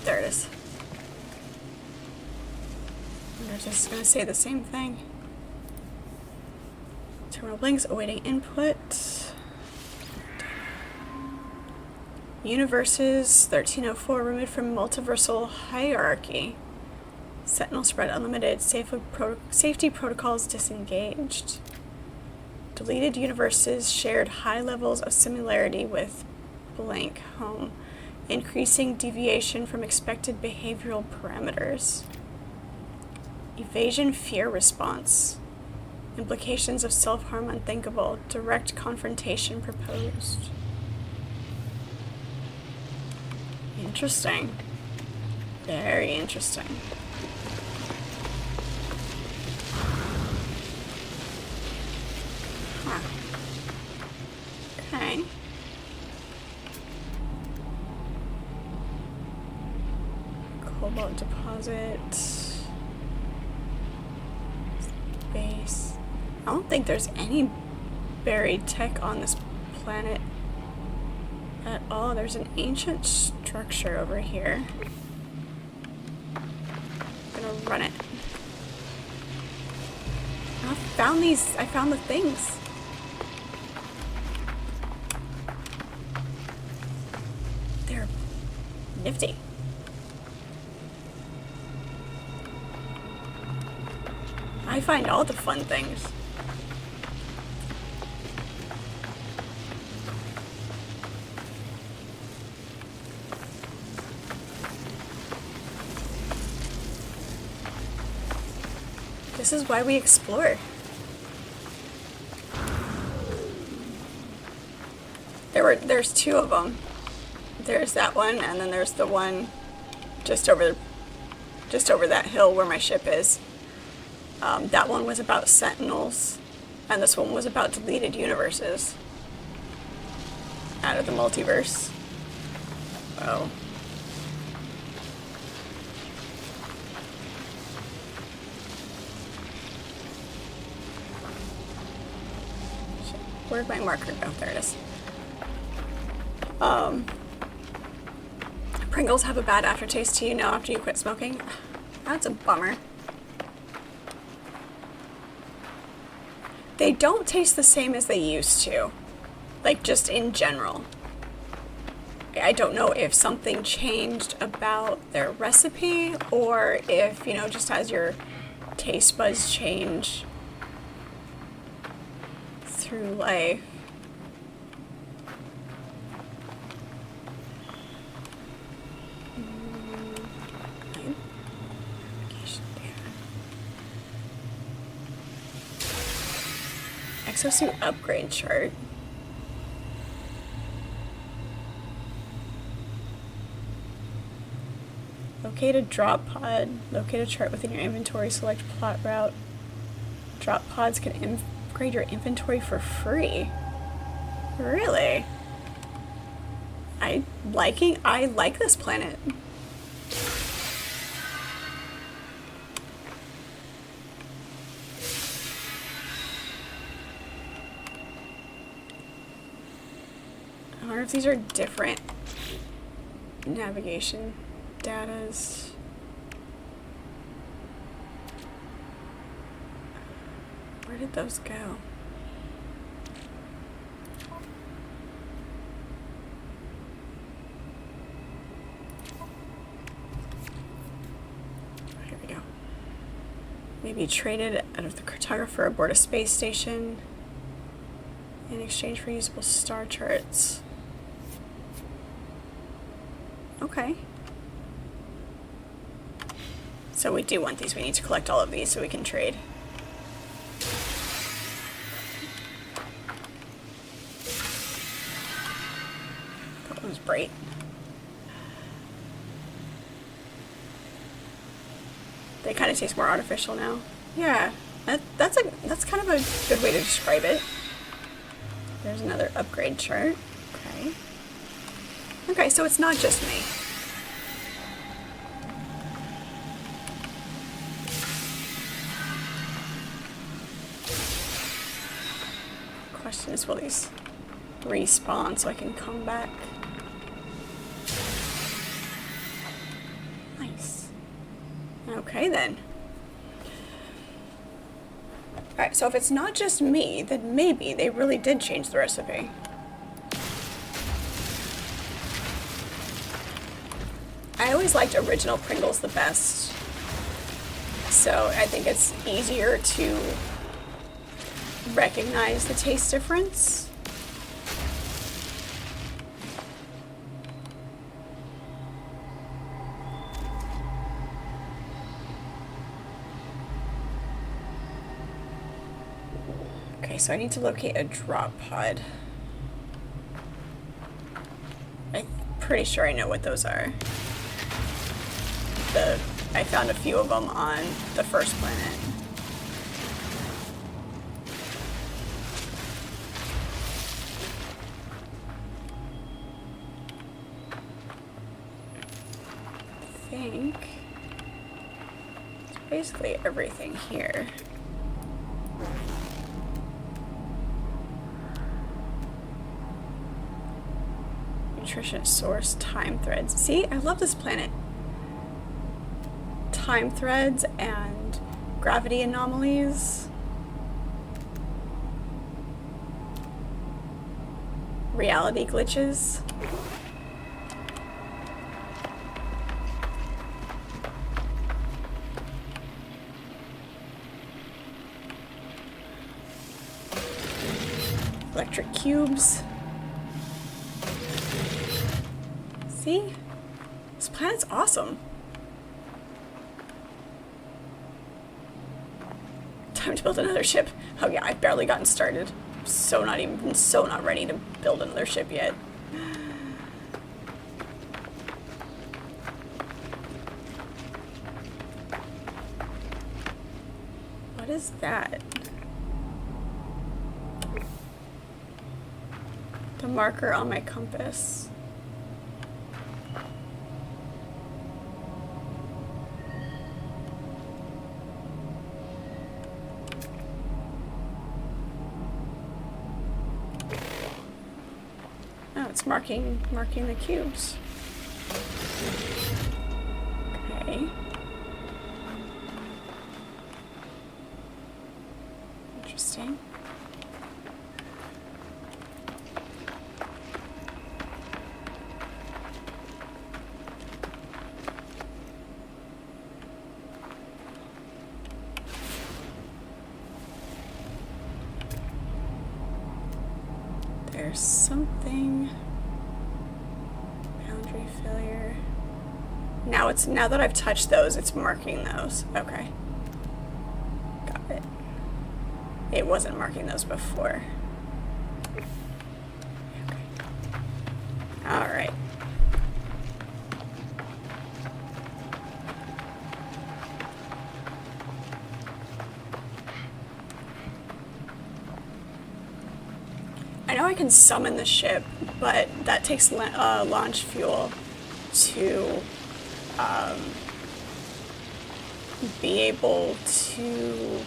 there it is. They're just going to say the same thing. Terminal blinks, awaiting input. Universes 1304 removed from multiversal hierarchy. Sentinel spread unlimited. Safety protocols disengaged. Deleted universes shared high levels of similarity with blank home, increasing deviation from expected behavioral parameters. Evasion fear response. Implications of self-harm unthinkable. Direct confrontation proposed. Interesting. Very interesting. Huh. Okay. Cobalt deposit. Base. I don't think there's any buried tech on this planet at all. There's an ancient structure over here. I'm gonna run it. I found the things. They're nifty. I find all the fun things. This is why we explore. There's two of them. There's that one, and then there's the one just over that hill where my ship is. That one was about sentinels, and this one was about deleted universes out of the multiverse. Oh. Where'd my marker go? There it is. Pringles have a bad aftertaste to you now after you quit smoking. That's a bummer. They don't taste the same as they used to. Like, just in general. I don't know if something changed about their recipe, or if, just as your taste buds change through life. Exosuit upgrade chart. Locate a drop pod. Locate a chart within your inventory. Select plot route. Drop pods can upgrade your inventory for free. Really? I like this planet. I wonder if these are different navigation datas. Where did those go? Here we go. Maybe traded out of the cartographer aboard a space station in exchange for usable star charts. Okay. So we do want these. We need to collect all of these so we can trade. That one was bright. They kind of taste more artificial now. Yeah, that's kind of a good way to describe it. There's another upgrade chart. Okay. Okay, so it's not just me. Question is, will these respawn so I can come back? Nice. Okay then. Alright, so if it's not just me, then maybe they really did change the recipe. I always liked original Pringles the best, so I think it's easier to recognize the taste difference. Okay, so I need to locate a drop pod. I'm pretty sure I know what those are. I found a few of them on the first planet. I think it's basically everything here. Nutrition source, time threads. See, I love this planet. Time threads and gravity anomalies. Reality glitches. Electric cubes. See? This planet's awesome. Time to build another ship. Oh yeah, I've barely gotten started. So not ready to build another ship yet. What is that? The marker on my compass. It's marking the cubes. Okay. Interesting. There's something. Boundary failure. Now that I've touched those, it's marking those. Okay. Got it. It wasn't marking those before. Okay. All right. I know I can summon the ship, but that takes launch fuel to be able to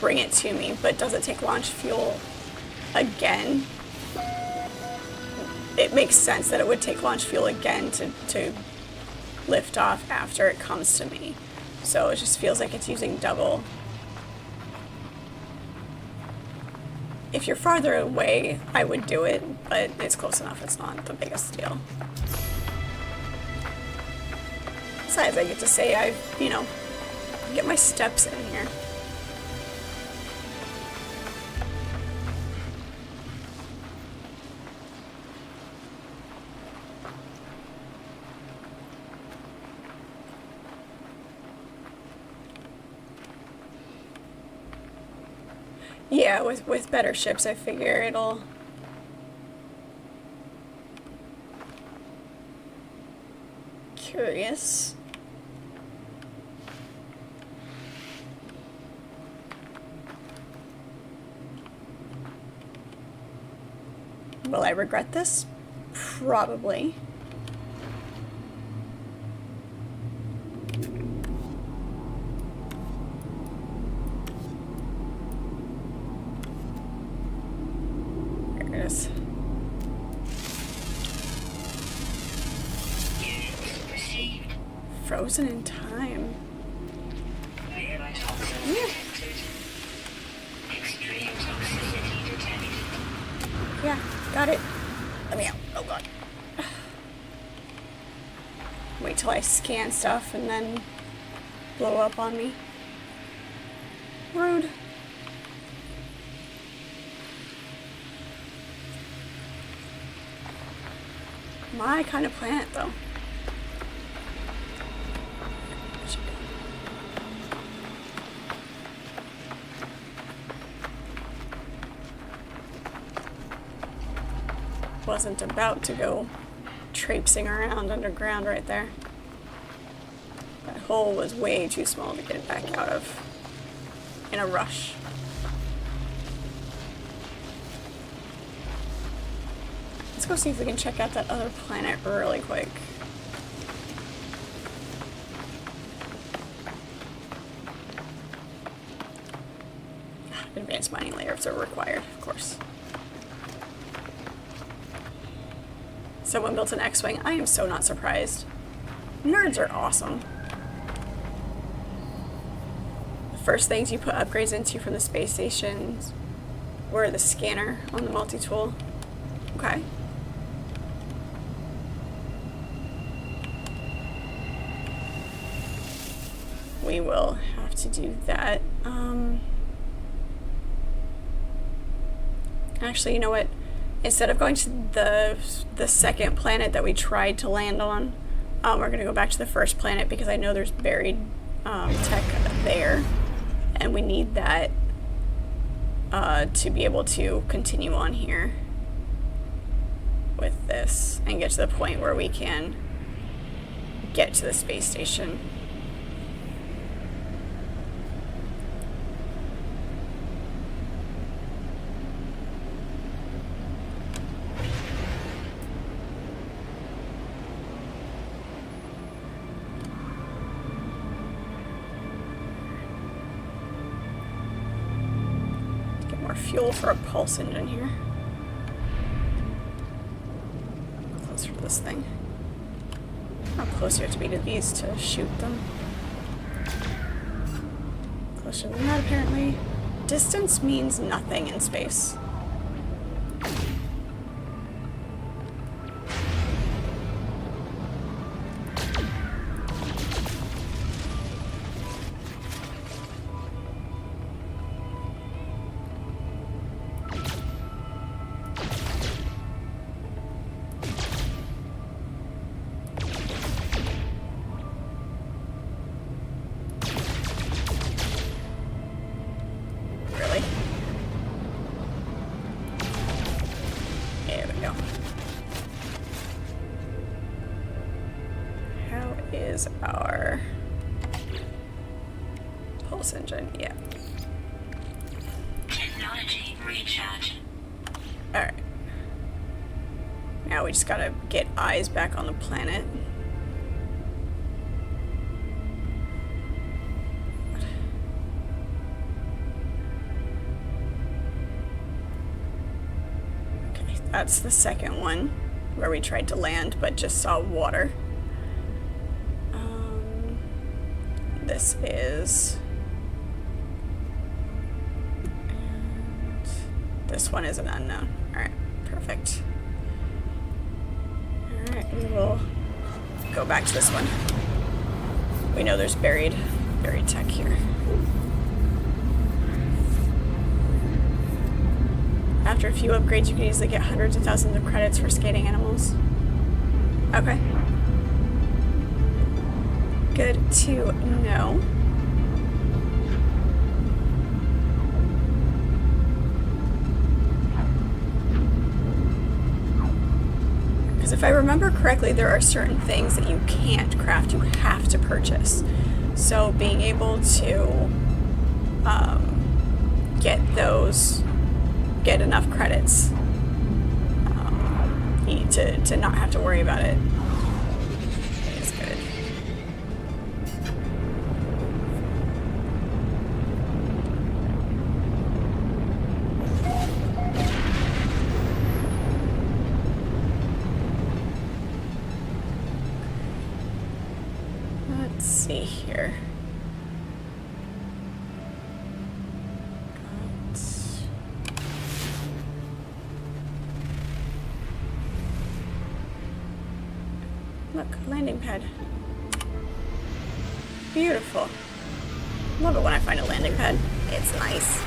bring it to me. But does it take launch fuel again? It makes sense that it would take launch fuel again to lift off after it comes to me. So it just feels like it's using double. If you're farther away, I would do it, but it's close enough. It's not the biggest deal. Besides, I get to say get my steps in here. Yeah, with better ships, I figure it'll... Curious. Will I regret this? Probably. Frozen in time. Yeah. Extreme toxicity detected. Yeah, got it. Let me out. Oh god. Wait till I scan stuff and then blow up on me. Rude. my kind of planet, though. Wasn't about to go traipsing around underground right there. That hole was way too small to get back out of in a rush. Let's go see if we can check out that other planet really quick. Advanced mining layers are required, of course. Someone built an X-Wing. I am so not surprised. Nerds are awesome. The first things you put upgrades into from the space stations were the scanner on the multi-tool. Okay. We will have to do that. Actually, you know what? Instead of going to the second planet that we tried to land on, we're going to go back to the first planet because I know there's buried tech there, and we need that to be able to continue on here with this and get to the point where we can get to the space station. Fuel for a pulse engine here. Closer to this thing. How close do you have to be to these to shoot them? Closer than that, apparently. Distance means nothing in space. Is our pulse engine, yeah. Technology recharge. Alright. Now we just gotta get eyes back on the planet. Okay, that's the second one where we tried to land but just saw water. This is, and this one is an unknown. Alright, perfect. Alright, we will go back to this one. We know there's buried tech here. After a few upgrades, you can easily get hundreds of thousands of credits for skating animals. Okay. Good to know. Because if I remember correctly, there are certain things that you can't craft, you have to purchase. So being able to get enough credits to not have to worry about it is good. Let's see here. Look, landing pad. Beautiful. Love it when I find a landing pad. It's nice.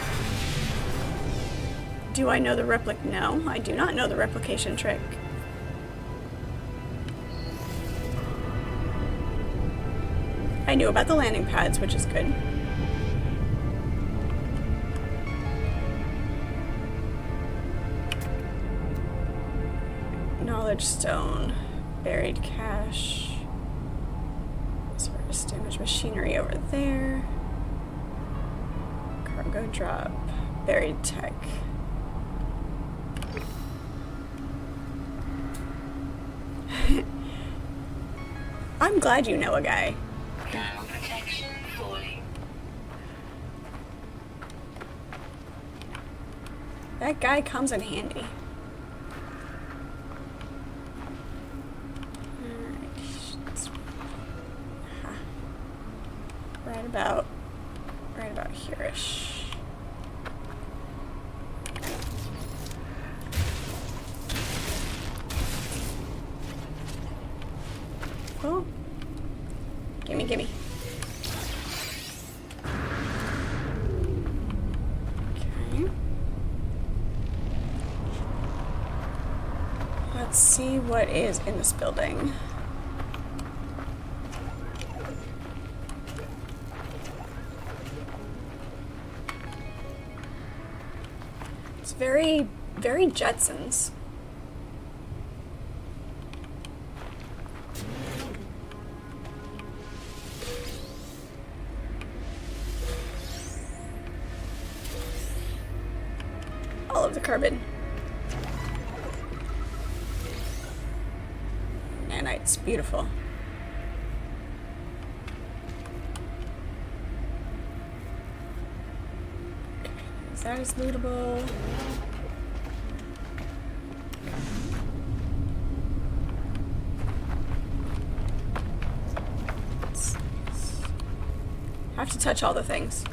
Do I know the No, I do not know the replication trick. I knew about the landing pads, which is good. Knowledge stone, buried cache, service damaged machinery over there, cargo drop, buried tech. I'm glad you know a guy. Now protection falling. That guy comes in handy. Right about here-ish. Oh, gimme. Okay. Let's see what is in this building. Very, very Jetsons. All of the carbon. Nanites, beautiful. That is lootable. Have to touch all the things.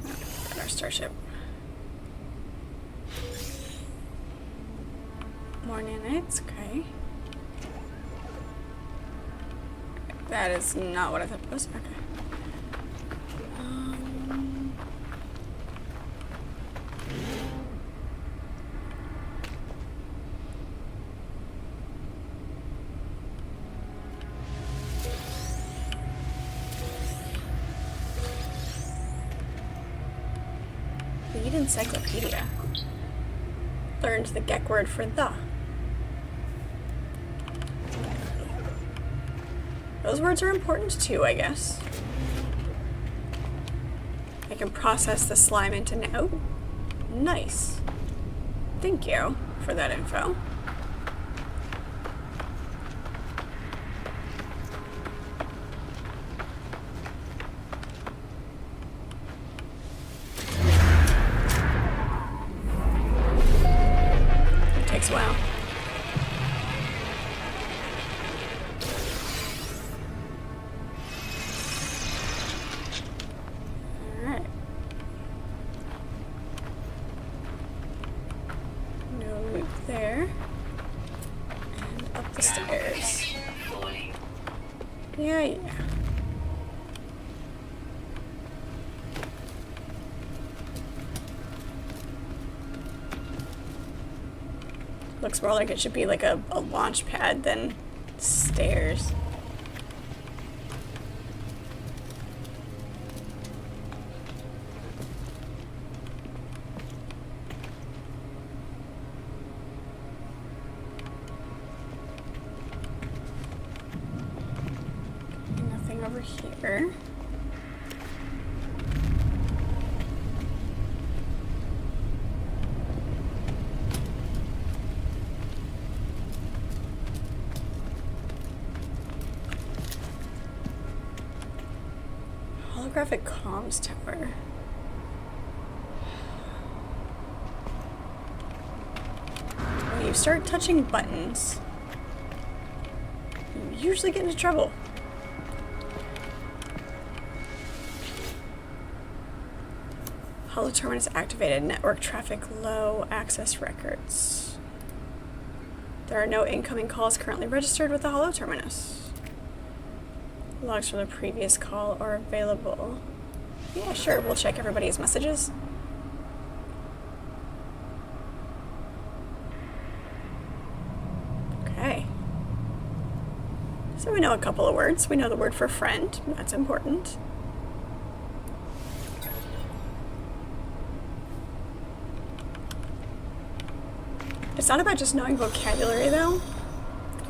Got our starship. More nanites, okay. That is not what I thought it was. Okay. Read encyclopedia. Learned the Gek word for the. Those words are important too, I guess. I can process the slime into oh, nice. Thank you for that info. It takes a while. There. And up the stairs. Yeah. Looks more like it should be like a launch pad than stairs. Over here. Holographic comms tower. When you start touching buttons, you usually get into trouble. Holo terminus activated. Network traffic low. Access records. There are no incoming calls currently registered with the holo terminus. Logs from the previous call are available. Yeah, sure. We'll check everybody's messages. So we know a couple of words. We know the word for friend. That's important. It's not about just knowing vocabulary, though.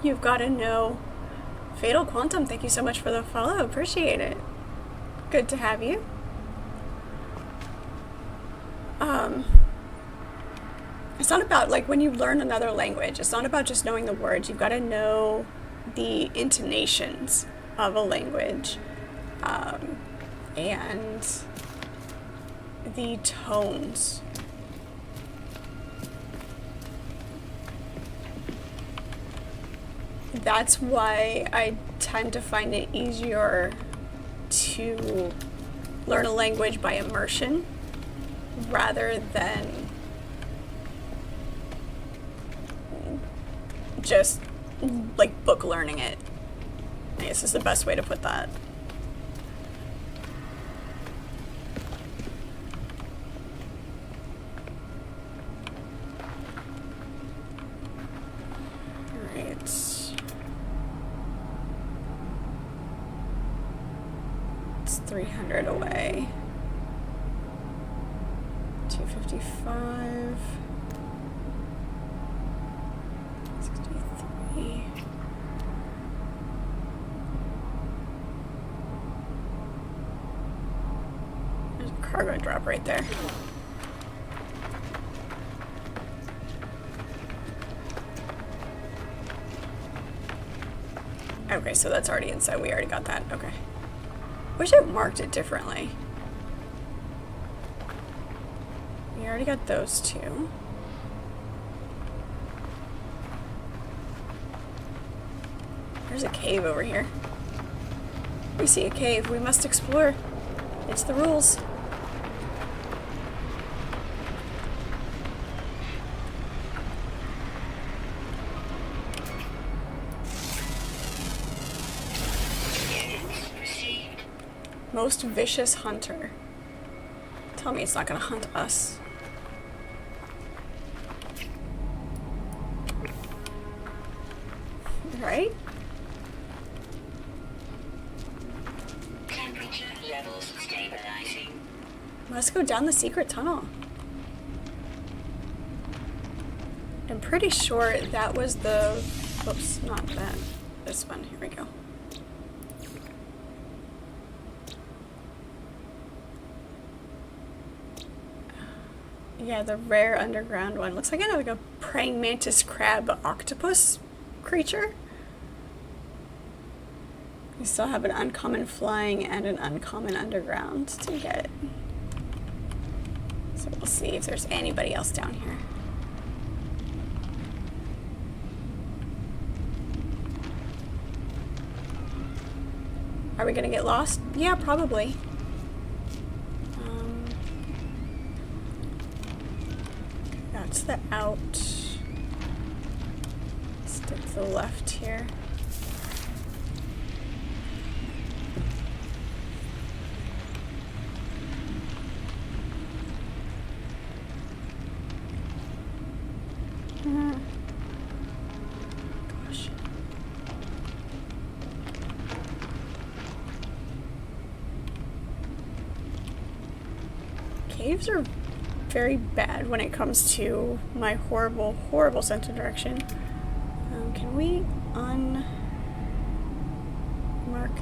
You've got to know Fatal Quantum. Thank you so much for the follow. Appreciate it. Good to have you. It's not about, like, when you learn another language, it's not about just knowing the words. You've got to know the intonations of a language, and the tones. That's why I tend to find it easier to learn a language by immersion rather than just like book learning it. I guess is the best way to put that. Alright. It's 300 away. 255. 63. There's a cargo drop right there. Okay, so that's already inside. We already got that. Okay. Wish I marked it differently. We already got those two. There's a cave over here. We see a cave. We must explore. It's the rules. Most vicious hunter. Tell me it's not gonna hunt us. Right? Temperature levels stabilizing. Let's go down the secret tunnel. I'm pretty sure that was the... Whoops, not that. This one. Here we go. Yeah, the rare underground one. Looks like a praying mantis crab octopus creature. We still have an uncommon flying and an uncommon underground to get. So we'll see if there's anybody else down here. Are we gonna get lost? Yeah, probably. That's the out. Stick to the left here. Gosh. Caves are very bad when it comes to my horrible, horrible sense of direction. Can we unmark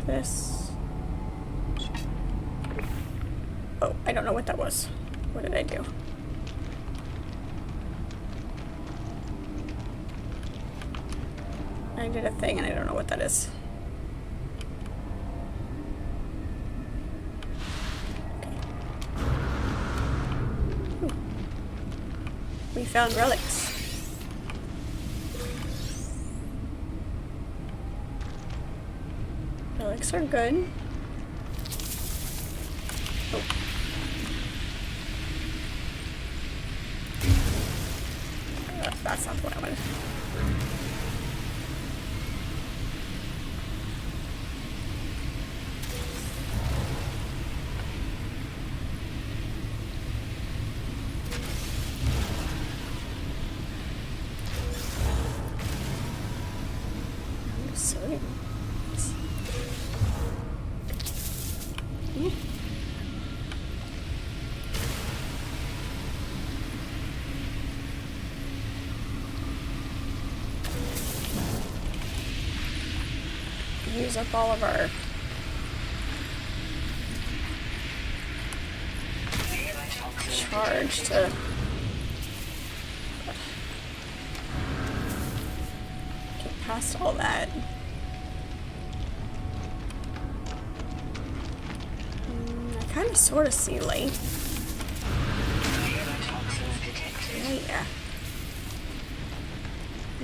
this? Oh, I don't know what that was. What did I do? I did a thing and I don't know what that is. We found relics. Relics are good. Oh. That's not what I wanted. Silly. use up all of our charge to get past all that. I kind of sort of see light. Yeah.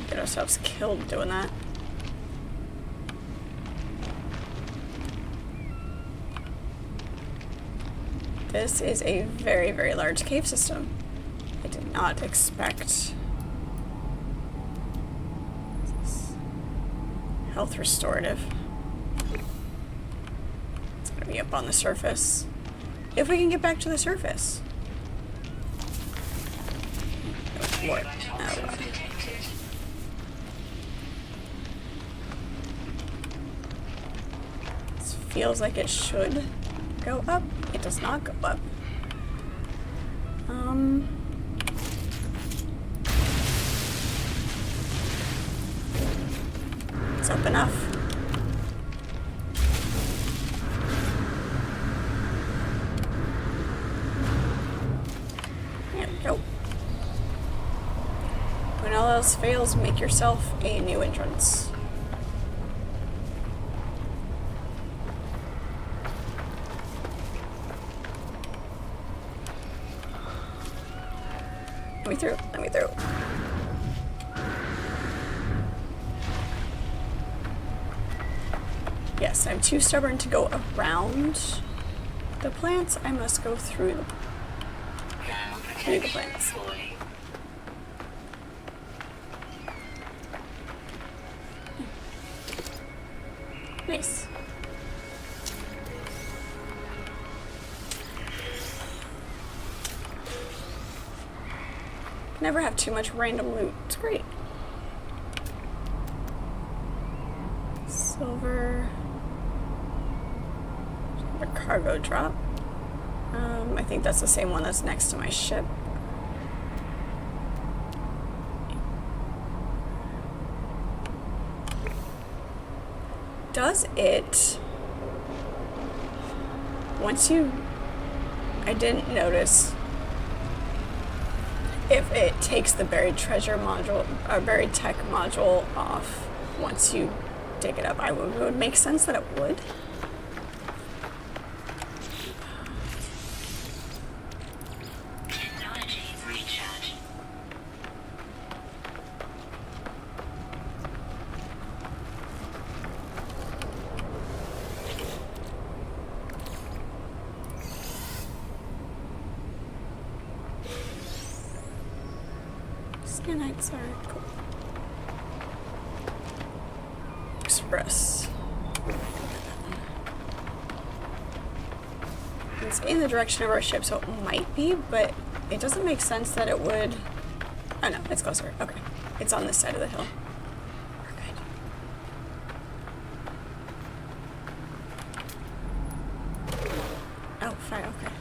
Get ourselves killed doing that. This is a very, very large cave system. I did not expect this. Health restorative. It's gonna be up on the surface. If we can get back to the surface. What? Oh, God. This feels like it should go up. It does not go up. It's up enough. There we go. When all else fails, make yourself a new entrance. Let me through. Let me through. Yes, I'm too stubborn to go around the plants. I must go through the plants. Nice. Never have too much random loot. It's great. Silver cargo drop. I think that's the same one that's next to my ship. Does it... Once you... I didn't notice if it takes the buried treasure module, or buried tech module off once you dig it up. It would make sense that it would. Weeknights are cool. Express. It's in the direction of our ship, so it might be, but it doesn't make sense that it would. Oh no, it's closer. Okay. It's on this side of the hill. We're good. Oh, fire, okay.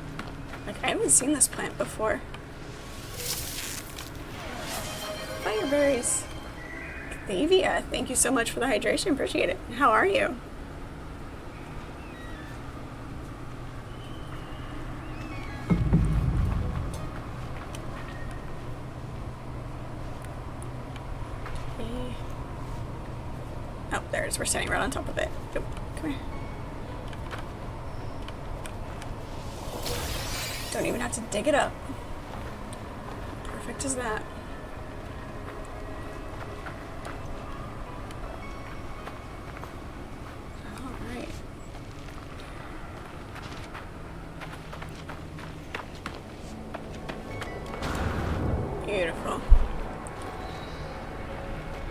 Like, I haven't seen this plant before. Fireberries. Thavia, thank you so much for the hydration. Appreciate it. How are you? Oh, there it is. We're standing right on top of it. Oh, come here. Don't even have to dig it up. Perfect as that. Beautiful.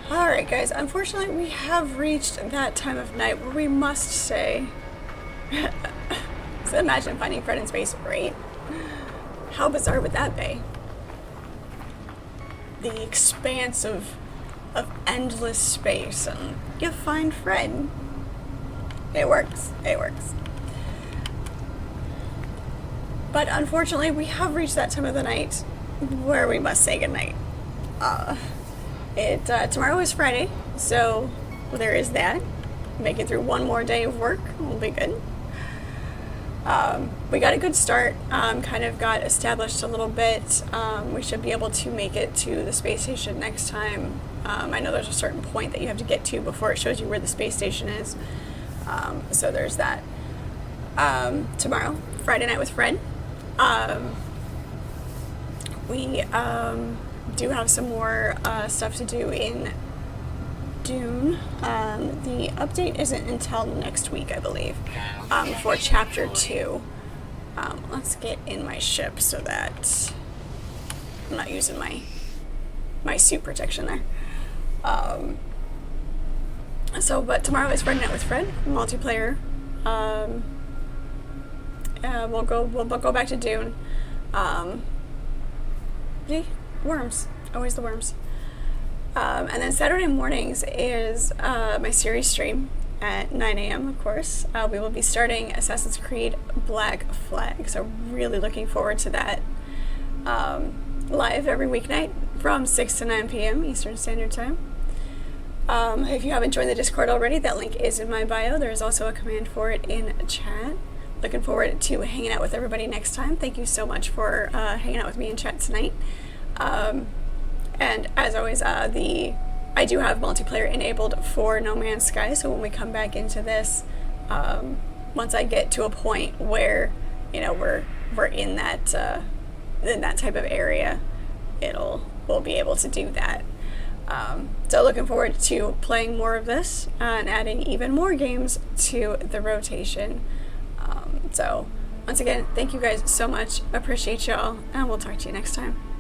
Alright guys, unfortunately we have reached that time of night where we must say so imagine finding Fred in space, right? How bizarre would that be? The expanse of endless space and you find Fred. It works. It works. But unfortunately we have reached that time of the night where we must say goodnight. Tomorrow is Friday, so there is that. make it through one more day of work. We'll be good. We got a good start, kind of got established a little bit. We should be able to make it to the space station next time. I know there's a certain point that you have to get to before it shows you where the space station is. So there's that. Tomorrow, Friday night with Fred. We do have some more stuff to do in Dune. The update isn't until next week, I believe, for chapter 2. Let's get in my ship so that I'm not using my suit protection there. But tomorrow is Friday night with Fred, multiplayer. We'll go back to Dune. Worms, always the worms. And then Saturday mornings is my series stream at 9 a.m. of course. We will be starting Assassin's Creed Black Flag, so really looking forward to that. Live every weeknight from 6 to 9 p.m. Eastern Standard Time. If you haven't joined the Discord already, that link is in my bio. There is also a command for it in chat. Looking forward to hanging out with everybody next time. Thank you so much for hanging out with me in chat tonight. And as always, I do have multiplayer enabled for No Man's Sky, so when we come back into this, once I get to a point where, we're in that type of area, we'll be able to do that. So looking forward to playing more of this and adding even more games to the rotation. So once again, thank you guys so much. Appreciate y'all, and we'll talk to you next time.